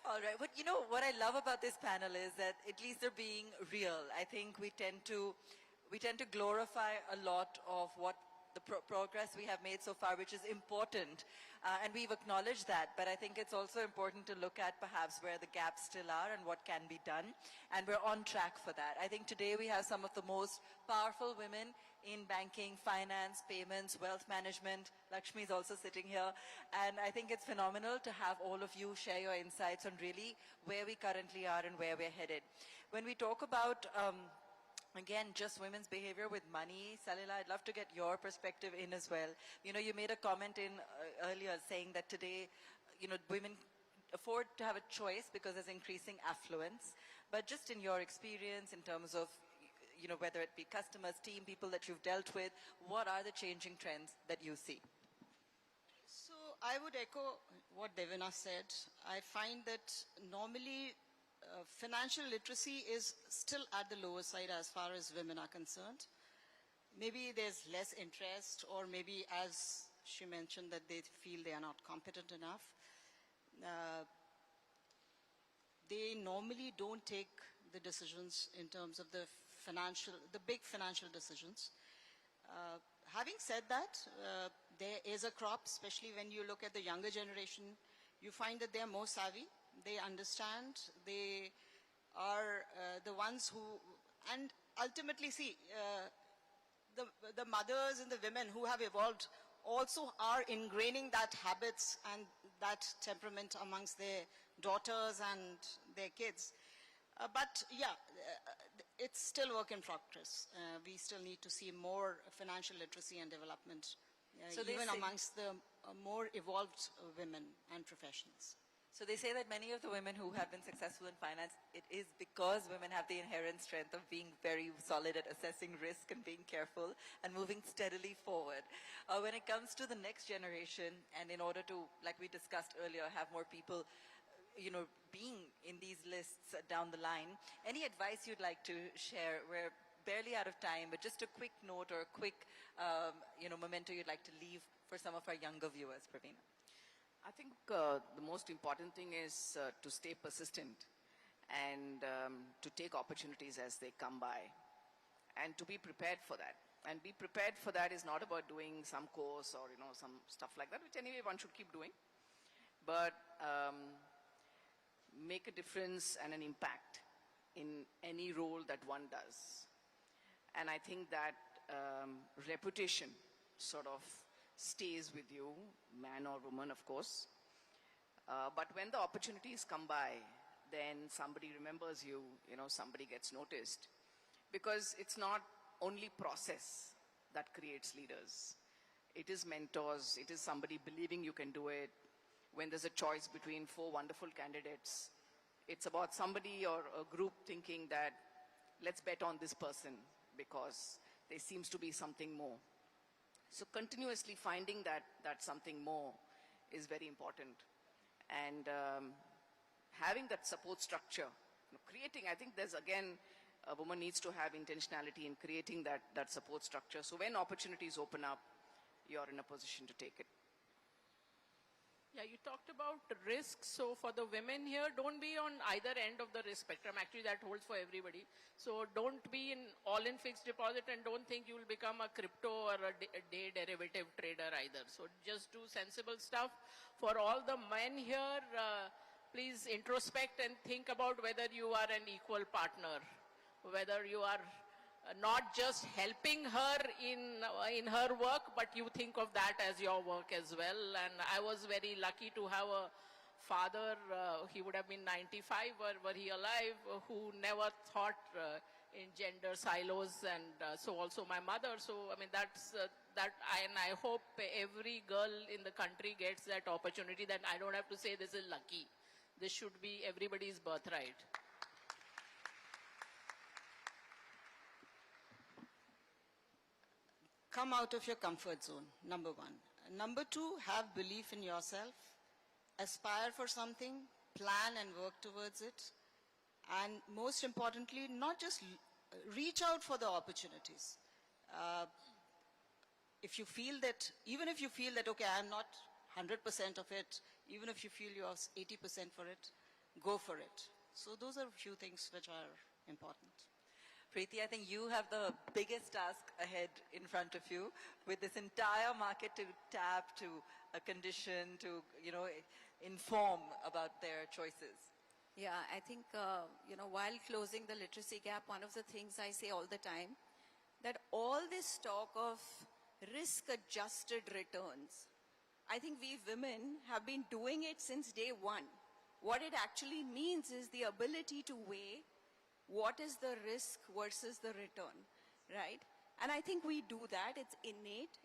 All right. But you know, what I love about this panel is that at least they're being real. I think we tend to glorify a lot of what the progress we have made so far, which is important. And we've acknowledged that. But I think it's also important to look at perhaps where the gaps still are and what can be done. And we're on track for that. I think today we have some of the most powerful women in banking, finance, payments, wealth management. Lakshmi is also sitting here. And I think it's phenomenal to have all of you share your insights on really where we currently are and where we're headed. When we talk about again, just women's behavior with money. Salila, I'd love to get your perspective in as well. You know, you made a comment in earlier saying that today, you know, women afford to have a choice because there's increasing affluence. But just in your experience in terms of, you know, whether it be customers, team, people that you've dealt with, what are the changing trends that you see? So I would echo what Devina said. I find that normally financial literacy is still at the lower side as far as women are concerned. Maybe there's less interest, or maybe, as she mentioned, that they feel they are not competent enough. They normally don't take the decisions in terms of the big financial decisions. Having said that, there is a crop, especially when you look at the younger generation. You find that they are more savvy. They understand. They are the ones who, and ultimately, see, the mothers and the women who have evolved also are ingraining that habits and that temperament amongst their daughters and their kids. But yeah, it's still work in progress. We still need to see more financial literacy and development, even amongst the more evolved women and professionals. So they say that many of the women who have been successful in finance, it is because women have the inherent strength of being very solid at assessing risk and being careful and moving steadily forward. When it comes to the next generation, and in order to, like we discussed earlier, have more people, you know, being in these lists down the line, any advice you'd like to share? We're barely out of time, but just a quick note or a quick, you know, memento you'd like to leave for some of our younger viewers, Pravina. I think the most important thing is to stay persistent and to take opportunities as they come by and to be prepared for that. And be prepared for that is not about doing some course or, you know, some stuff like that, which anyway one should keep doing, but make a difference and an impact in any role that one does. And I think that reputation sort of stays with you, man or woman, of course. But when the opportunities come by, then somebody remembers you, you know, somebody gets noticed. Because it's not only process that creates leaders. It is mentors, it is somebody believing you can do it. When there's a choice between 4 wonderful candidates, it's about somebody or a group thinking that, let's bet on this person because there seems to be something more. So continuously finding that something more is very important. And having that support structure, you know, creating, I think there's again, a woman needs to have intentionality in creating that support structure. So when opportunities open up, you're in a position to take it. Yeah, you talked about risks. So for the women here, don't be on either end of the risk spectrum. Actually, that holds for everybody. So don't be in all-in fixed deposit and don't think you will become a crypto or a day derivative trader either. So just do sensible stuff. For all the men here, please introspect and think about whether you are an equal partner, whether you are not just helping her in her work, but you think of that as your work as well. And I was very lucky to have a father, he would have been 95 were he alive, who never thought in gender silos, and so also my mother. So I mean and I hope every girl in the country gets that opportunity, that I don't have to say this is lucky. This should be everybody's birthright. Come out of your comfort zone, number 1. Number 2, have belief in yourself. Aspire for something, plan and work towards it. And most importantly, not just reach out for the opportunities. If you feel that, even if you feel that, okay, I'm not 100% of it, even if you feel you're 80% for it, go for it. So those are a few things which are important. Preeti, I think you have the biggest task ahead in front of you with this entire market to tap, to condition, to, inform about their choices. Yeah, I think, while closing the literacy gap, one of the things I say all the time, that all this talk of risk-adjusted returns, I think we women have been doing it since day one. What it actually means is the ability to weigh what is the risk versus the return, right? And I think we do that, it's innate,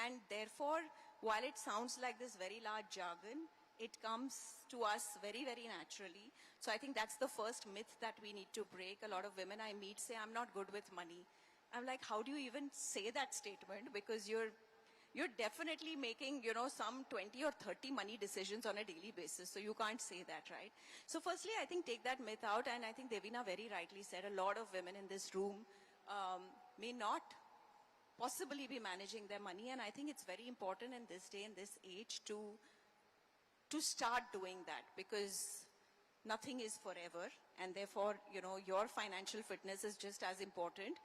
and therefore, while it sounds like this very large jargon, it comes to us very, very naturally. So I think that's the first myth that we need to break. A lot of women I meet say, I'm not good with money. I'm like, how do you even say that statement? Because you're definitely making, some 20 or 30 money decisions on a daily basis. So you can't say that, right? So firstly, I think take that myth out. And I think Devina very rightly said, a lot of women in this room may not possibly be managing their money. And I think it's very important in this day and this age to start doing that, because nothing is forever. And therefore, your financial fitness is just as important.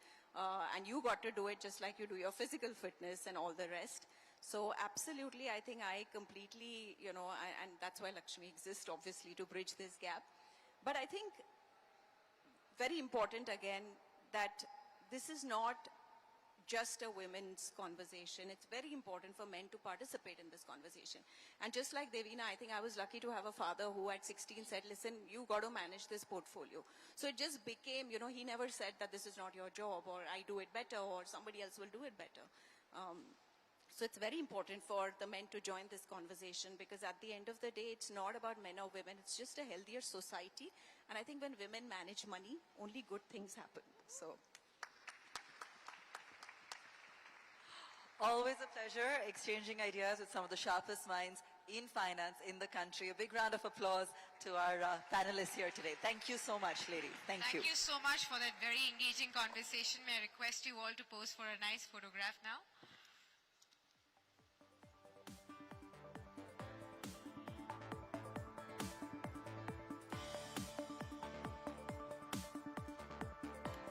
And you got to do it just like you do your physical fitness and all the rest. So absolutely, I think I completely, and that's why Lakshmi exists, obviously, to bridge this gap. But I think very important, again, that this is not just a women's conversation. It's very important for men to participate in this conversation. And just like Devina, I think I was lucky to have a father who at 16 said, listen, you got to manage this portfolio. So it just became, he never said that this is not your job, or I do it better, or somebody else will do it better. So it's very important for the men to join this conversation, because at the end of the day, it's not about men or women. It's just a healthier society. And I think when women manage money, only good things happen. So. Always a pleasure exchanging ideas with some of the sharpest minds in finance in the country. A big round of applause to our panelists here today. Thank you so much, ladies. Thank you. Thank you so much for that very engaging conversation. May I request you all to pose for a nice photograph now?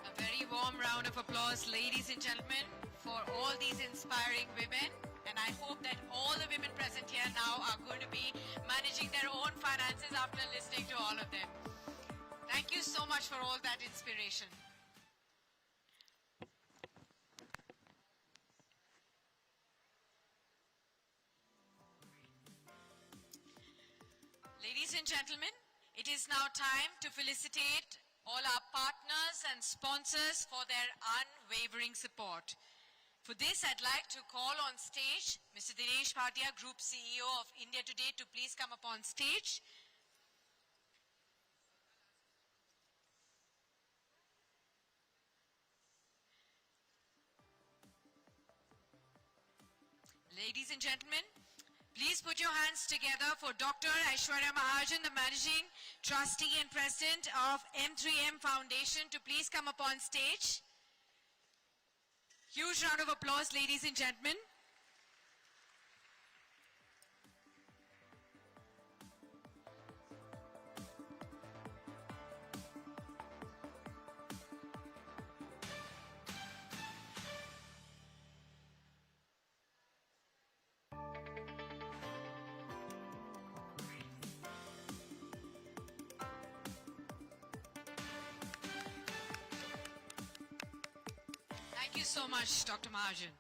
A very warm round of applause, ladies and gentlemen, for all these inspiring women. And I hope that all the women present here now are going to be managing their own finances after listening to all of them. Thank you so much for all that inspiration. Ladies and gentlemen, it is now time to felicitate all our partners and sponsors for their unwavering support. For this, I'd like to call on stage Mr. Dinesh Bhatia, Group CEO of India Today, to please come up on stage. Ladies and gentlemen, please put your hands together for Dr. Aishwarya Mahajan, the Managing Trustee and President of M3M Foundation, to please come up on stage. Huge round of applause, ladies and gentlemen. Thank you so much, Dr. Mahajan.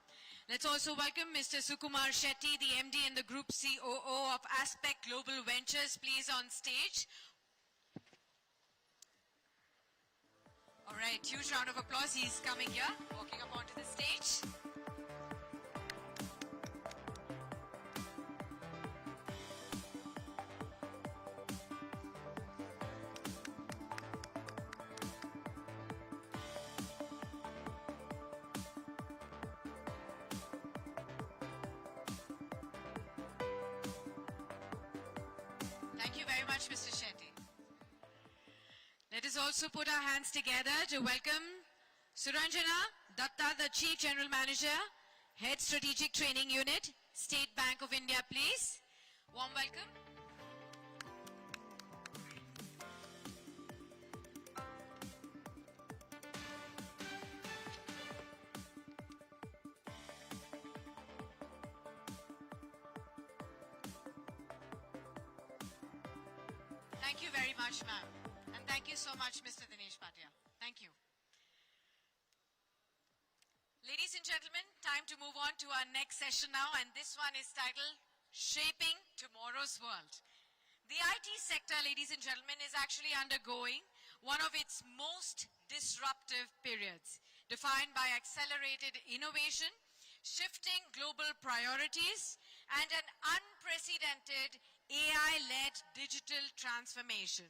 Let's also welcome Mr. Sukumar Shetty, the MD and the Group COO of Aspect Global Ventures, please on stage. All right, huge round of applause. He's coming here, walking up onto the stage. Thank you very much, Mr. Shetty. Let us also put our hands together to welcome Suranjana Datta, the Chief General Manager, Head Strategic Training Unit, State Bank of India, please. Warm welcome. Thank you very much, ma'am. And thank you so much, Mr. Dinesh Bhatia. Thank you. Ladies and gentlemen, time to move on to our next session now, and this one is titled Shaping Tomorrow's World. The IT sector, ladies and gentlemen, is actually undergoing one of its most disruptive periods, defined by accelerated innovation, shifting global priorities, and an unprecedented AI-led digital transformation.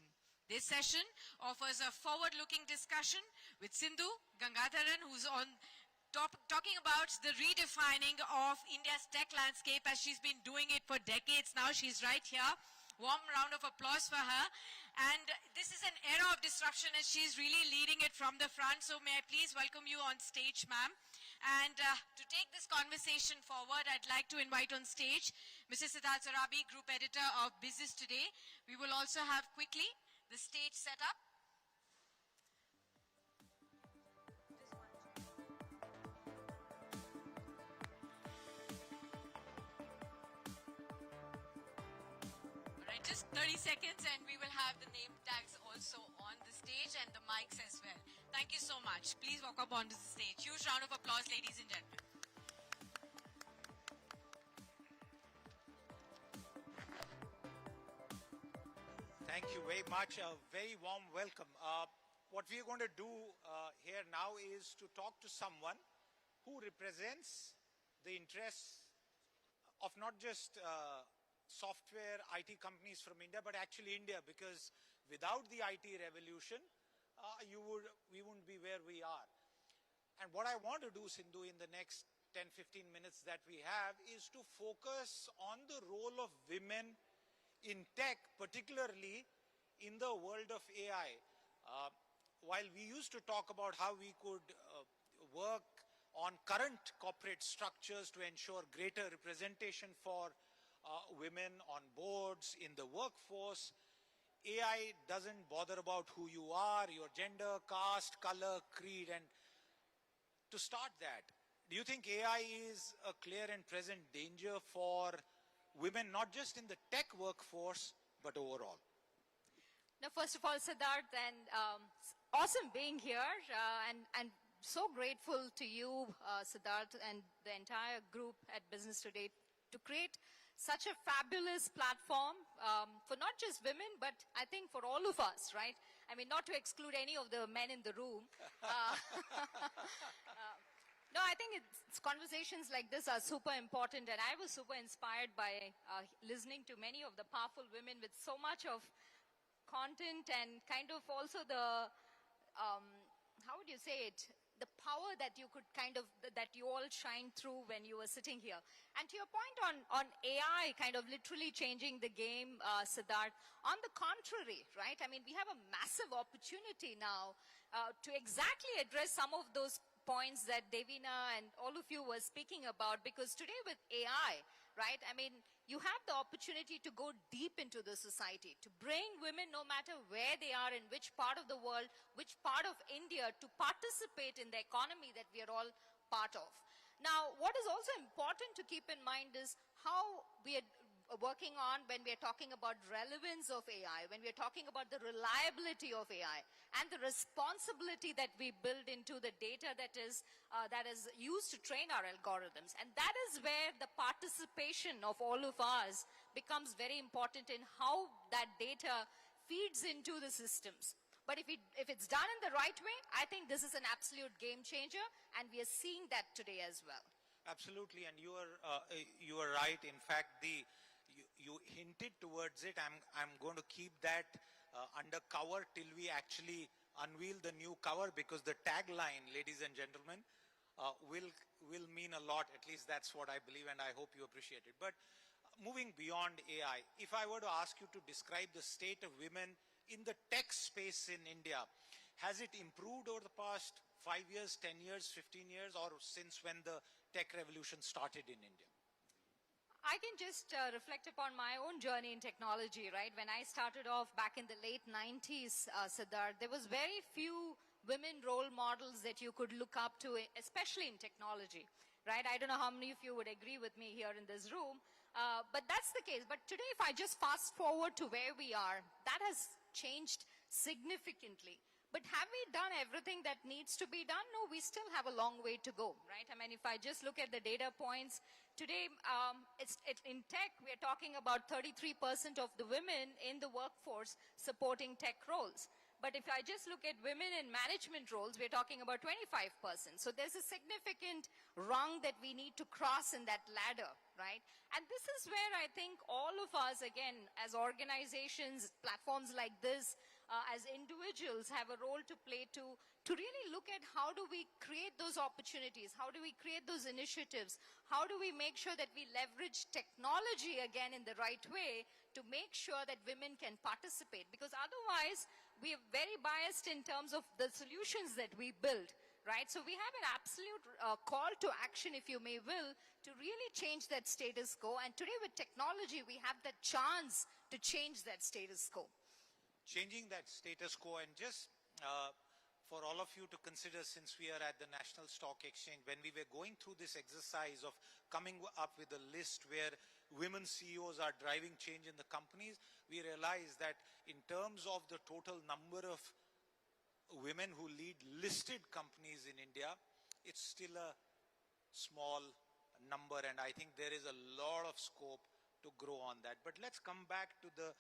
This session offers a forward-looking discussion with Sindhu Gangadharan, who's talking about the redefining of India's tech landscape as she's been doing it for decades now. She's right here. Warm round of applause for her. And this is an era of disruption and she's really leading it from the front. So may I please welcome you on stage, ma'am. And to take this conversation forward, I'd like to invite on stage Mrs. Siddharth Sarabi, Group Editor of Business Today. We will also have quickly the stage set up. Just 30 seconds and we will have the name tags also on the stage and the mics as well. Thank you so much. Please walk up onto the stage. Huge round of applause, ladies and gentlemen. Thank you very much. A very warm welcome. What we are going to do here now is to talk to someone who represents the interests of not just software IT companies from India, but actually India, because without the IT revolution, we wouldn't be where we are. And what I want to do, Sindhu, in the next 10-15 minutes that we have is to focus on the role of women in tech, particularly in the world of AI. While we used to talk about how we could work on current corporate structures to ensure greater representation for women on boards, in the workforce, AI doesn't bother about who you are, your gender, caste, color, creed. And to start that, do you think AI is a clear and present danger for women, not just in the tech workforce, but overall? Now, first of all, Siddharth, and awesome being here, and so grateful to you, Siddharth, and the entire group at Business Today to create such a fabulous platform for not just women, but I think for all of us, right? I mean, not to exclude any of the men in the room. No, I think it's conversations like this are super important, and I was super inspired by listening to many of the powerful women with so much of content and kind of also the, how would you say it? The power that you could kind of, that you all shine through when you were sitting here. And to your point on AI kind of literally changing the game, Siddharth, on the contrary, right? I mean, we have a massive opportunity now to exactly address some of those points that Devina and all of you were speaking about, because today with AI, right, I mean, you have the opportunity to go deep into the society, to bring women, no matter where they are, in which part of the world, which part of India, to participate in the economy that we are all part of. Now, what is also important to keep in mind is how we are working on when we are talking about relevance of AI, when we are talking about the reliability of AI, and the responsibility that we build into the data that is used to train our algorithms. And that is where the participation of all of us becomes very important in how that data feeds into the systems. But if it's done in the right way, I think this is an absolute game changer, and we are seeing that today as well. Absolutely, and you are right. In fact, you hinted towards it. I'm going to keep that under cover till we actually unveil the new cover, because the tagline, ladies and gentlemen, will mean a lot. At least that's what I believe, and I hope you appreciate it. But moving beyond AI, if I were to ask you to describe the state of women in the tech space in India, has it improved over the past 5 years, 10 years, 15 years, or since when the tech revolution started in India? I can just reflect upon my own journey in technology, right? When I started off back in the late 90s, Siddharth, there was very few women role models that you could look up to, especially in technology, right? I don't know how many of you would agree with me here in this room. But that's the case. But today, if I just fast forward to where we are, that has changed significantly. But have we done everything that needs to be done? No, we still have a long way to go, right? I mean, if I just look at the data points, today in tech, we're talking about 33% of the women in the workforce supporting tech roles. But if I just look at women in management roles, we're talking about 25%. So there's a significant rung that we need to cross in that ladder, right? And this is where I think all of us, again, as organizations, platforms like this, as individuals have a role to play to really look at how do we create those opportunities, how do we create those initiatives, how do we make sure that we leverage technology again in the right way to make sure that women can participate. Because otherwise, we are very biased in terms of the solutions that we build, right? So we have an absolute call to action, if you may will, to really change that status quo. And today with technology, we have the chance to change that status quo. Changing that status quo, and just for all of you to consider, since we are at the National Stock Exchange, when we were going through this exercise of coming up with a list where women CEOs are driving change in the companies, we realized that in terms of the total number of women who lead listed companies in India, it's still a small number, and I think there is a lot of scope to grow on that. But let's come back to the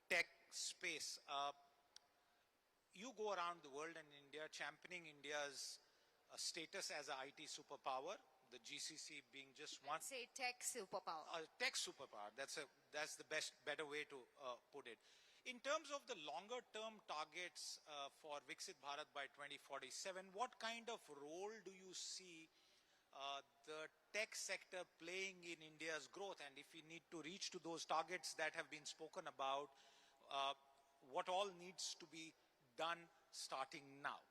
tech space. You go around the world and India, championing India's status as an IT superpower, the GCC being just one. Let's say tech superpower. Tech superpower, that's the better way to put it. In terms of the longer term targets for Viksit Bharat by 2047, what kind of role do you see the tech sector playing in India's growth? And if we need to reach to those targets that have been spoken about, what all needs to be done starting now?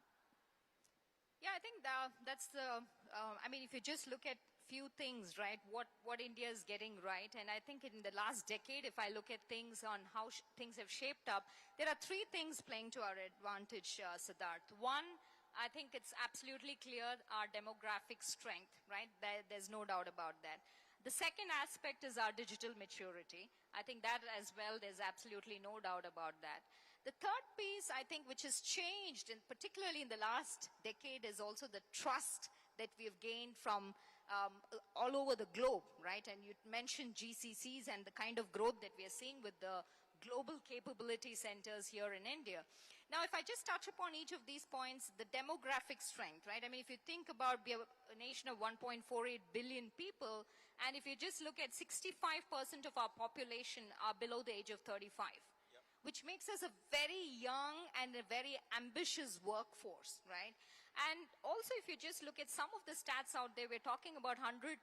Yeah, I think that's the, I mean, if you just look at few things, right, what India is getting right, and I think in the last decade, if I look at things on how things have shaped up, there are three things playing to our advantage, Siddharth. One, I think it's absolutely clear our demographic strength, right? There's no doubt about that. The second aspect is our digital maturity. I think that as well, there's absolutely no doubt about that. The third piece, I think, which has changed, and particularly in the last decade, is also the trust that we have gained from all over the globe, right? And you mentioned GCCs and the kind of growth that we are seeing with the global capability centers here in India. Now, if I just touch upon each of these points, the demographic strength, right? I mean, if you think about, we are a nation of 1.48 billion people, and if you just look at 65% of our population are below the age of 35, which makes us a very young and a very ambitious workforce, right? And also, if you just look at some of the stats out there, we're talking about 100,000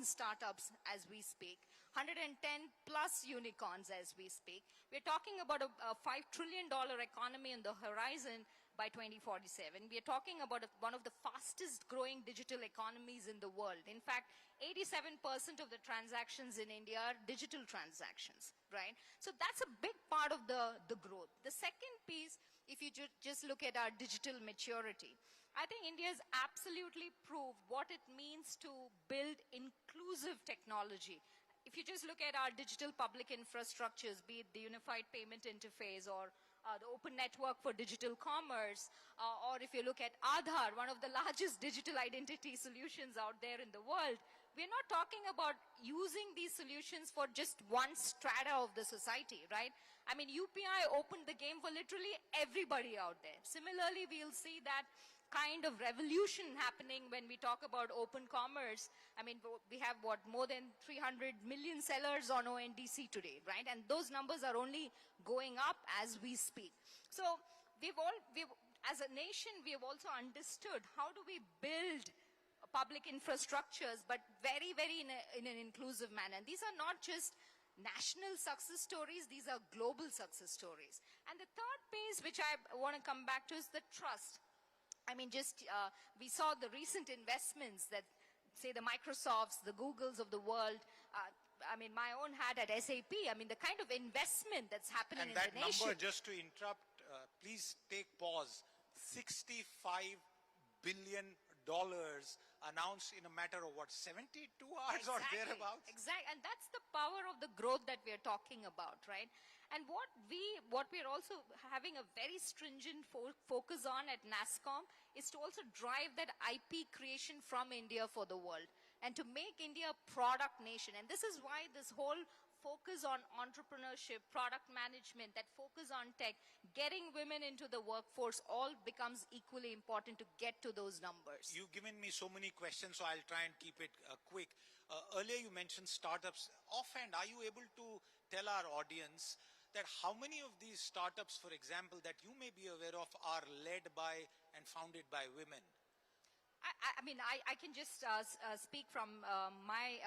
startups as we speak, 110 plus unicorns as we speak. We're talking about a $5 trillion economy on the horizon by 2047. We are talking about one of the fastest growing digital economies in the world. In fact, 87% of the transactions in India are digital transactions, right? So that's a big part of the growth. The second piece, if you just look at our digital maturity, I think India has absolutely proved what it means to build inclusive technology. If you just look at our digital public infrastructures, be it the unified payment interface or the open network for digital commerce, or if you look at Aadhaar, one of the largest digital identity solutions out there in the world, we're not talking about using these solutions for just one strata of the society, right? I mean, UPI opened the game for literally everybody out there. Similarly, we'll see that kind of revolution happening when we talk about open commerce. I mean, we have more than 300 million sellers on ONDC today, right? And those numbers are only going up as we speak. So as a nation, we have also understood how do we build public infrastructures, but very, very in an inclusive manner. And these are not just national success stories, these are global success stories. And the third piece, which I want to come back to, is the trust. I mean, we saw the recent investments that, say, the Microsofts, the Googles of the world, I mean, my own hat at SAP, I mean, the kind of investment that's happening in the nation. And that number, just to interrupt, please take pause, $65 billion announced in a matter of what, 72 hours or thereabouts? Exactly, and that's the power of the growth that we are talking about, right? And what we're also having a very stringent focus on at NASSCOM is to also drive that IP creation from India for the world and to make India a product nation. And this is why this whole focus on entrepreneurship, product management, that focus on tech, getting women into the workforce all becomes equally important to get to those numbers. You've given me so many questions, so I'll try and keep it quick. Earlier you mentioned startups. Offhand, are you able to tell our audience that how many of these startups, for example, that you may be aware of are led by and founded by women? I mean, I can just speak from my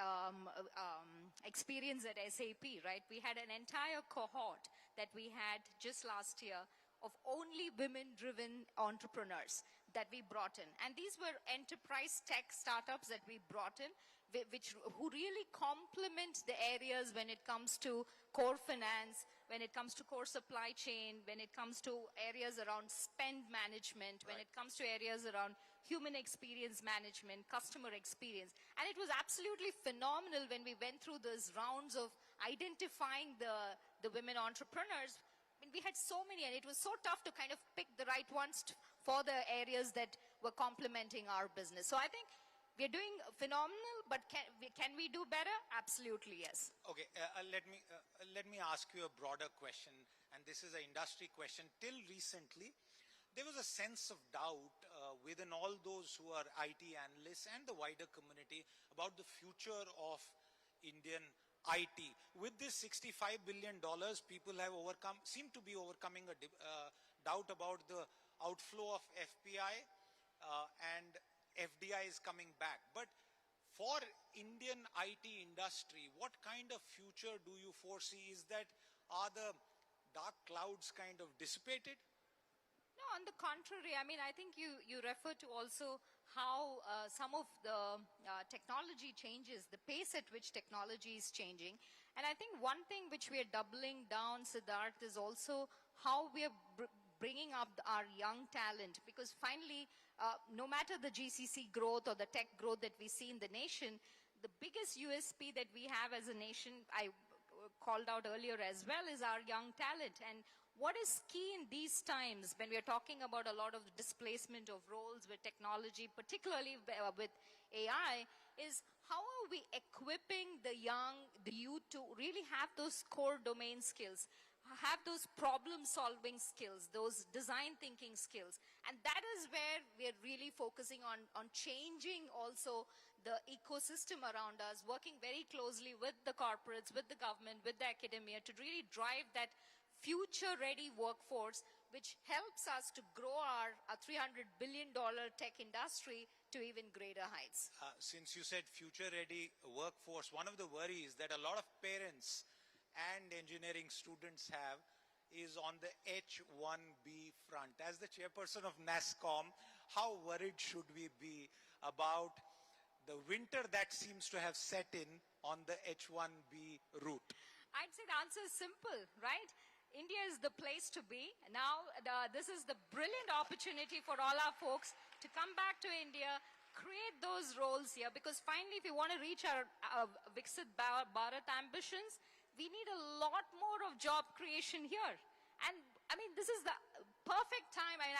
experience at SAP, right? We had an entire cohort that we had just last year of only women-driven entrepreneurs that we brought in. And these were enterprise tech startups that we brought in, who really complement the areas when it comes to core finance, when it comes to core supply chain, when it comes to areas around spend management, when it comes to areas around human experience management, customer experience. And it was absolutely phenomenal when we went through those rounds of identifying the women entrepreneurs. I mean, we had so many, and it was so tough to kind of pick the right ones for the areas that were complementing our business. So I think we're doing phenomenal, but can we do better? Absolutely, yes. Okay, let me ask you a broader question, and this is an industry question. Till recently, there was a sense of doubt within all those who are IT analysts and the wider community about the future of Indian IT. With this $65 billion, people have seem to be overcoming a doubt about the outflow of FPI and FDI is coming back. But for Indian IT industry, what kind of future do you foresee? Are the dark clouds kind of dissipated? No, on the contrary. I mean, I think you refer to also how some of the technology changes, the pace at which technology is changing. And I think one thing which we are doubling down, Siddharth, is also how we are bringing up our young talent. Because finally, no matter the GCC growth or the tech growth that we see in the nation, the biggest USP that we have as a nation, I called out earlier as well, is our young talent. And what is key in these times when we are talking about a lot of displacement of roles with technology, particularly with AI, is how are we equipping the youth to really have those core domain skills, have those problem-solving skills, those design thinking skills. And that is where we're really focusing on changing also the ecosystem around us, working very closely with the corporates, with the government, with the academia to really drive that future-ready workforce, which helps us to grow our $300 billion tech industry to even greater heights. Since you said future-ready workforce, one of the worries that a lot of parents and engineering students have is on the H1B front. As the chairperson of NASSCOM, how worried should we be about the winter that seems to have set in on the H1B route? I'd say the answer is simple, right? India is the place to be. Now, this is the brilliant opportunity for all our folks to come back to India, create those roles here, because finally, if we want to reach our Viksit Bharat ambitions, we need a lot more of job creation here. And I mean, this is the perfect time. I mean,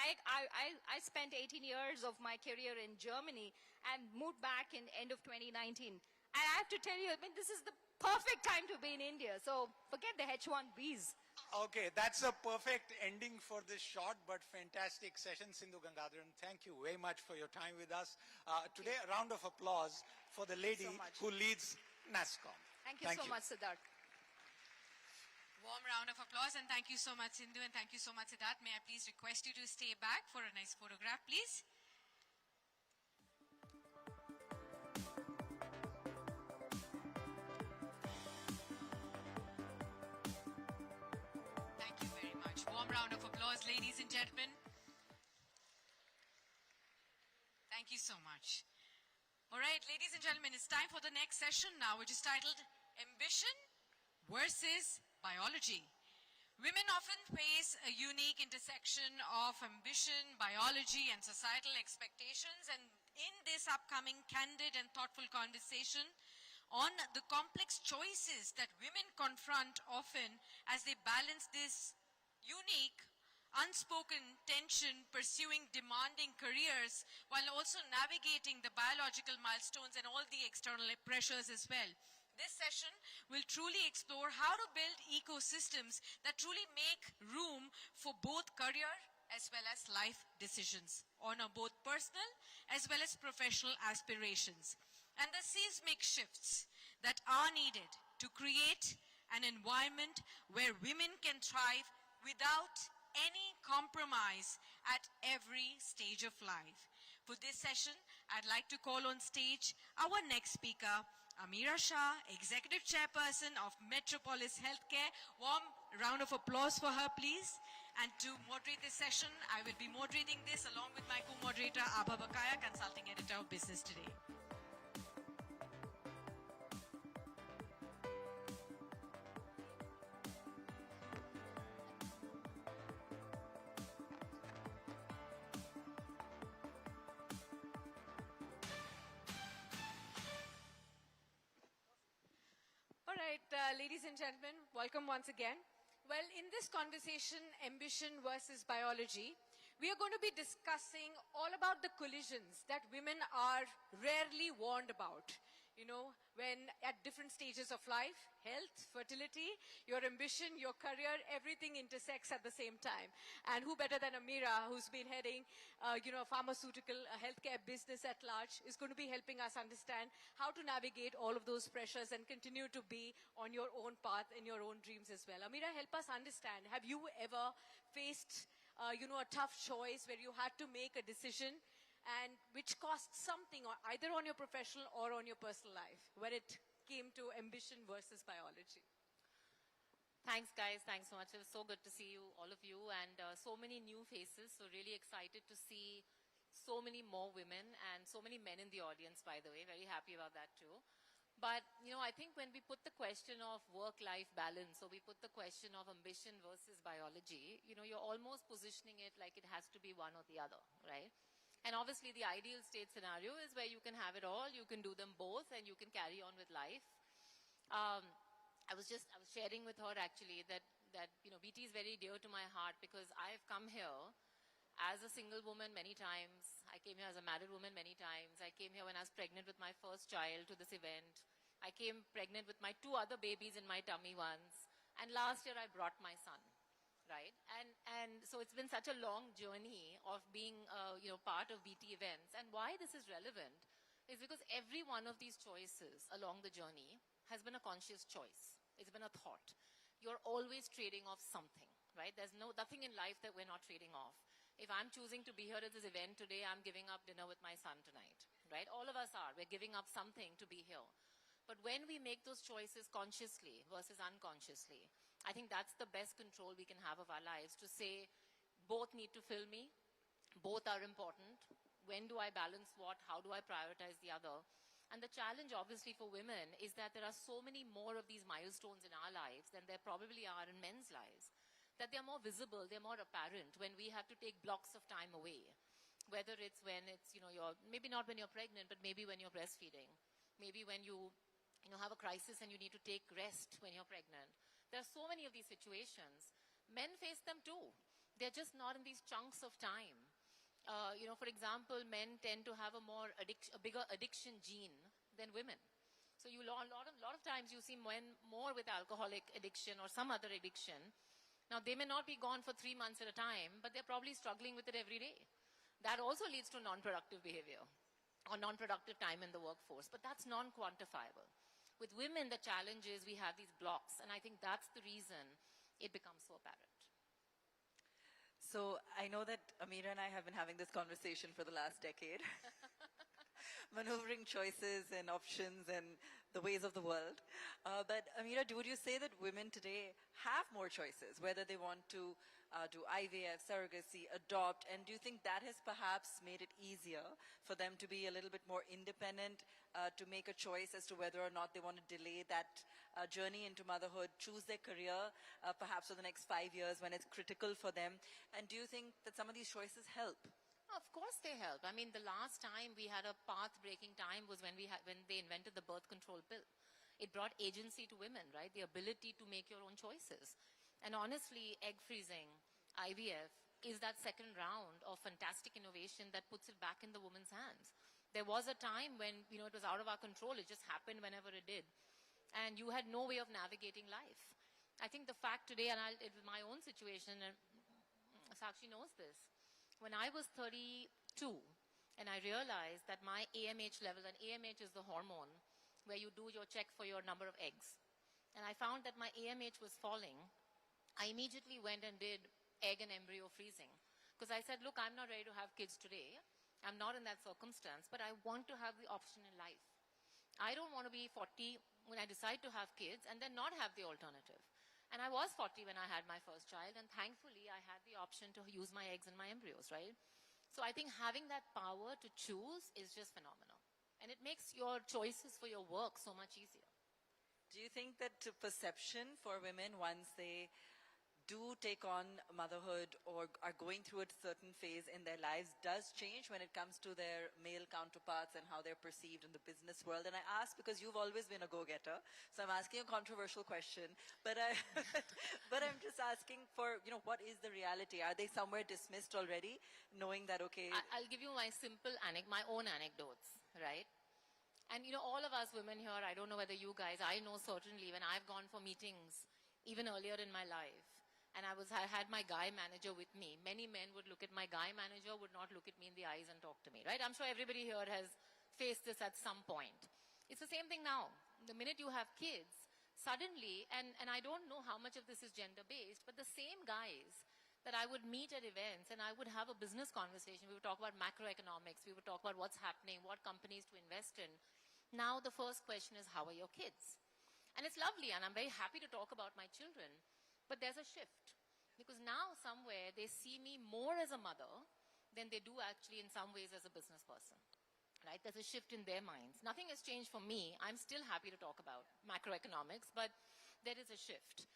I spent 18 years of my career in Germany and moved back in end of 2019. And I have to tell you, I mean, this is the perfect time to be in India. So forget the H1Bs. Okay, that's a perfect ending for this short but fantastic session. Sindhu Gangadharan, thank you very much for your time with us. Today, a round of applause for the lady who leads NASSCOM. Thank you so much, Siddharth. Warm round of applause, and thank you so much, Sindhu, and thank you so much, Siddharth. May I please request you to stay back for a nice photograph, please? Thank you very much. Warm round of applause, ladies and gentlemen. Thank you so much. All right, ladies and gentlemen, it's time for the next session now, which is titled Ambition versus Biology. Women often face a unique intersection of ambition, biology, and societal expectations, and in this upcoming candid and thoughtful conversation on the complex choices that women confront often as they balance this unique, unspoken tension pursuing demanding careers while also navigating the biological milestones and all the external pressures as well. This session will truly explore how to build ecosystems that truly make room for both career as well as life decisions, honor both personal as well as professional aspirations, and the seismic shifts that are needed to create an environment where women can thrive without any compromise at every stage of life. For this session, I'd like to call on stage our next speaker, Amira Shah, Executive Chairperson of Metropolis Healthcare. Warm round of applause for her, please. And to moderate this session, I will be moderating this along with my co-moderator, Abha Bakaya, Consulting Editor of Business Today. All right, ladies and gentlemen, welcome once again. Well, in this conversation, ambition versus biology, we are going to be discussing all about the collisions that women are rarely warned about. You know, when at different stages of life, health, fertility, your ambition, your career, everything intersects at the same time. And who better than Amira, who's been heading, a pharmaceutical, healthcare business at large, is going to be helping us understand how to navigate all of those pressures and continue to be on your own path and your own dreams as well. Amira, help us understand. Have you ever faced, a tough choice where you had to make a decision and which cost something either on your professional or on your personal life when it came to ambition versus biology? Thanks, guys. Thanks so much. It was so good to see you, all of you, and so many new faces. So really excited to see so many more women and so many men in the audience, by the way. Very happy about that too. But, I think when we put the question of work-life balance, or we put the question of ambition versus biology, you're almost positioning it like it has to be one or the other, right? And obviously the ideal state scenario is where you can have it all, you can do them both, and you can carry on with life. I was sharing with her actually that BT is very dear to my heart because I've come here as a single woman many times. I came here as a married woman many times. I came here when I was pregnant with my first child to this event. I came pregnant with my 2 other babies in my tummy once. And last year I brought my son. Right? And so it's been such a long journey of being, part of BT events. And why this is relevant is because every one of these choices along the journey has been a conscious choice. It's been a thought. You're always trading off something, right? There's nothing in life that we're not trading off. If I'm choosing to be here at this event today, I'm giving up dinner with my son tonight, right? All of us are. We're giving up something to be here. But when we make those choices consciously versus unconsciously, I think that's the best control we can have of our lives, to say, both need to fill me, both are important. When do I balance what? How do I prioritize the other? And the challenge, obviously, for women is that there are so many more of these milestones in our lives than there probably are in men's lives, that they're more visible, they're more apparent when we have to take blocks of time away. Whether it's when it's, you're, maybe not when you're pregnant, but maybe when you're breastfeeding. Maybe when you have a crisis and you need to take rest when you're pregnant. There are so many of these situations. Men face them too. They're just not in these chunks of time. For example, men tend to have a bigger addiction gene than women. So a lot of times you see men more with alcoholic addiction or some other addiction. Now, they may not be gone for 3 months at a time, but they're probably struggling with it every day. That also leads to non-productive behavior or non-productive time in the workforce, but that's non-quantifiable. With women, the challenge is we have these blocks, and I think that's the reason it becomes so apparent. So I know that Amira and I have been having this conversation for the last decade. Maneuvering choices and options and the ways of the world. But Amira, would you say that women today have more choices, whether they want to do IVF, surrogacy, adopt, and do you think that has perhaps made it easier for them to be a little bit more independent, to make a choice as to whether or not they want to delay that journey into motherhood, choose their career, perhaps for the next 5 years when it's critical for them? And do you think that some of these choices help Of course they help. I mean, the last time we had a path-breaking time was when they invented the birth control pill. It brought agency to women, right? The ability to make your own choices. And honestly, egg freezing, IVF, is that second round of fantastic innovation that puts it back in the woman's hands. There was a time when, it was out of our control. It just happened whenever it did. And you had no way of navigating life. I think the fact today, and it was my own situation, and Sakshi knows this. When I was 32, and I realized that my AMH level, and AMH is the hormone where you do your check for your number of eggs. And I found that my AMH was falling. I immediately went and did egg and embryo freezing. Because I said, look, I'm not ready to have kids today. I'm not in that circumstance, but I want to have the option in life. I don't want to be 40 when I decide to have kids and then not have the alternative. And I was 40 when I had my first child, and thankfully I had the option to use my eggs and my embryos, right? So I think having that power to choose is just phenomenal. And it makes your choices for your work so much easier. Do you think that perception for women once they do take on motherhood or are going through a certain phase in their lives does change when it comes to their male counterparts and how they're perceived in the business world? And I ask because you've always been a go-getter, so I'm asking a controversial question, but I'm just asking for, what is the reality? Are they somewhere dismissed already, knowing that, okay... I'll give you my my own anecdotes, right? And, all of us women here, I don't know whether you guys, I know certainly when I've gone for meetings, even earlier in my life, and I had my guy manager with me. Many men would look at my guy manager, would not look at me in the eyes and talk to me, right? I'm sure everybody here has faced this at some point. It's the same thing now. The minute you have kids, suddenly, and I don't know how much of this is gender-based, but the same guys that I would meet at events and I would have a business conversation, we would talk about macroeconomics, we would talk about what's happening, what companies to invest in. Now the first question is, how are your kids? And it's lovely, and I'm very happy to talk about my children. But there's a shift, because now somewhere they see me more as a mother than they do actually in some ways as a business person, right? There's a shift in their minds. Nothing has changed for me. I'm still happy to talk about macroeconomics, but there is a shift.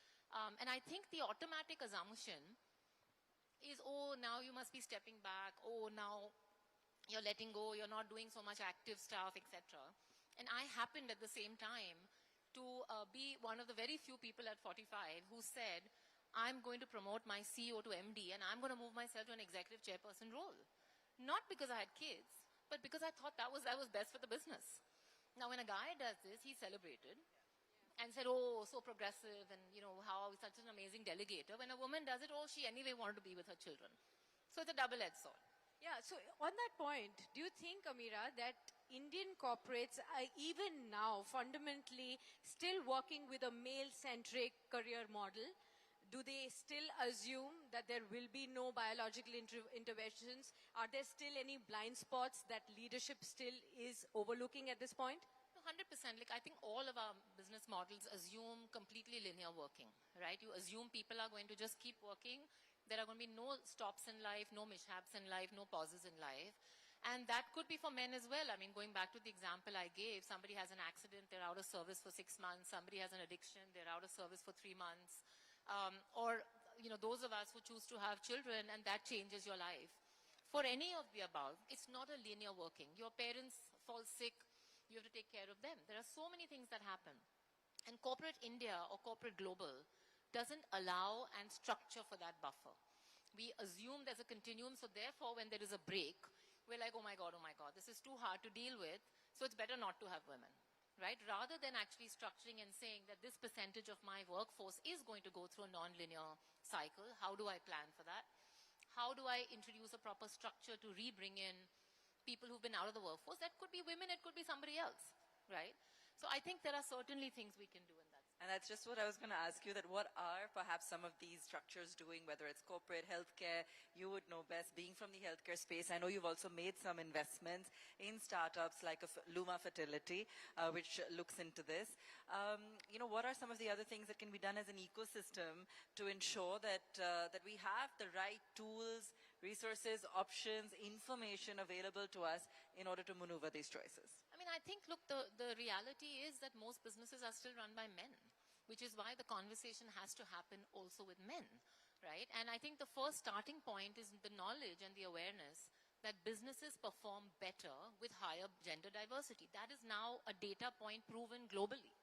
And I think the automatic assumption is, oh, now you must be stepping back. Oh, now you're letting go. You're not doing so much active stuff, etc. And I happened at the same time to be one of the very few people at 45 who said, I'm going to promote my CEO to MD and I'm going to move myself to an executive chairperson role. Not because I had kids, but because I thought that was best for the business. Now, when a guy does this, he celebrated and said, oh, so progressive and, how such an amazing delegator. When a woman does it, oh, she anyway wanted to be with her children. So it's a double-edged sword. Yeah, so on that point, do you think, Amira, that Indian corporates are even now fundamentally still working with a male-centric career model? Do they still assume that there will be no biological interventions? Are there still any blind spots that leadership still is overlooking at this point? 100%. I think all of our business models assume completely linear working, right? You assume people are going to just keep working. There are going to be no stops in life, no mishaps in life, no pauses in life. And that could be for men as well. I mean, going back to the example I gave, somebody has an accident, they're out of service for 6 months. Somebody has an addiction, they're out of service for 3 months. Or, those of us who choose to have children and that changes your life. For any of the above, it's not a linear working. Your parents fall sick, you have to take care of them. There are so many things that happen. And corporate India or corporate global doesn't allow and structure for that buffer. We assume there's a continuum, so therefore when there is a break, we're like, oh my God, this is too hard to deal with, so it's better not to have women, right? Rather than actually structuring and saying that this percentage of my workforce is going to go through a non-linear cycle, how do I plan for that? How do I introduce a proper structure to re-bring in people who've been out of the workforce? That could be women, it could be somebody else, right? So I think there are certainly things we can do in that. And that's just what I was going to ask you, that what are perhaps some of these structures doing, whether it's corporate, healthcare, you would know best, being from the healthcare space. I know you've also made some investments in startups like Luma Fertility, which looks into this. What are some of the other things that can be done as an ecosystem to ensure that, that we have the right tools, resources, options, information available to us in order to maneuver these choices? I mean, I think, look, the reality is that most businesses are still run by men, which is why the conversation has to happen also with men, right? And I think the first starting point is the knowledge and the awareness that businesses perform better with higher gender diversity. That is now a data point proven globally,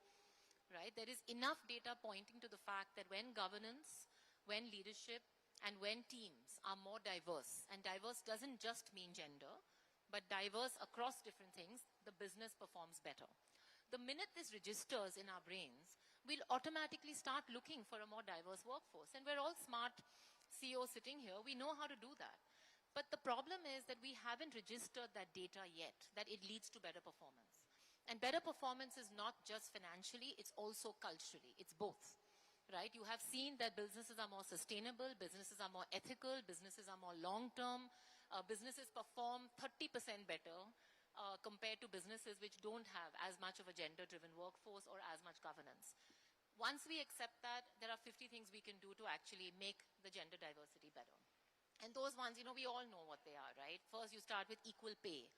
right? There is enough data pointing to the fact that when governance, when leadership, and when teams are more diverse, and diverse doesn't just mean gender, but diverse across different things, the business performs better. The minute this registers in our brains, we'll automatically start looking for a more diverse workforce. And we're all smart CEOs sitting here, we know how to do that. But the problem is that we haven't registered that data yet, that it leads to better performance. And better performance is not just financially, it's also culturally. It's both, right? You have seen that businesses are more sustainable, businesses are more ethical, businesses are more long-term, businesses perform 30% better compared to businesses which don't have as much of a gender-driven workforce or as much governance. Once we accept that, there are 50 things we can do to actually make the gender diversity better. And those ones, we all know what they are, right? First, you start with equal pay.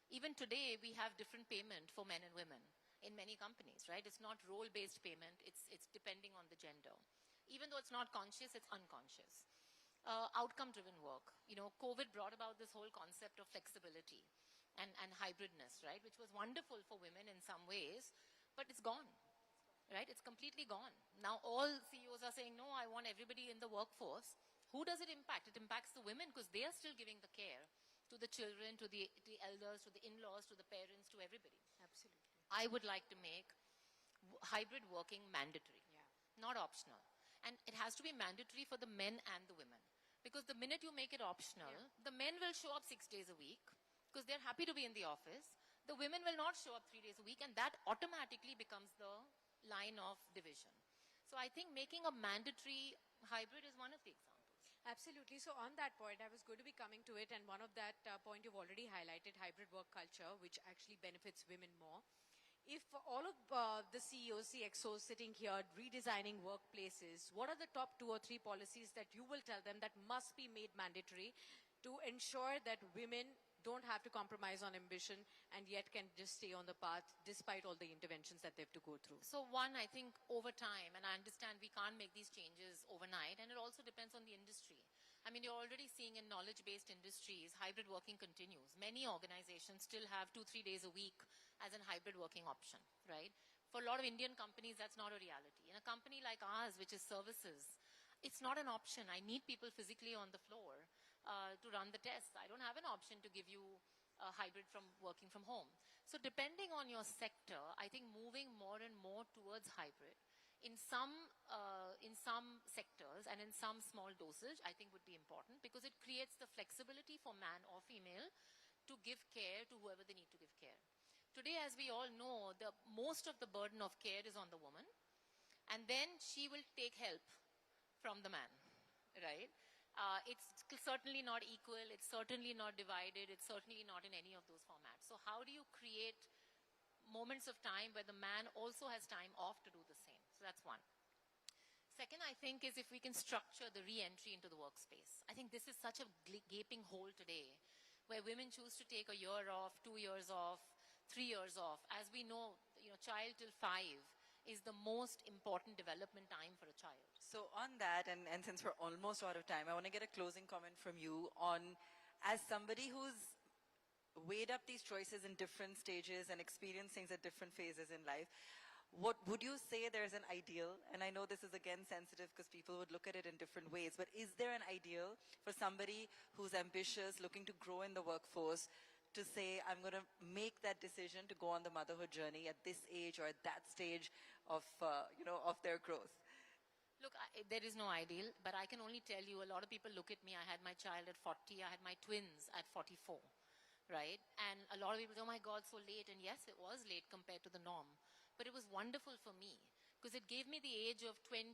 Even today, we have different payment for men and women in many companies, right? It's not role-based payment. It's depending on the gender. Even though it's not conscious, it's unconscious. Outcome-driven work. COVID brought about this whole concept of flexibility and hybridness, right? Which was wonderful for women in some ways, but it's gone, right? It's completely gone. Now, all CEOs are saying, no, I want everybody in the workforce. Who does it impact? It impacts the women because they are still giving the care to the children, to the elders, to the in-laws, to the parents, to everybody. Absolutely. I would like to make hybrid working mandatory, not optional. And it has to be mandatory for the men and the women. Because the minute you make it optional, the men will show up 6 days a week because they're happy to be in the office. The women will not show up 3 days a week, and that automatically becomes the line of division. So I think making a mandatory hybrid is one of the examples. Absolutely. So on that point, I was going to be coming to it, and one of that point you've already highlighted, hybrid work culture, which actually benefits women more. If all of the CEOs, CXOs sitting here redesigning workplaces, what are the top 2 or 3 policies that you will tell them that must be made mandatory to ensure that women don't have to compromise on ambition and yet can just stay on the path despite all the interventions that they have to go through? So one, I think over time, and I understand we can't make these changes overnight, and it also depends on the industry. I mean, you're already seeing in knowledge-based industries, hybrid working continues. Many organizations still have 2-3 days a week as an hybrid working option, right? For a lot of Indian companies, that's not a reality. In a company like ours, which is services, it's not an option. I need people physically on the floor to run the tests. I don't have an option to give you a hybrid from working from home. So depending on your sector, I think moving more and more towards hybrid in some sectors and in some small dosage, I think would be important because it creates the flexibility for man or female to give care to whoever they need to give care. Today, as we all know, most of the burden of care is on the woman, and then she will take help from the man, right? It's certainly not equal, it's certainly not divided, it's certainly not in any of those formats. So how do you create moments of time where the man also has time off to do the same? So that's one. Second, I think, is if we can structure the re-entry into the workspace. I think this is such a gaping hole today where women choose to take a year off, 2 years off, 3 years off. As we know, child till 5 is the most important development time for a child. So on that, and since we're almost out of time, I want to get a closing comment from you on, as somebody who's weighed up these choices in different stages and experienced things at different phases in life, what would you say there's an ideal? And I know this is again sensitive because people would look at it in different ways, but is there an ideal for somebody who's ambitious, looking to grow in the workforce, to say, I'm going to make that decision to go on the motherhood journey at this age or at that stage of, of their growth? Look, there is no ideal, but I can only tell you, a lot of people look at me, I had my child at 40, I had my twins at 44, right? And a lot of people say, oh my God, so late. And yes, it was late compared to the norm, but it was wonderful for me because it gave me the age of 20.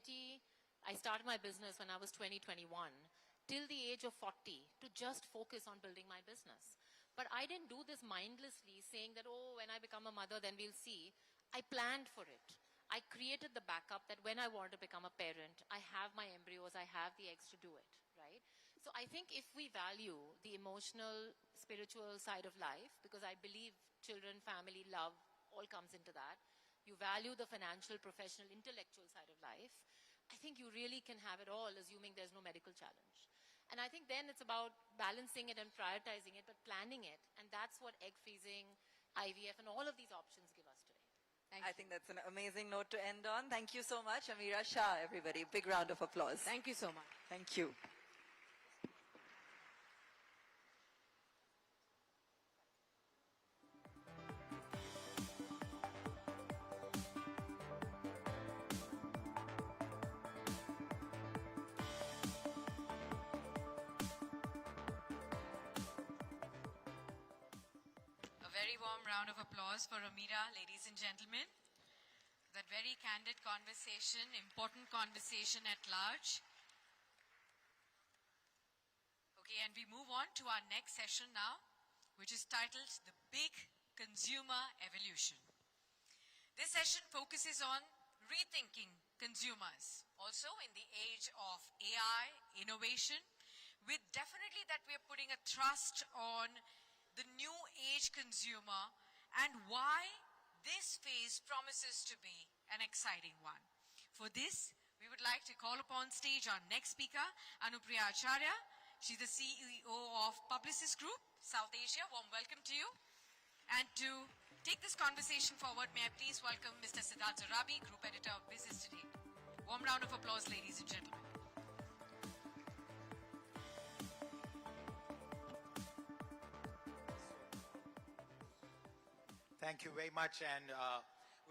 I started my business when I was 20, 21, till the age of 40 to just focus on building my business. But I didn't do this mindlessly saying that, oh, when I become a mother, then we'll see. I planned for it. I created the backup that when I want to become a parent, I have my embryos, I have the eggs to do it, right? So I think if we value the emotional, spiritual side of life, because I believe children, family, love, all comes into that. You value the financial, professional, intellectual side of life. I think you really can have it all, assuming there's no medical challenge. And I think then it's about balancing it and prioritizing it, but planning it. And that's what egg freezing, IVF, and all of these options give us today. I think that's an amazing note to end on. Thank you so much, Amira Shah, everybody. Big round of applause. Thank you so much. Thank you. A very warm round of applause for Amira, ladies and gentlemen. That very candid conversation, important conversation at large. Okay, and we move on to our next session now, which is titled The Big Consumer Evolution. This session focuses on rethinking consumers, also in the age of AI, innovation, with definitely that we are putting a thrust on the new age consumer and why this phase promises to be an exciting one. For this, we would like to call upon stage our next speaker, Anupriya Acharya. She's the CEO of Publicis Group, South Asia. Warm welcome to you. And to take this conversation forward, may I please welcome Mr. Siddharth Zorabi, Group Editor of Business Today. Warm round of applause, ladies and gentlemen. Thank you very much, and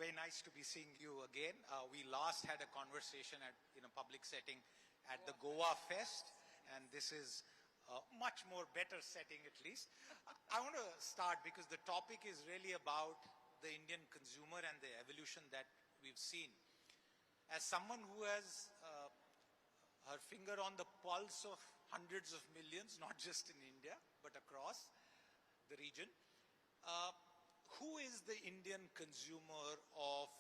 very nice to be seeing you again. We last had a conversation in a public setting at the Goa Fest, and this is a much more better setting at least. I want to start because the topic is really about the Indian consumer and the evolution that we've seen. As someone who has her finger on the pulse of hundreds of millions, not just in India, but across the region, who is the Indian consumer of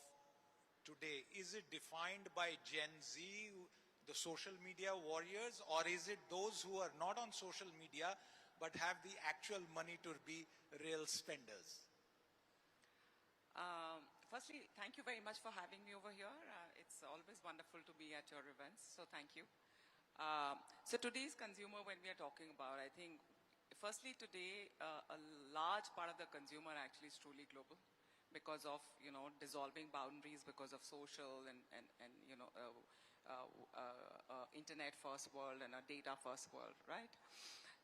today? Is it defined by Gen Z, the social media warriors, or is it those who are not on social media but have the actual money to be real spenders? Firstly, thank you very much for having me over here. It's always wonderful to be at your events, so thank you. So today's consumer, when we are talking about, I think, firstly, today, a large part of the consumer actually is truly global because of, dissolving boundaries because of social and internet first world and a data first world, right?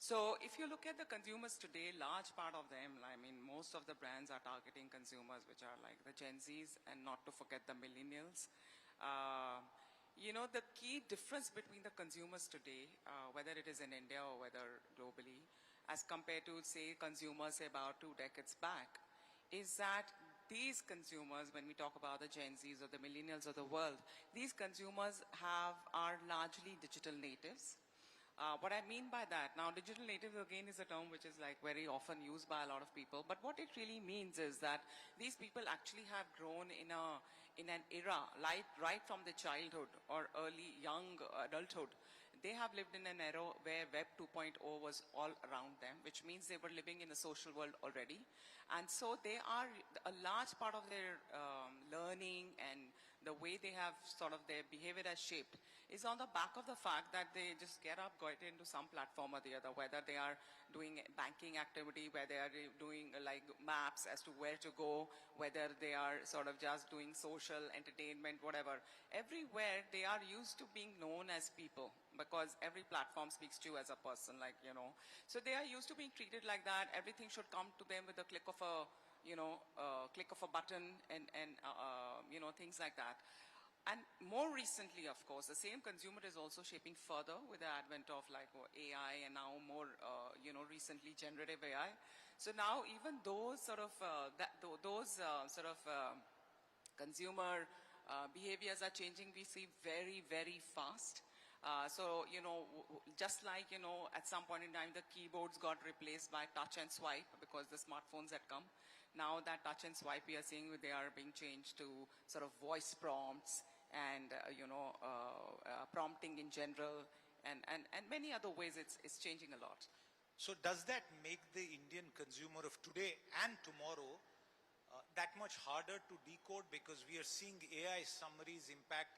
So if you look at the consumers today, large part of them, I mean, most of the brands are targeting consumers which are like the Gen Zs and not to forget the millennials. The key difference between the consumers today, whether it is in India or whether globally, as compared to, say, consumers about 2 decades back, is that these consumers, when we talk about the Gen Zs or the millennials of the world, these consumers are largely digital natives. What I mean by that, now digital native again is a term which is like very often used by a lot of people, but what it really means is that these people actually have grown in an era, right from the childhood or early young adulthood. They have lived in an era where Web 2.0 was all around them, which means they were living in a social world already. And so they are, a large part of their learning and the way they have sort of their behavior has shaped is on the back of the fact that they just get up, go into some platform or the other, whether they are doing banking activity, whether they are doing like maps as to where to go, whether they are sort of just doing social entertainment, whatever. Everywhere they are used to being known as people because every platform speaks to you as a person, So they are used to being treated like that. Everything should come to them with a click of a, click of a button and things like that. And more recently, of course, the same consumer is also shaping further with the advent of AI and now more, recently generative AI. So now even those consumer behaviors are changing, we see very, very fast. Just like, at some point in time, the keyboards got replaced by touch and swipe because the smartphones had come. Now that touch and swipe we are seeing, they are being changed to sort of voice prompts and, prompting in general and many other ways it's changing a lot. So does that make the Indian consumer of today and tomorrow that much harder to decode because we are seeing AI summaries impact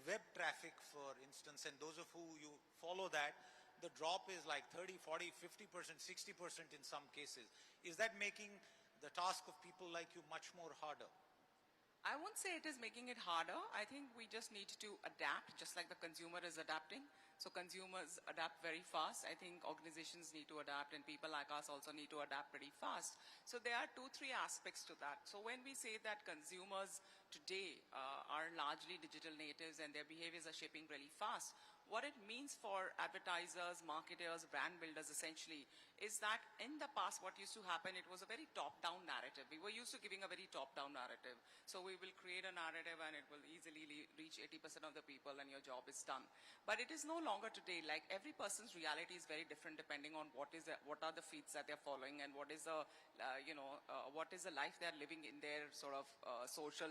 web traffic, for instance, and those of who you follow that, the drop is like 30, 40, 50%, 60% in some cases. Is that making the task of people like you much more harder? I won't say it is making it harder. I think we just need to adapt, just like the consumer is adapting. So consumers adapt very fast. I think organizations need to adapt, and people like us also need to adapt pretty fast. So there are 2-3 aspects to that. So when we say that consumers today are largely digital natives and their behaviors are shaping really fast, what it means for advertisers, marketers, brand builders essentially is that in the past what used to happen, it was a very top-down narrative. We were used to giving a very top-down narrative. So we will create a narrative and it will easily reach 80% of the people and your job is done. But it is no longer today. Like every person's reality is very different depending on what are the feeds that they're following and what is the what is the life they're living in their sort of social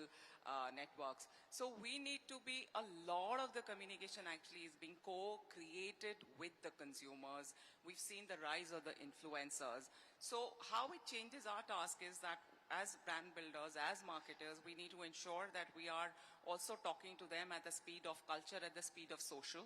networks. So we need to be, a lot of the communication actually is being co-created with the consumers. We've seen the rise of the influencers. So how it changes our task is that as brand builders, as marketers, we need to ensure that we are also talking to them at the speed of culture, at the speed of social.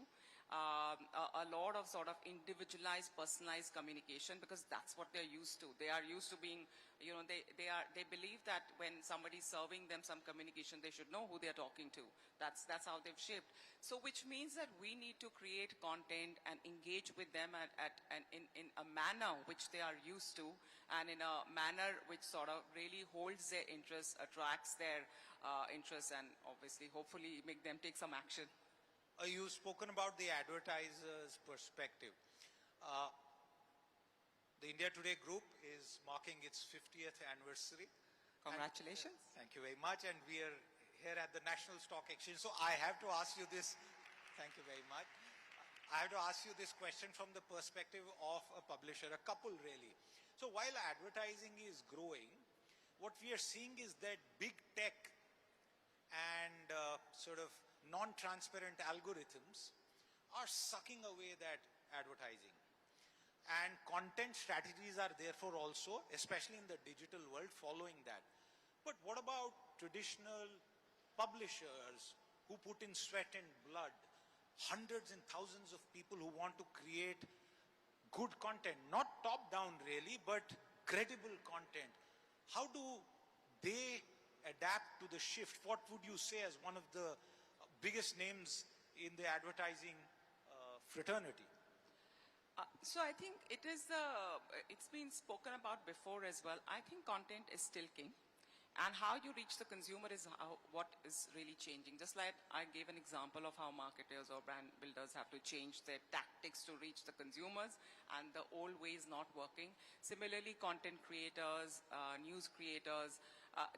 A lot of sort of individualized, personalized communication, because that's what they're used to. They are used to being, they believe that when somebody's serving them some communication, they should know who they're talking to. That's how they've shaped. So which means that we need to create content and engage with them in a manner which they are used to, and in a manner which sort of really holds their interest, attracts their interest, and obviously, hopefully, make them take some action. You've spoken about the advertiser's perspective. The India Today group is marking its 50th anniversary. Congratulations. Thank you very much. And we are here at the National Stock Exchange. So I have to ask you this. Thank you very much. I have to ask you this question from the perspective of a publisher, a couple really. So while advertising is growing, what we are seeing is that big tech and sort of non-transparent algorithms are sucking away that advertising. And content strategies are therefore also, especially in the digital world, following that. But what about traditional publishers who put in sweat and blood, hundreds and thousands of people who want to create good content, not top-down really, but credible content? How do they adapt to the shift? What would you say as one of the biggest names in the advertising fraternity? So I think it's been spoken about before as well. I think content is still king. And how you reach the consumer is what is really changing. Just like I gave an example of how marketers or brand builders have to change their tactics to reach the consumers, and the old way is not working. Similarly, content creators, news creators,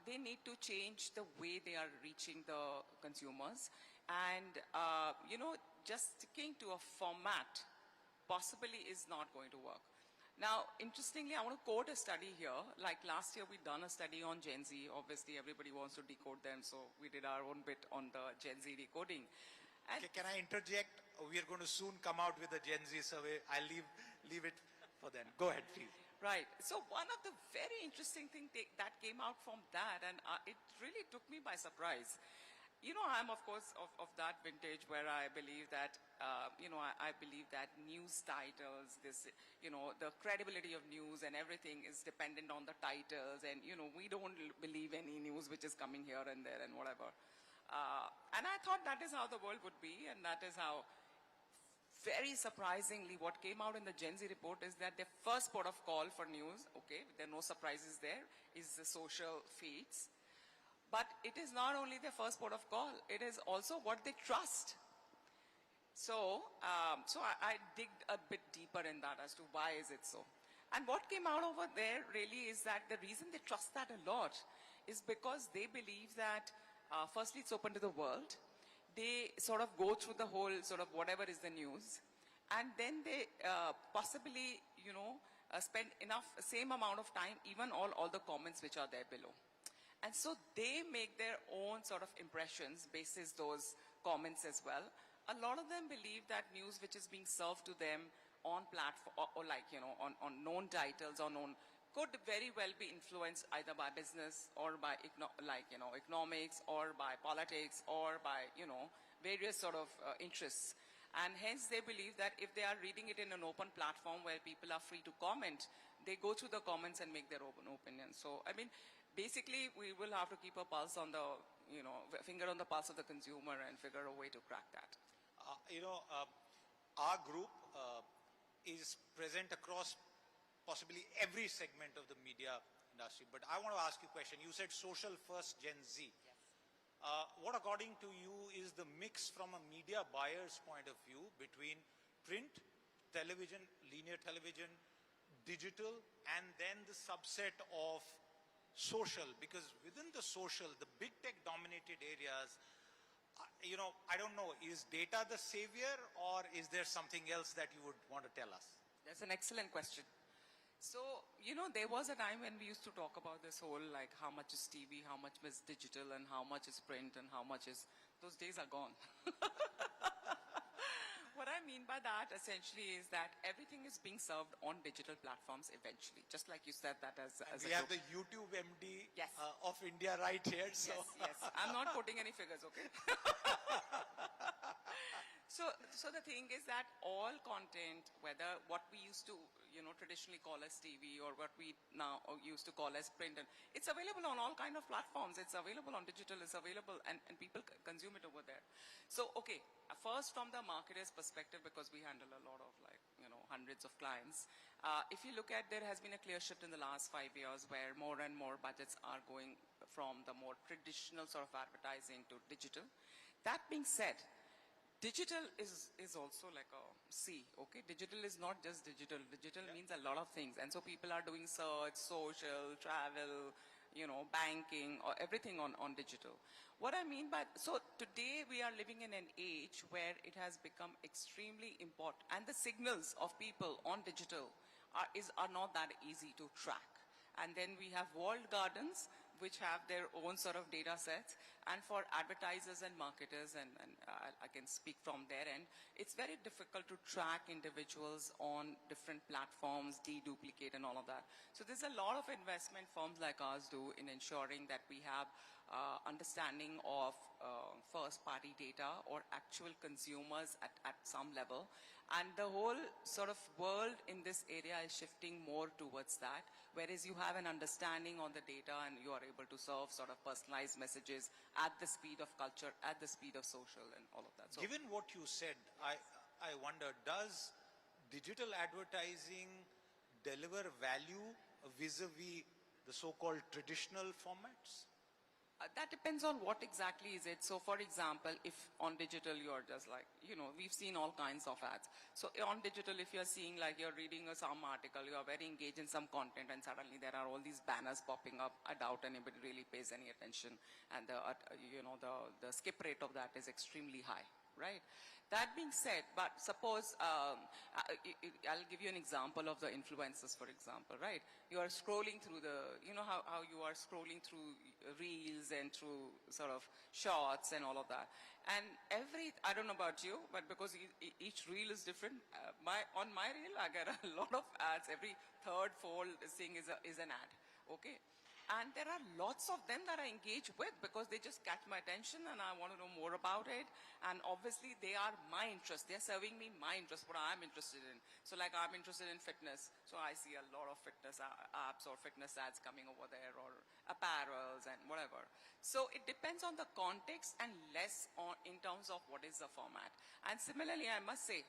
they need to change the way they are reaching the consumers. And, just sticking to a format possibly is not going to work. Now, interestingly, I want to quote a study here. Like last year, we'd done a study on Gen Z. Obviously, everybody wants to decode them, so we did our own bit on the Gen Z decoding. And Can I interject? We are going to soon come out with a Gen Z survey. I'll leave it for then. Go ahead, please. Right. So one of the very interesting things that came out from that, and it really took me by surprise. I'm of course of that vintage where I believe that, I believe that news titles, the credibility of news and everything is dependent on the titles, and, we don't believe any news which is coming here and there and whatever. And I thought that is how the world would be, and that is how, very surprisingly, what came out in the Gen Z report is that their first port of call for news, okay, there are no surprises there, is the social feeds. But it is not only their first port of call, it is also what they trust. So I digged a bit deeper in that as to why is it so. And what came out over there really is that the reason they trust that a lot is because they believe that, firstly, it's open to the world. They sort of go through the whole sort of whatever is the news. And then they possibly, spend same amount of time, even all the comments which are there below. And so they make their own sort of impressions basis those comments as well. A lot of them believe that news which is being served to them on platform or on known titles or known could very well be influenced either by business or by economics or by politics or by various sort of interests. And hence they believe that if they are reading it in an open platform where people are free to comment, they go through the comments and make their own opinions. So, I mean, basically we will have to keep a pulse on the, finger on the pulse of the consumer and figure a way to crack that. Our group is present across possibly every segment of the media industry. But I want to ask you a question. You said social first Gen Z. Yes. What according to you is the mix from a media buyer's point of view between print, television, linear television, digital, and then the subset of social? Because within the social, the big tech dominated areas, I don't know, is data the savior or is there something else that you would want to tell us? That's an excellent question. So, there was a time when we used to talk about this whole, like, how much is TV, how much is digital, and how much is print, and how much is... Those days are gone. What I mean by that, essentially, is that everything is being served on digital platforms eventually, just like you said that as we have the YouTube MD of India right here. So. Yes. I'm not putting any figures, okay? So the thing is that all content, whether what we used to, traditionally call as TV or what we now used to call as print, and it's available on all kind of platforms. It's available on digital, it's available, and people consume it over there. So, okay, first from the marketer's perspective, because we handle a lot of hundreds of clients, if you look at, there has been a clear shift in the last 5 years where more and more budgets are going from the more traditional sort of advertising to digital. That being said, digital is also like a sea, okay? Digital is not just digital. Digital means a lot of things. And so people are doing search, social, travel, banking, or everything on digital. What I mean by, so today we are living in an age where it has become extremely important. And the signals of people on digital are not that easy to track. And then we have walled gardens, which have their own sort of data sets. And for advertisers and marketers, and I can speak from their end, it's very difficult to track individuals on different platforms, deduplicate and all of that. So there's a lot of investment firms like ours do in ensuring that we have understanding of first-party data or actual consumers at some level. And the whole sort of world in this area is shifting more towards that, whereas you have an understanding on the data and you are able to serve sort of personalized messages at the speed of culture, at the speed of social and all of that. So, given what you said, I wonder, does digital advertising deliver value vis-a-vis the so-called traditional formats? That depends on what exactly is it. So for example, if on digital you're just like, we've seen all kinds of ads. So on digital, if you're seeing like you're reading some article, you're very engaged in some content and suddenly there are all these banners popping up, I doubt anybody really pays any attention. And the skip rate of that is extremely high, right? That being said, but suppose, I'll give you an example of the influencers, for example, right? You are scrolling through how you are scrolling through reels and through sort of shorts and all of that. And I don't know about you, but because each reel is different, on my reel, I get a lot of ads. Every third, fourth thing is an ad, okay? And there are lots of them that I engage with because they just catch my attention and I want to know more about it. And obviously they are my interest. They're serving me my interest, what I'm interested in. So like I'm interested in fitness. So I see a lot of fitness apps or fitness ads coming over there or apparels and whatever. So it depends on the context and less in terms of what is the format. And similarly, I must say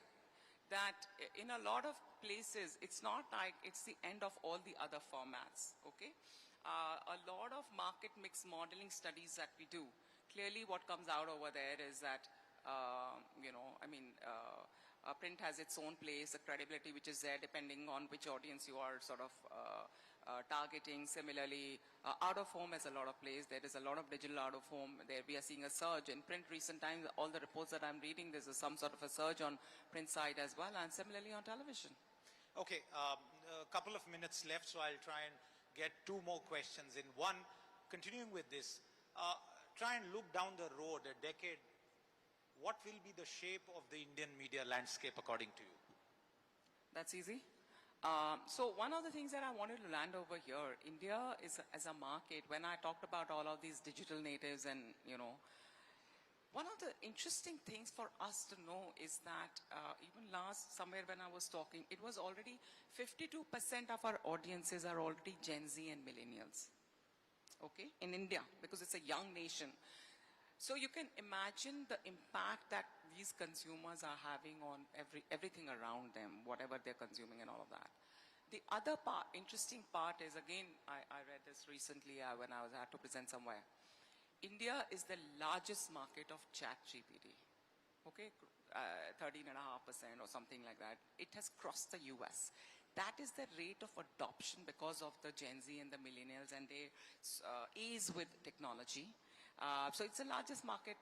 that in a lot of places, it's not like it's the end of all the other formats, okay? A lot of market mix modeling studies that we do, clearly what comes out over there is that, print has its own place, the credibility which is there depending on which audience you are sort of targeting. Similarly, out of home has a lot of place. There is a lot of digital out of home. There we are seeing a surge in print recent times. All the reports that I'm reading, there's some sort of a surge on print side as well, and similarly on television. Okay, a couple of minutes left, so I'll try and get two more questions in. One, continuing with this, try and look down the road a decade. What will be the shape of the Indian media landscape according to you? That's easy. So one of the things that I wanted to land over here, India is as a market, when I talked about all of these digital natives and, One of the interesting things for us to know is that even somewhere when I was talking, it was already 52% of our audiences are already Gen Z and millennials. Okay, in India, because it's a young nation. So you can imagine the impact that these consumers are having on everything around them, whatever they're consuming and all of that. The other interesting part is, again, I read this recently when I had to present somewhere. India is the largest market of chat GPT. Okay, 13.5% or something like that. It has crossed the US. That is the rate of adoption because of the Gen Z and the millennials and their ease with technology. So it's the largest market,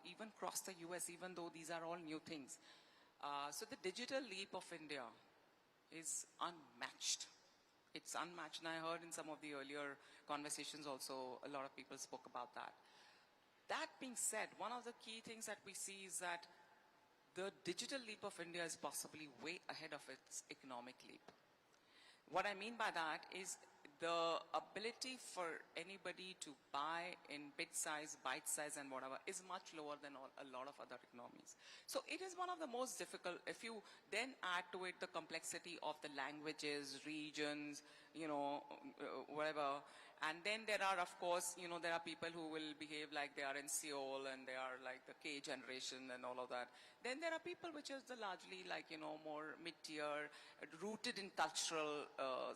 even across the US, even though these are all new things. So the digital leap of India is unmatched. It's unmatched, and I heard in some of the earlier conversations also, a lot of people spoke about that. That being said, one of the key things that we see is that the digital leap of India is possibly way ahead of its economic leap. What I mean by that is the ability for anybody to buy in bit size, bite size and whatever is much lower than a lot of other economies. So it is one of the most difficult. If you then add to it the complexity of the languages, regions, whatever, and then there are, of course, there are people who will behave like they are in Seoul and they are like the K generation and all of that. Then there are people which is largely like, more mid-tier, rooted in cultural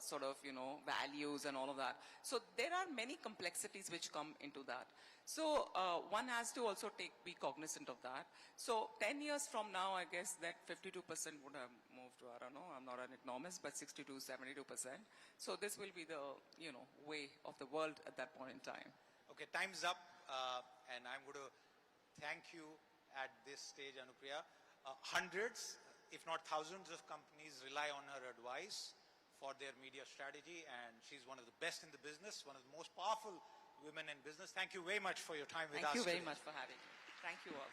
sort of, values and all of that. So there are many complexities which come into that. So one has to also be cognizant of that. So 10 years from now, I guess that 52% would have moved to, I don't know, I'm not an economist, but 62, 72%. So this will be the, way of the world at that point in time. Okay, time's up, and I'm going to thank you at this stage, Anupriya. Hundreds, if not thousands of companies rely on her advice for their media strategy, and she's one of the best in the business, one of the most powerful women in business. Thank you very much for your time with us. Thank you very today. much for having me. Thank you all.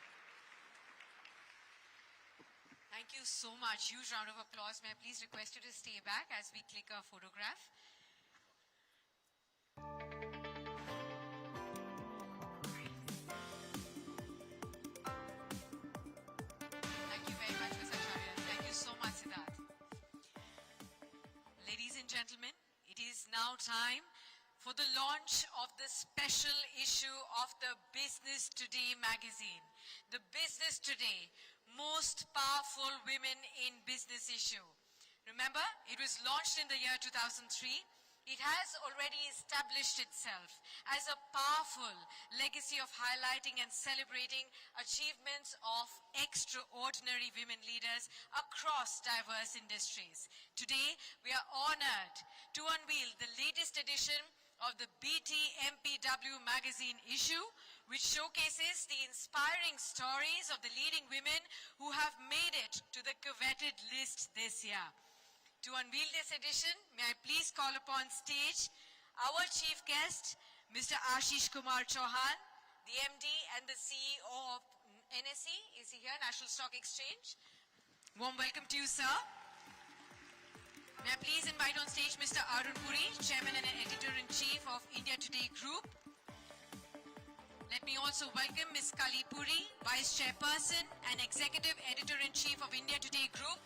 Thank you so much. Huge round of applause. May I please request you to stay back as we click a photograph. Thank you very much, Mr. Acharya. Thank you so much, Siddharth. Ladies and gentlemen, it is now time for the launch of the special issue of the Business Today magazine. The Business Today, Most Powerful Women in Business issue. Remember, it was launched in the year 2003. It has already established itself as a powerful legacy of highlighting and celebrating achievements of extraordinary women leaders across diverse industries. Today, we are honored to unveil the latest edition of the BT MPW magazine issue, which showcases the inspiring stories of the leading women who have made it to the coveted list this year. To unveil this edition, may I please call upon stage our chief guest, Mr. Ashish Kumar Chauhan, the MD and the CEO of NSE. Is he here, National Stock Exchange? Warm welcome to you, sir. May I please invite on stage Mr. Arun Puri, Chairman and Editor-in-Chief of India Today Group. Let me also welcome Ms. Kali Puri, Vice Chairperson and Executive Editor-in-Chief of India Today Group.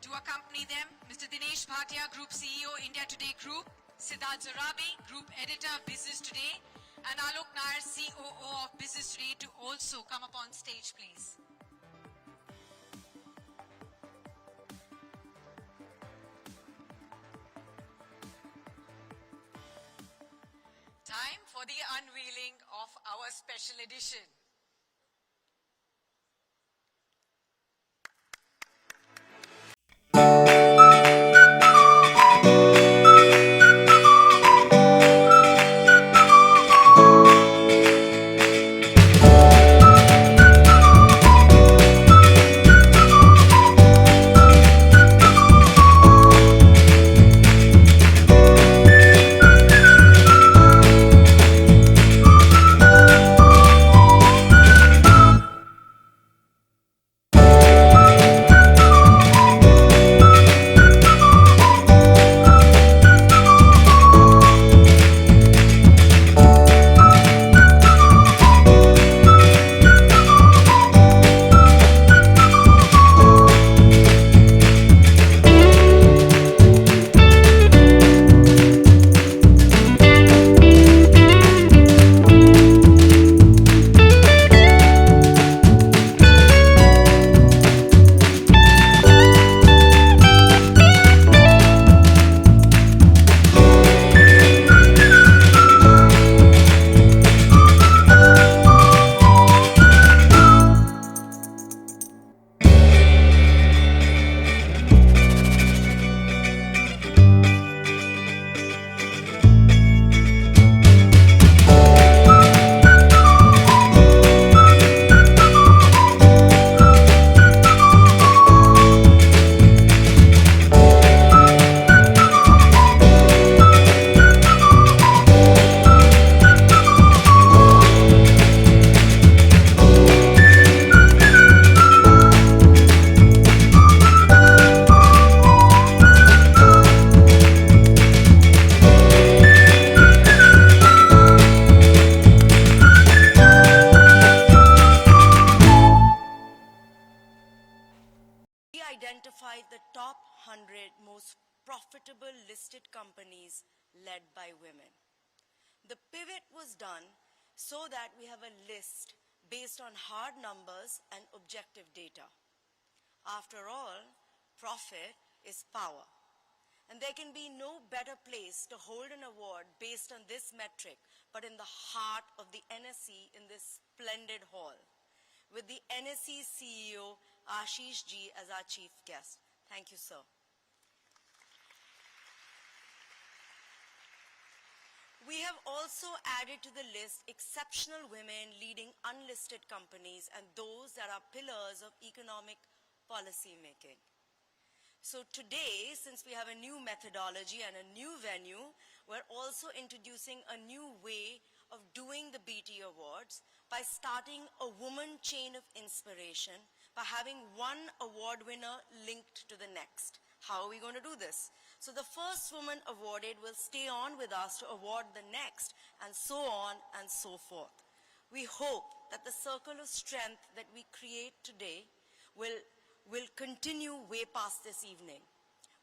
To accompany them, Mr. Dinesh Bhatia, Group CEO, India Today Group, Siddharth Zorabi, Group Editor, Business Today, and Alok Nair, COO of Business Today, to also come up on stage, please. Time for the unveiling of our special edition. top 100 most profitable listed companies led by women. The pivot was done so that we have a list based on hard numbers and objective data. After all, profit is power. And there can be no better place to hold an award based on this metric, but in the heart of the NSE in this splendid hall, with the NSE CEO, Ashish Ji, as our chief guest. Thank you, sir. We have also added to the list exceptional women leading unlisted companies and those that are pillars of economic policy making. So today, since we have a new methodology and a new venue, we're also introducing a new way of doing the BT Awards by starting a woman chain of inspiration, by having one award winner linked to the next. How are we going to do this? So the first woman awarded will stay on with us to award the next, and so on and so forth. We hope that the circle of strength that we create today will continue way past this evening.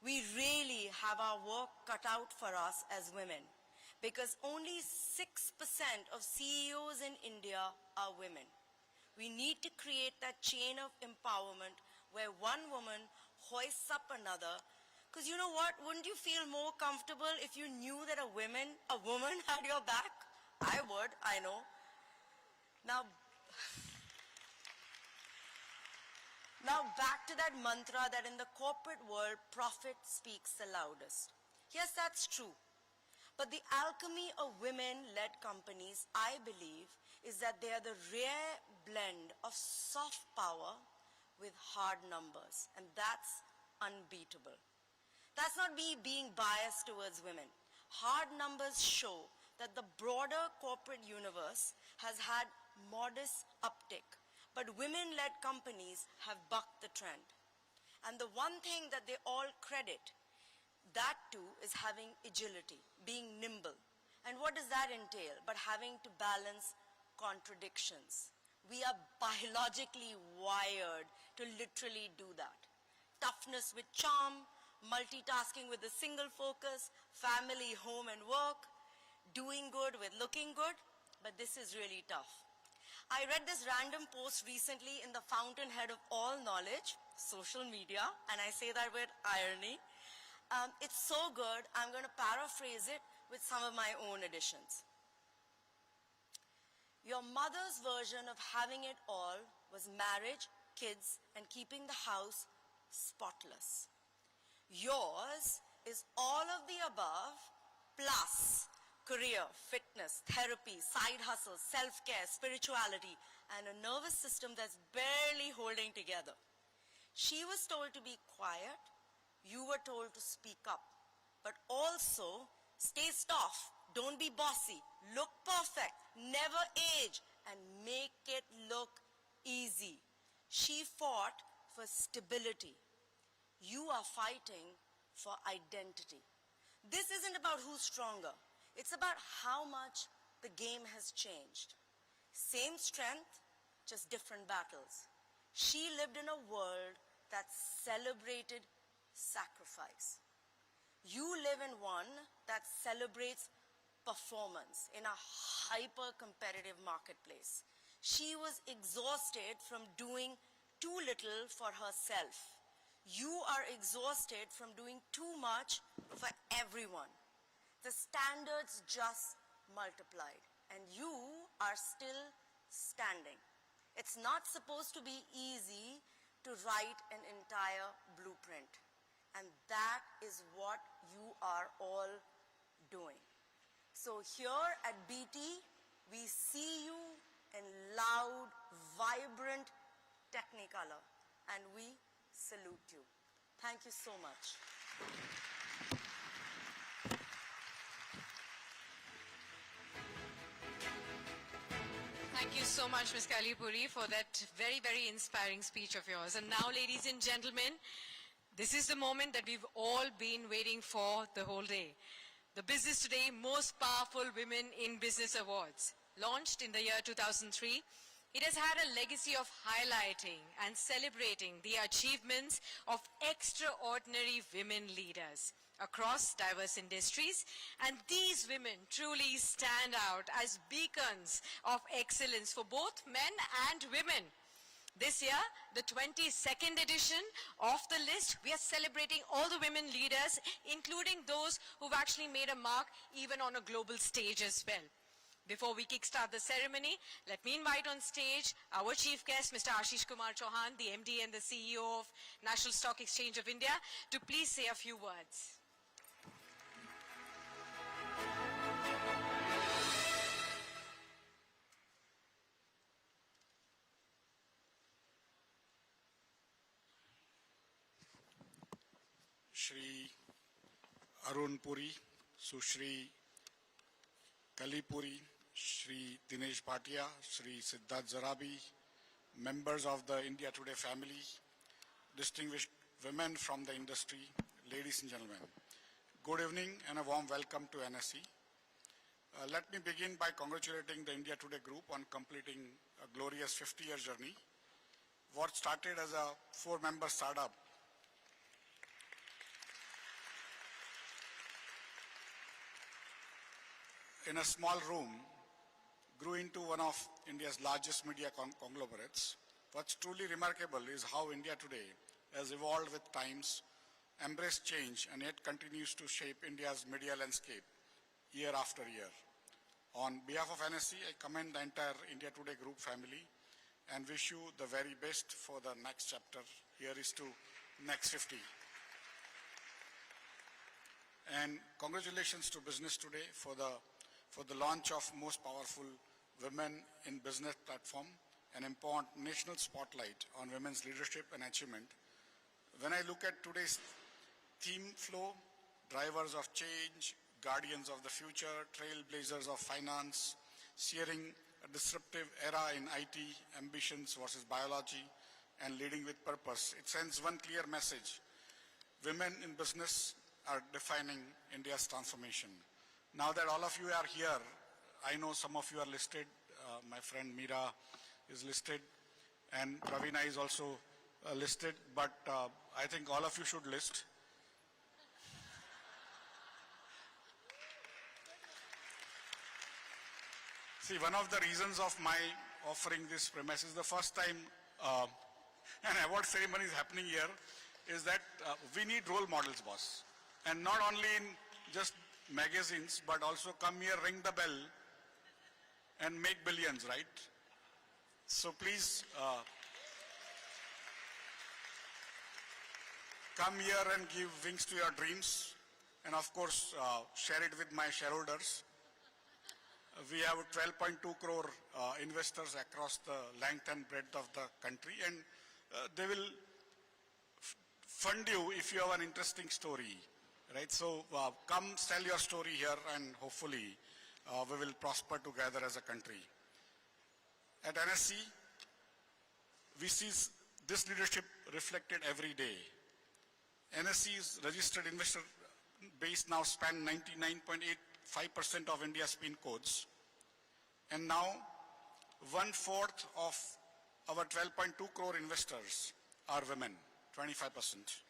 We really have our work cut out for us as women, because only 6% of CEOs in India are women. We need to create that chain of empowerment where one woman hoists up another. Because you know what? Wouldn't you feel more comfortable if you knew that a woman had your back? I would, I know. Now back to that mantra that in the corporate world, profit speaks the loudest. Yes, that's true. But the alchemy of women-led companies, I believe, is that they are the rare blend of soft power with hard numbers, and that's unbeatable. That's not me being biased towards women. Hard numbers show that the broader corporate universe has had modest uptick, but women-led companies have bucked the trend. And the one thing that they all credit that to is having agility, being nimble. And what does that entail? But having to balance contradictions. We are biologically wired to literally do that. Toughness with charm, multitasking with a single focus, family, home, and work, doing good with looking good, but this is really tough. I read this random post recently in the fountainhead of all knowledge, social media, and I say that with irony. It's so good, I'm going to paraphrase it with some of my own additions. Your mother's version of having it all was marriage, kids, and keeping the house spotless. Yours is all of the above, plus career, fitness, therapy, side hustle, self-care, spirituality, and a nervous system that's barely holding together. She was told to be quiet, you were told to speak up, but also stay soft, don't be bossy, look perfect, never age, and make it look easy. She fought for stability. You are fighting for identity. This isn't about who's stronger. It's about how much the game has changed. Same strength, just different battles. She lived in a world that celebrated sacrifice. You live in one that celebrates performance in a hyper-competitive marketplace. She was exhausted from doing too little for herself. You are exhausted from doing too much for everyone. The standards just multiplied, and you are still standing. It's not supposed to be easy to write an entire blueprint, and that is what you are all doing. So here at BT, we see you in loud, vibrant Technicolor, and we salute you. Thank you so much. Thank you so much, Ms. Kalipuri, for that very, very inspiring speech of yours. And now, ladies and gentlemen, this is the moment that we've all been waiting for the whole day. The Business Today Most Powerful Women in Business Awards, launched in the year 2003. It has had a legacy of highlighting and celebrating the achievements of extraordinary women leaders across diverse industries, and these women truly stand out as beacons of excellence for both men and women. This year, the 22nd edition of the list, we are celebrating all the women leaders, including those who've actually made a mark even on a global stage as well. Before we kickstart the ceremony, let me invite on stage our chief guest, Mr. Ashish Kumar Chauhan, the MD and the CEO of National Stock Exchange of India, to please say a few words. Shri Arun Puri, Sushri Kalipuri, Shri Dinesh Bhatia, Shri Siddharth Zarabi, members of the India Today family, distinguished women from the industry, ladies and gentlemen. Good evening and a warm welcome to NSE. Let me begin by congratulating the India Today group on completing a glorious 50-year journey. What started as a 4-member startup in a small room grew into one of India's largest media conglomerates. What's truly remarkable is how India today has evolved with times, embraced change, and yet continues to shape India's media landscape year after year. On behalf of NSE, I commend the entire India Today group family and wish you the very best for the next chapter. Here is to next 50. And congratulations to Business Today for the launch of most powerful women in business platform, an important national spotlight on women's leadership and achievement. When I look at today's theme flow, drivers of change, guardians of the future, trailblazers of finance, steering a disruptive era in IT, ambitions versus biology, and leading with purpose, it sends one clear message. Women in business are defining India's transformation. Now that all of you are here, I know some of you are listed. My friend Meera is listed, and Pravina is also listed, but I think all of you should list. See, one of the reasons of my offering this premise is the first time an award ceremony is happening here is that we need role models, boss. And not only in just magazines, but also come here, ring the bell, and make billions, right? So please come here and give wings to your dreams, and of course share it with my shareholders. We have 12.2 crore investors across the length and breadth of the country, and they will fund you if you have an interesting story, right? So come tell your story here, and hopefully we will prosper together as a country. At NSE, we see this leadership reflected every day. NSE's registered investor base now span 99.85% of India's PIN codes, and now 1/4 of our 12.2 crore investors are women, 25%.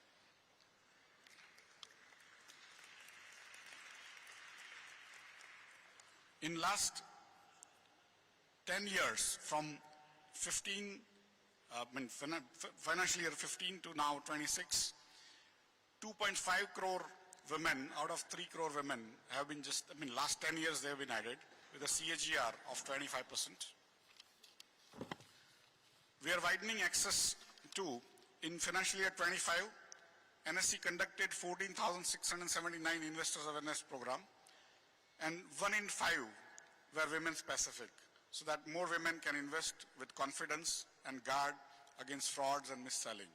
In last 10 years, from financial year 15 to now 26, 2.5 crore women out of 3 crore women have been last 10 years they have been added with a CAGR of 25%. We are widening access to, in financial year 25, NSE conducted 14,679 investors awareness program, and 1 in 5 were women specific, so that more women can invest with confidence and guard against frauds and mis-selling.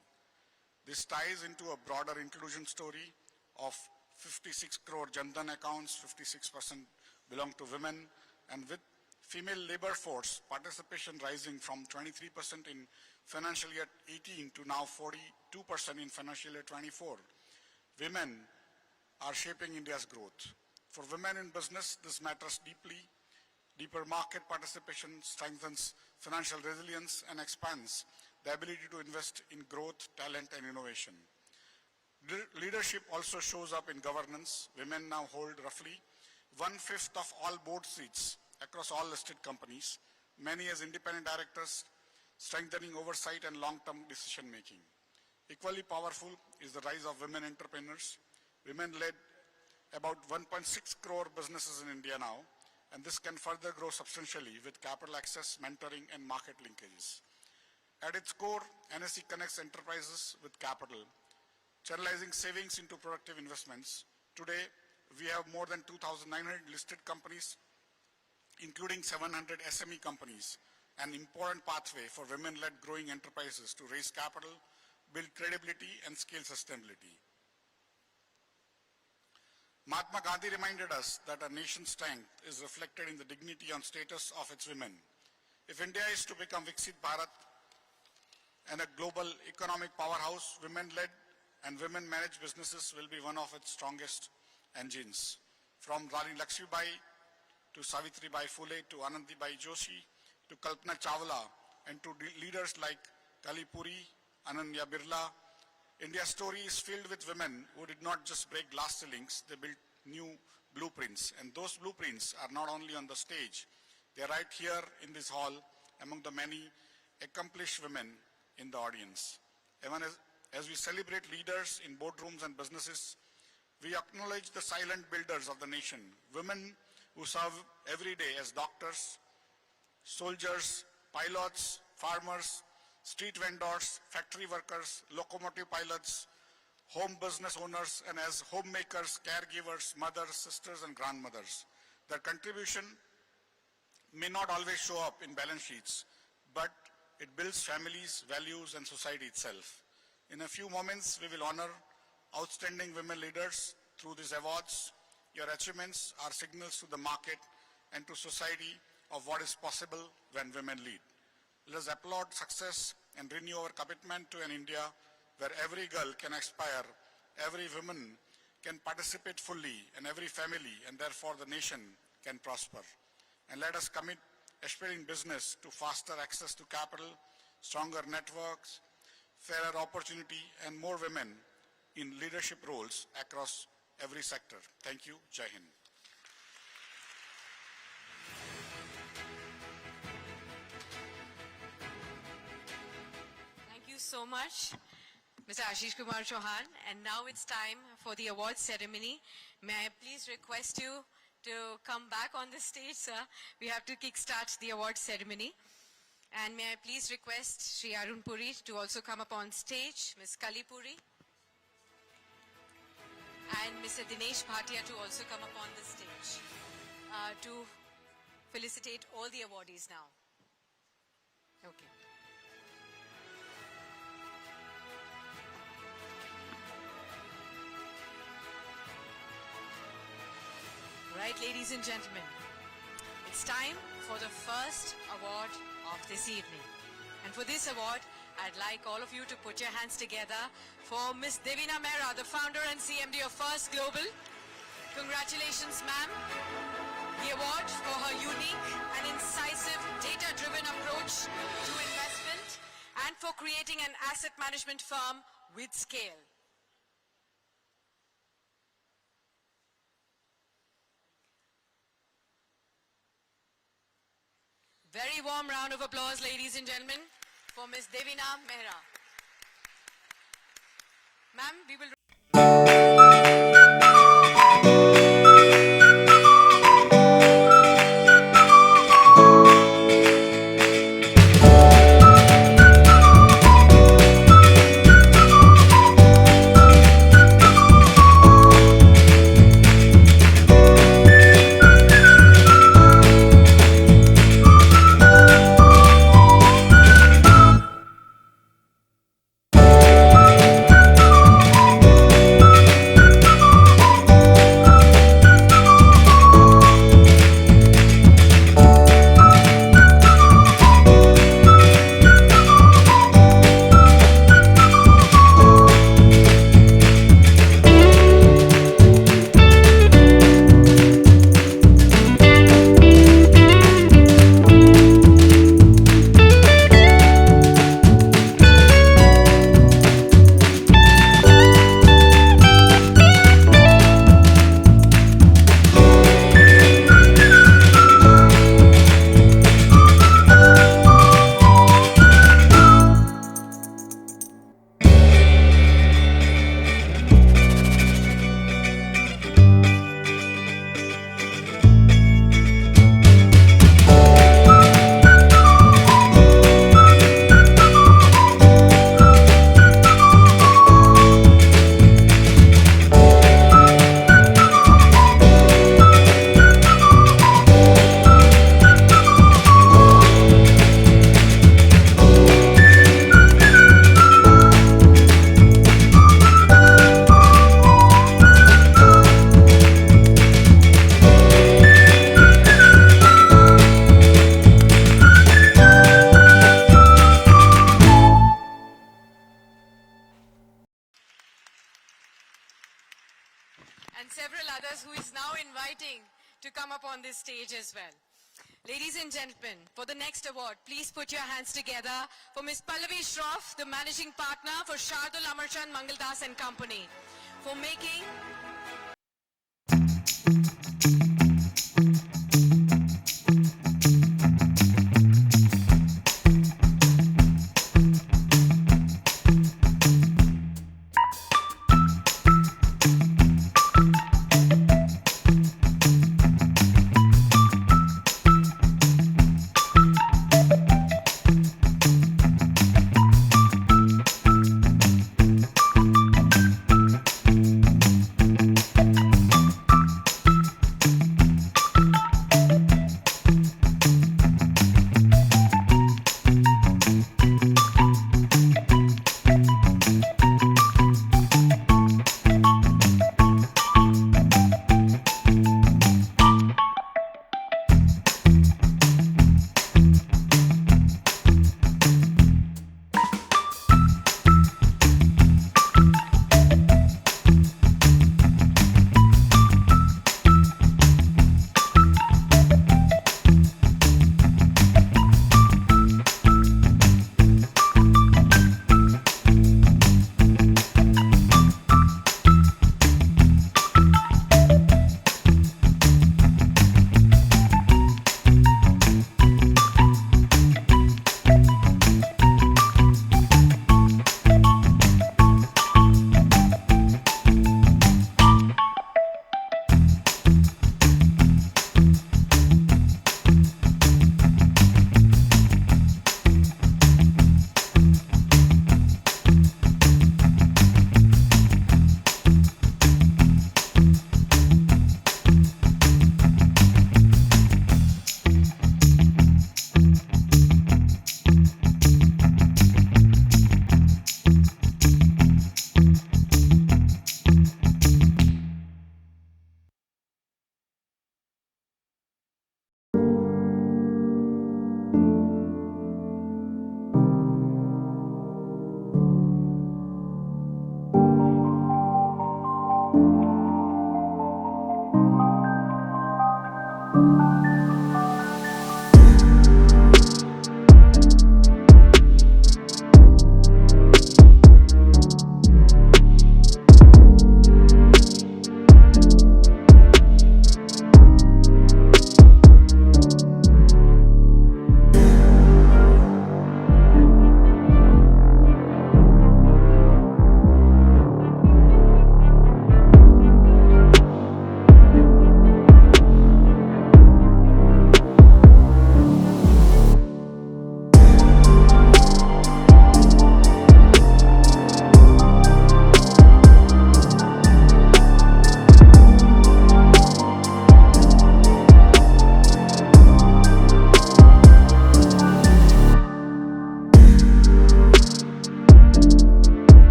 This ties into a broader inclusion story of 56 crore Jan-Dhan accounts, 56% belong to women, and with female labor force participation rising from 23% in financial year 18 to now 42% in financial year 24. Women are shaping India's growth. For women in business, this matters deeply. Deeper market participation strengthens financial resilience and expands the ability to invest in growth, talent, and innovation. Leadership also shows up in governance. Women now hold roughly 1/5 of all board seats across all listed companies, many as independent directors, strengthening oversight and long-term decision-making. Equally powerful is the rise of women entrepreneurs. Women led about 1.6 crore businesses in India now, and this can further grow substantially with capital access, mentoring, and market linkages. At its core, NSE connects enterprises with capital, channelizing savings into productive investments. Today, we have more than 2,900 listed companies, including 700 SME companies, an important pathway for women-led growing enterprises to raise capital, build credibility, and scale sustainability. Mahatma Gandhi reminded us that our nation's strength is reflected in the dignity and status of its women. If India is to become Viksit Bharat and a global economic powerhouse, women-led and women-managed businesses will be one of its strongest engines. From Rani Lakshmibai to Savitribai Phule to Anandibai Joshi to Kalpana Chawla and to leaders like Kalipuri, Ananya Birla, India's story is filled with women who did not just break glass ceilings, they built new blueprints. And those blueprints are not only on the stage, they are right here in this hall among the many accomplished women in the audience. Even as we celebrate leaders in boardrooms and businesses, we acknowledge the silent builders of the nation, women who serve every day as doctors, soldiers, pilots, farmers, street vendors, factory workers, locomotive pilots, home business owners, and as homemakers, caregivers, mothers, sisters, and grandmothers. Their contribution may not always show up in balance sheets, but it builds families, values, and society itself. In a few moments, we will honor outstanding women leaders through these awards. Your achievements are signals to the market and to society of what is possible when women lead. Let us applaud success and renew our commitment to an India where every girl can aspire, every woman can participate fully, and every family, and therefore the nation, can prosper. And let us commit, especially in business, to faster access to capital, stronger networks, fairer opportunity, and more women in leadership roles across every sector. Thank you. Jai Hind. Thank you so much, Mr. Ashish Kumar Chauhan. And now it's time for the award ceremony. May I please request you to come back on the stage, sir? We have to kickstart the award ceremony. And may I please request Sri Arun Puri to also come up on stage, Ms. Kalipuri, and Mr. Dinesh Bhatia to also come up on the stage to felicitate all the awardees now. Okay. Right, ladies and gentlemen, it's time for the first award of this evening. And for this award, I'd like all of you to put your hands together for Ms. Devina Mehra, the founder and CMD of First Global. Congratulations, ma'am. The award for her unique and incisive data-driven approach to investment and for creating an asset management firm with scale. Very warm round of applause, ladies and gentlemen, for Ms. Devina Mehra. Ma'am, we will... to come up on this stage as well. Ladies and gentlemen, for the next award, please put your hands together for Ms. Pallavi Shroff, the Managing Partner for Shardul Amarchand Mangaldas and Company, for making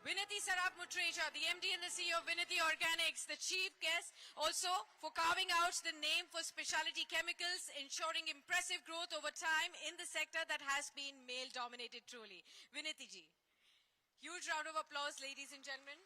Vinati Sarab Mutreja, the MD and the CEO of Vinati Organics, the chief guest, also for carving out the name for specialty chemicals, ensuring impressive growth over time in the sector that has been male-dominated truly. Vinati ji. Huge round of applause, ladies and gentlemen.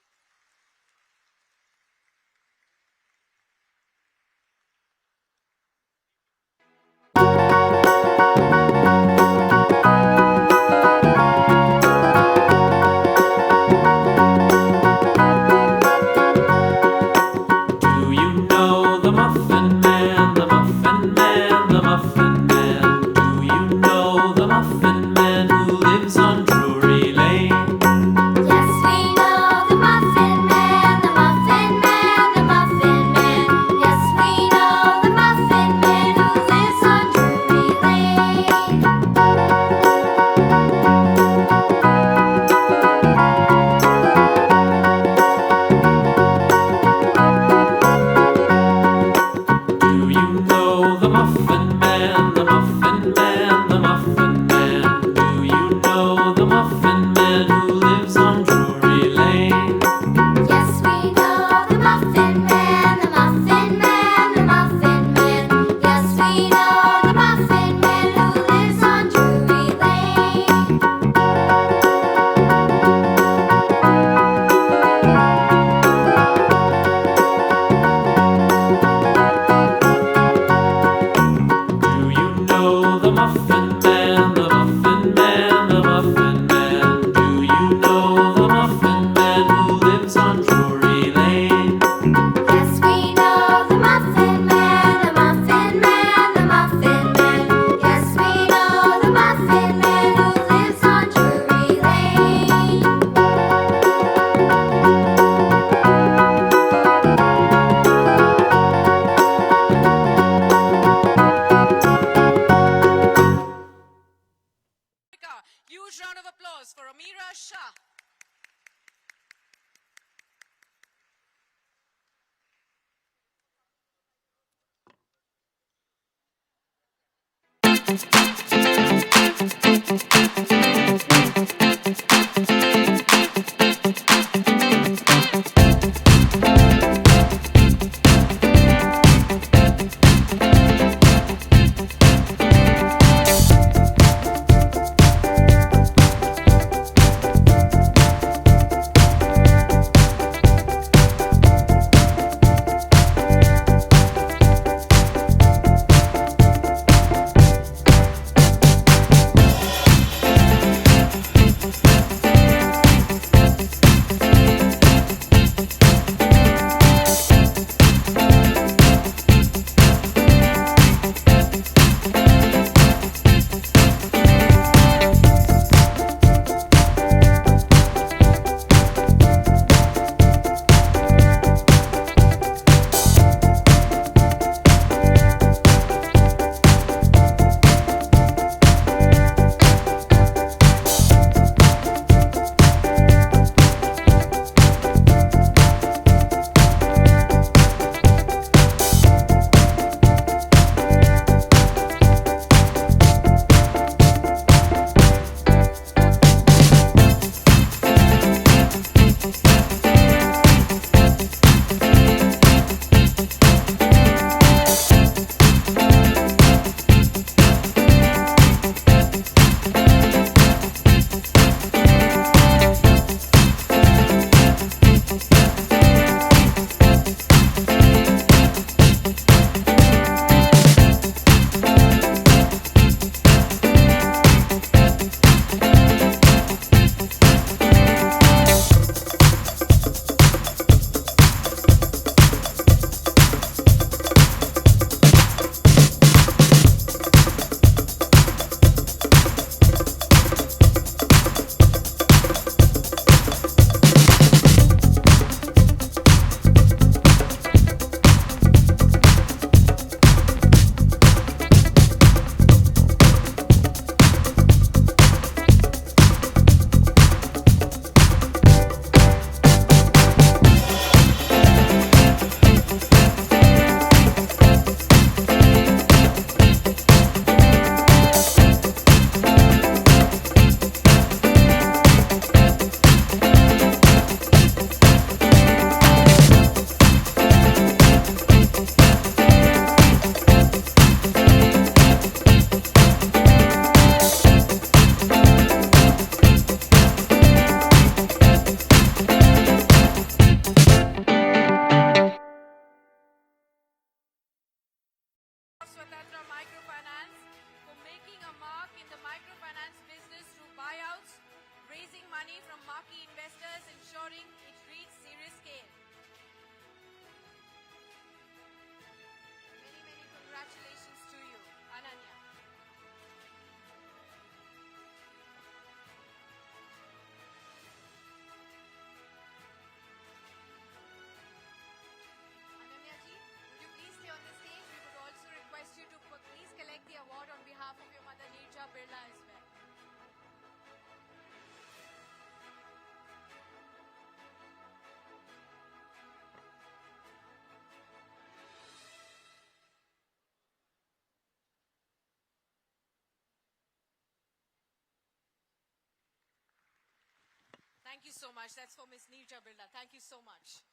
Thank you so much. That's for Ms. Neerja Birla. Thank you so much.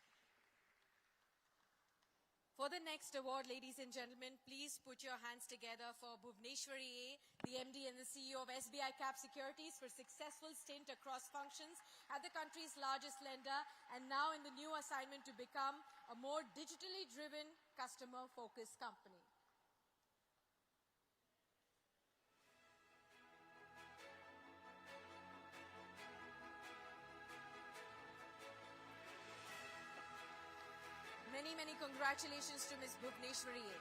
For the next award, ladies and gentlemen, please put your hands together for Bhuvneshwari A, the MD and the CEO of SBI Cap Securities, for successful stint across functions at the country's largest lender, and now in the new assignment to become a more digitally driven, customer-focused company. Many, many congratulations to Ms. Bhuvneshwari A.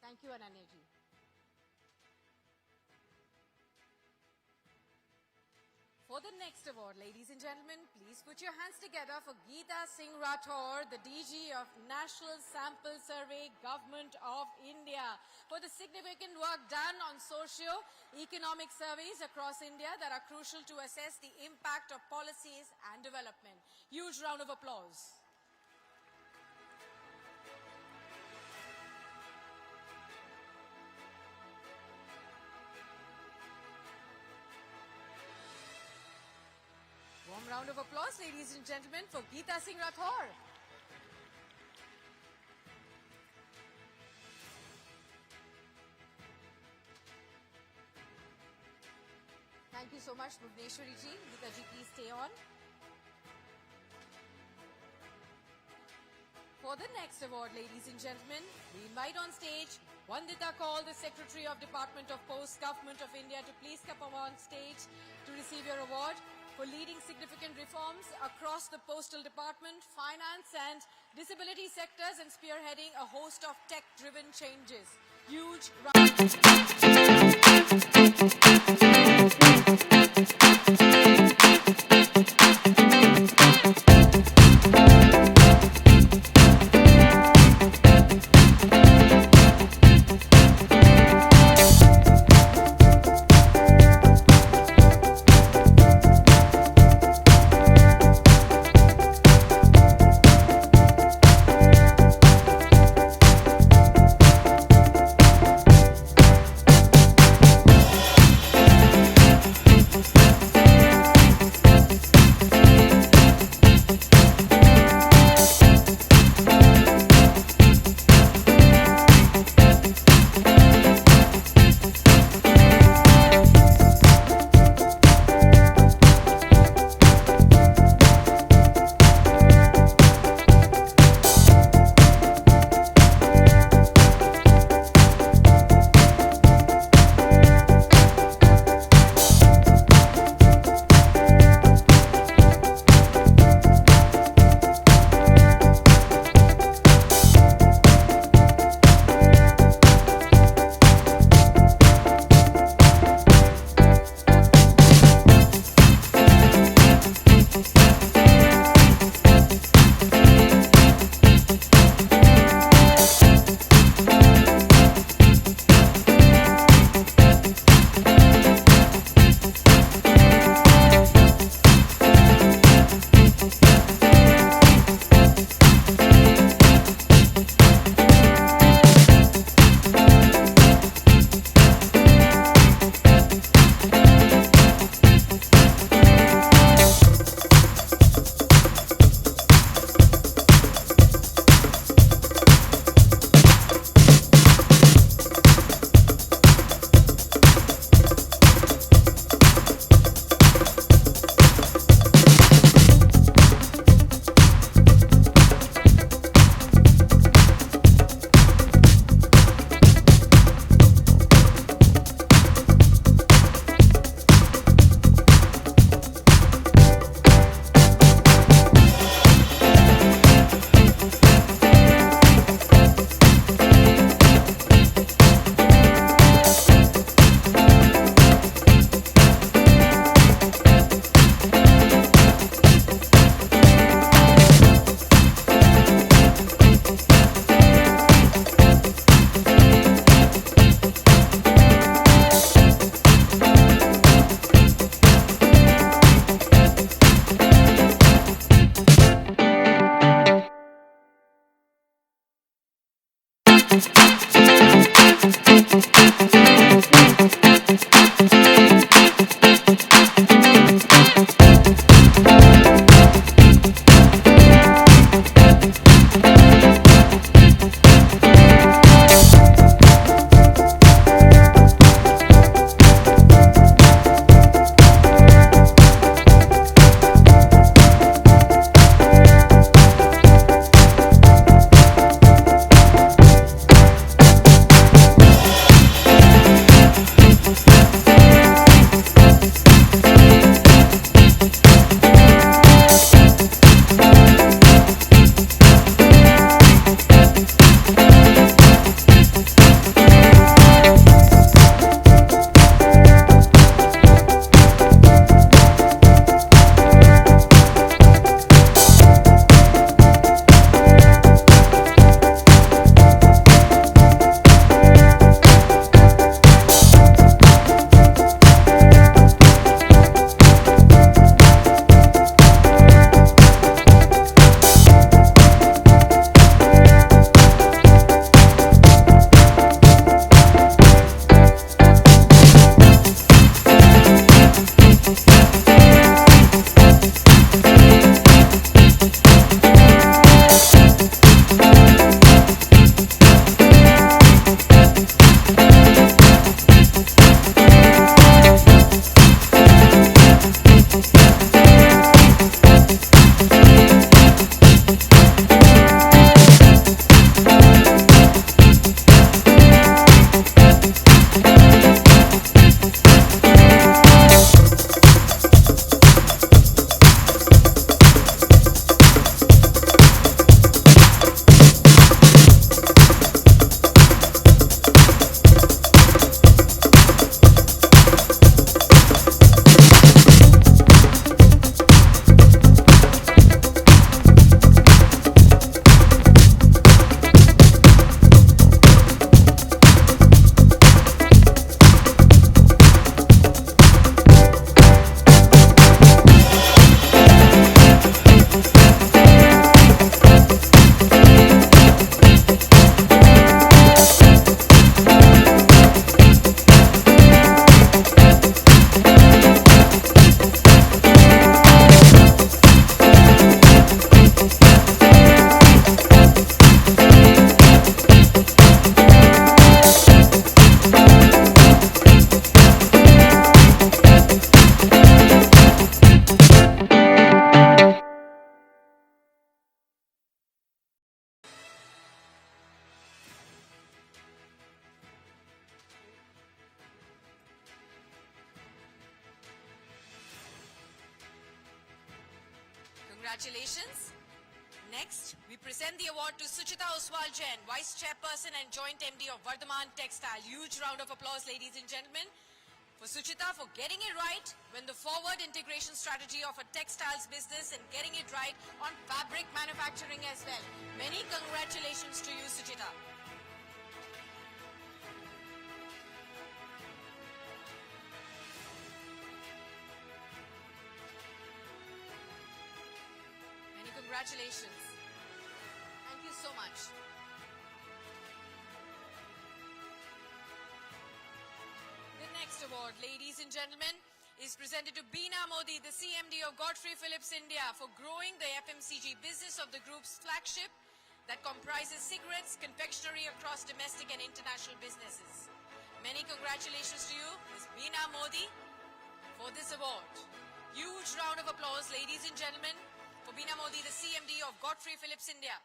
Thank you, Ananya ji. For the next award, ladies and gentlemen, please put your hands together for Geeta Singh Rathore, the DG of National Sample Survey, Government of India, for the significant work done on socio-economic surveys across India that are crucial to assess the impact of policies and development. Huge round of applause. Warm round of applause, ladies and gentlemen, for Geeta Singh Rathore. Thank you so much, Bhuvneshwari ji. Geeta ji, please stay on. For the next award, ladies and gentlemen, we invite on stage Vandita Kaul, the Secretary of Department of Posts, Government of India, to please come on stage to receive your award for leading significant reforms across the postal department, finance and disability sectors, and spearheading a host of tech-driven changes. Huge Congratulations. Next, we present the award to Suchita Oswal Jain, Vice Chairperson and Joint MD of Vardhaman Textile. Huge round of applause, ladies and gentlemen, for Suchita for getting it right when the forward integration strategy of a textiles business and getting it right on fabric manufacturing as well. Many congratulations to you, Suchita. Many congratulations. Thank you so much. The next award, ladies and gentlemen, is presented to Beena Modi, the CMD of Godfrey Phillips India, for growing the FMCG business of the group's flagship that comprises cigarettes, confectionery across domestic and international businesses. Many congratulations to you, Ms. Beena Modi, for this award. Huge round of applause, ladies and gentlemen, for Beena Modi, the CMD of Godfrey Phillips India.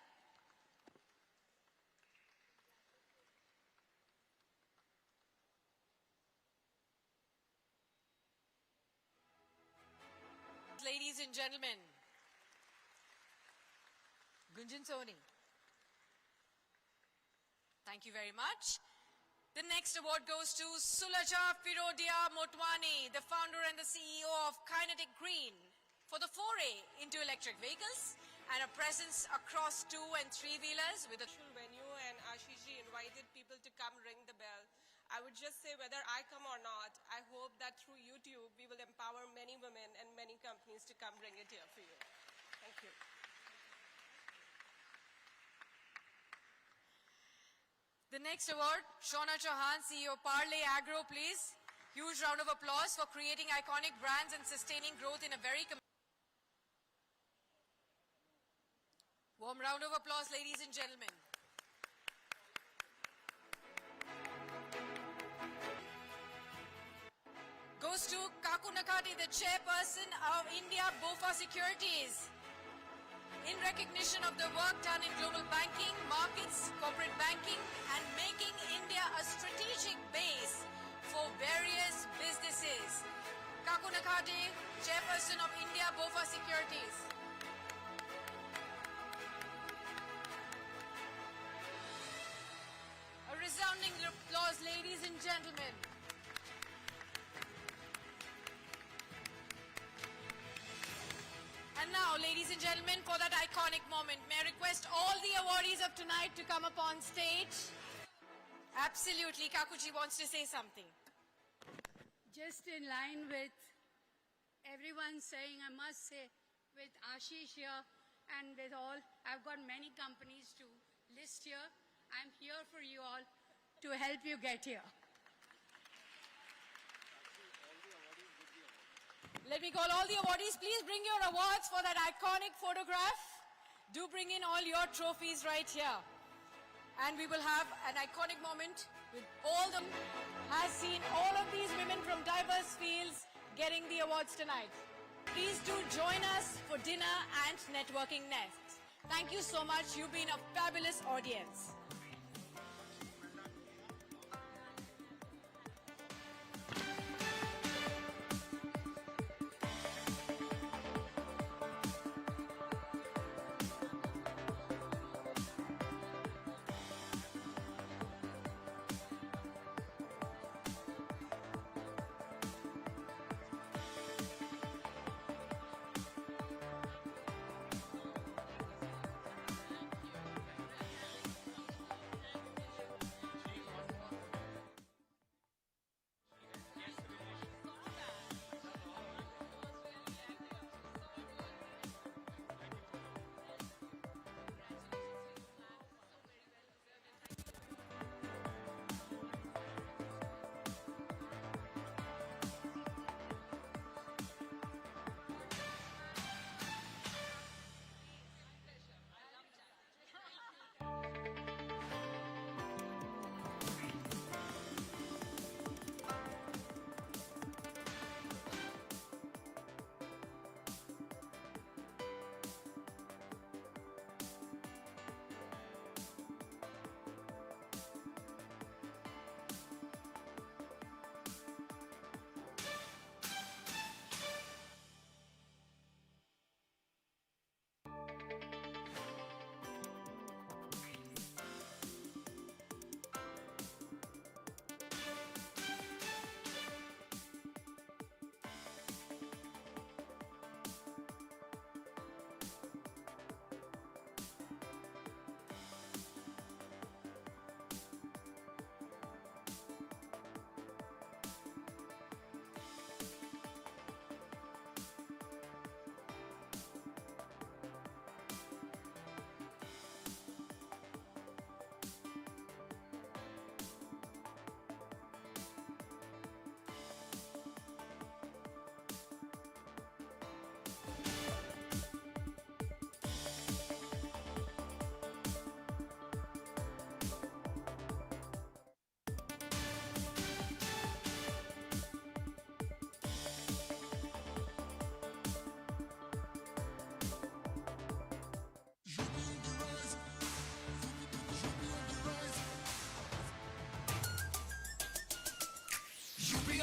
Ladies and gentlemen, Gunjan Soni. Thank you very much. The next award goes to Sulaja Firodia Motwani, the founder and the CEO of Kinetic Green, for the foray into electric vehicles and a presence across 2- and 3-wheelers with a venue, and Ashish ji invited people to come ring the bell. I would just say, whether I come or not, I hope that through YouTube we will empower many women and many companies to come bring it here for you. Thank you. The next award, Shona Chauhan, CEO Parley Agro, please. Huge round of applause for creating iconic brands and sustaining growth in a very warm round of applause, ladies and gentlemen. Goes to Kaku Nakati, the chairperson of India BOFA Securities. In recognition of the work done in global banking, markets, corporate banking, and making India a strategic base for various businesses. Kaku Nakati, chairperson of India BOFA Securities. A resounding applause, ladies and gentlemen. And now, ladies and gentlemen, for that iconic moment, may I request all the awardees of tonight to come up on stage? Absolutely, Kakuji wants to say something. Just in line with everyone saying, I must say, with Ashish here and with all, I've got many companies to list here. I'm here for you all to help you get here. Let me call all the awardees. Please bring your awards for that iconic photograph. Do bring in all your trophies right here. And we will have an iconic moment with all the has seen all of these women from diverse fields getting the awards tonight. Please do join us for dinner and networking next. Thank you so much. You've been a fabulous audience.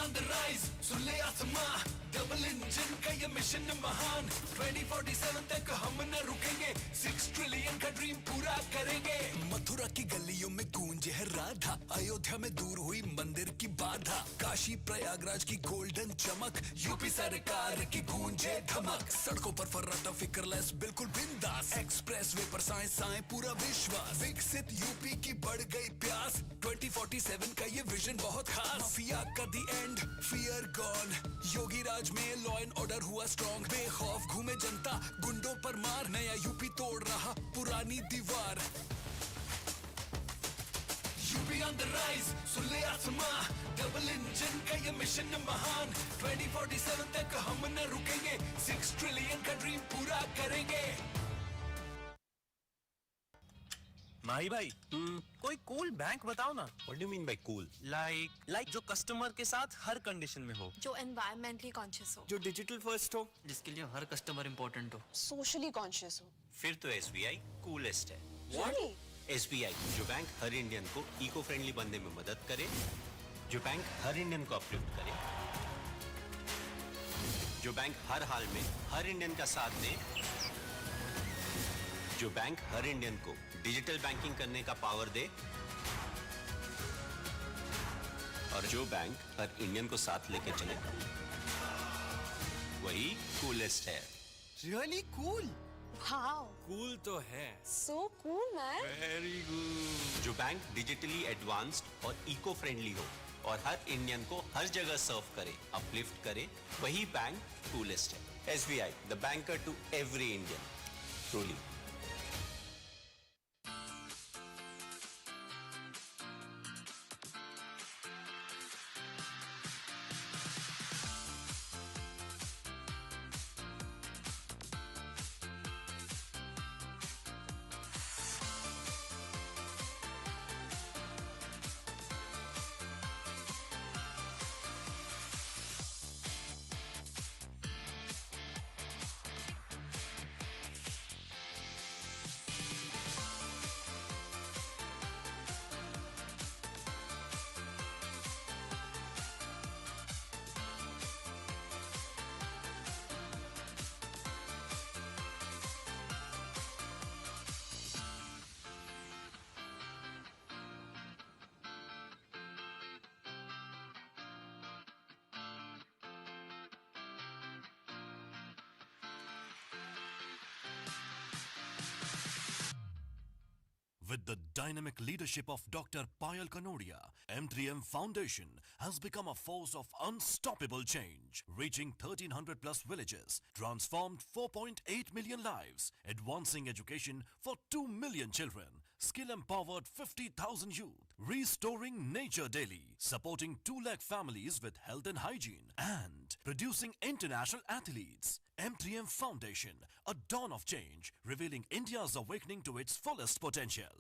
on the rise, सुन ले आसमां, double engine का ये mission महान, 2047 तक हम न रुकेंगे, 6 trillion का ड्रीम पूरा करेंगे। मथुरा की गलियों में गूंजे है राधा, अयोध्या में दूर हुई मंदिर की बाधा, काशी प्रयागराज की गोल्डन चमक, यूपी सरकार की गूंजे धमक, सड़कों पर फर्राटा फिक्रलेस बिल्कुल बिंदास, एक्सप्रेस वे पर साए साए पूरा विश्वास, विकसित यूपी की बढ़ गई प्यास, 2047 का ये विजन बहुत खास, माफिया का दी एंड, फियर गॉन, योगी राज में लॉ एंड ऑर्डर हुआ स्ट्रॉन्ग, बेखौफ घूमे जनता, गुंडों पर मार, नया यूपी तोड़ रहा पुरानी दीवार। यूपी ऑन द राइज, सुन ले आसमां, डबल इंजन का ये मिशन महान, 2047 तक हम न रुकेंगे, 6 ट्रिलियन का ड्रीम पूरा करेंगे। माही भाई, कोई कूल बैंक बताओ ना। What do you mean by cool? Like जो कस्टमर के साथ हर कंडीशन में हो, जो एनवायरमेंटली कॉन्शियस हो, जो डिजिटल फर्स्ट हो, जिसके लिए हर कस्टमर इंपॉर्टेंट हो, सोशली कॉन्शियस हो। फिर तो SBI कूलेस्ट है। Really? SBI जो बैंक हर इंडियन को इको फ्रेंडली बनने में मदद करे, जो बैंक हर इंडियन को अपलिफ्ट करे, जो बैंक हर हाल में हर इंडियन का साथ दे, जो बैंक हर इंडियन को डिजिटल बैंकिंग करने का पावर दे, और जो बैंक हर इंडियन को साथ लेके चले, वही कूलेस्ट है। Really cool. Wow. कूल तो है। So cool, man. Very good. जो बैंक डिजिटली एडवांस्ड और इको फ्रेंडली हो और हर इंडियन को हर जगह सर्व करे, अपलिफ्ट करे, वही बैंक कूलेस्ट है। SBI, the banker to every Indian, truly. With the dynamic leadership of Dr. Payal Kanodia, M3M Foundation has become a force of unstoppable change, reaching 1,300 plus villages, transformed 4.8 million lives, advancing education for 2 million children, skill-empowered 50,000 youth, restoring nature daily, supporting 2 lakh families with health and hygiene, and producing international athletes. M3M Foundation, a dawn of change, revealing India's awakening to its fullest potential.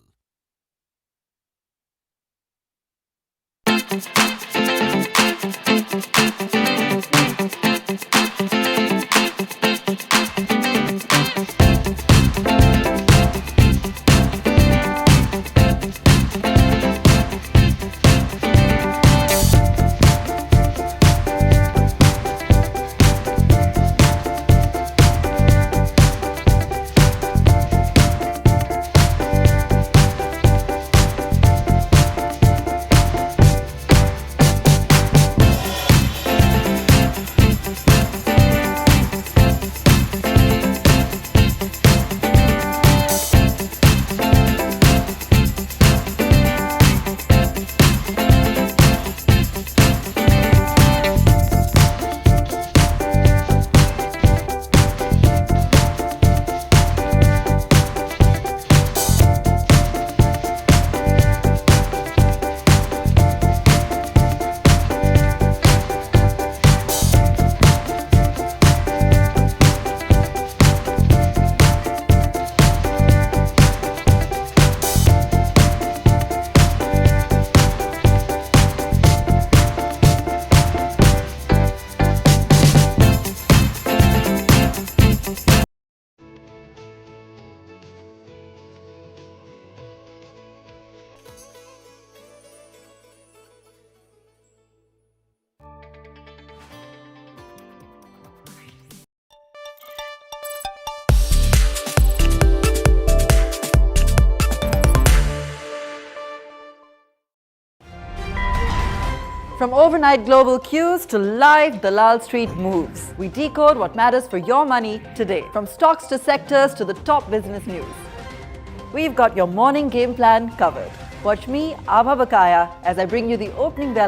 From overnight global cues to live Dalal Street moves, we decode what matters for your money today. From stocks to sectors to the top business news. We've got your morning game plan covered. Watch me, Abha Bakaya, as I bring you the opening bell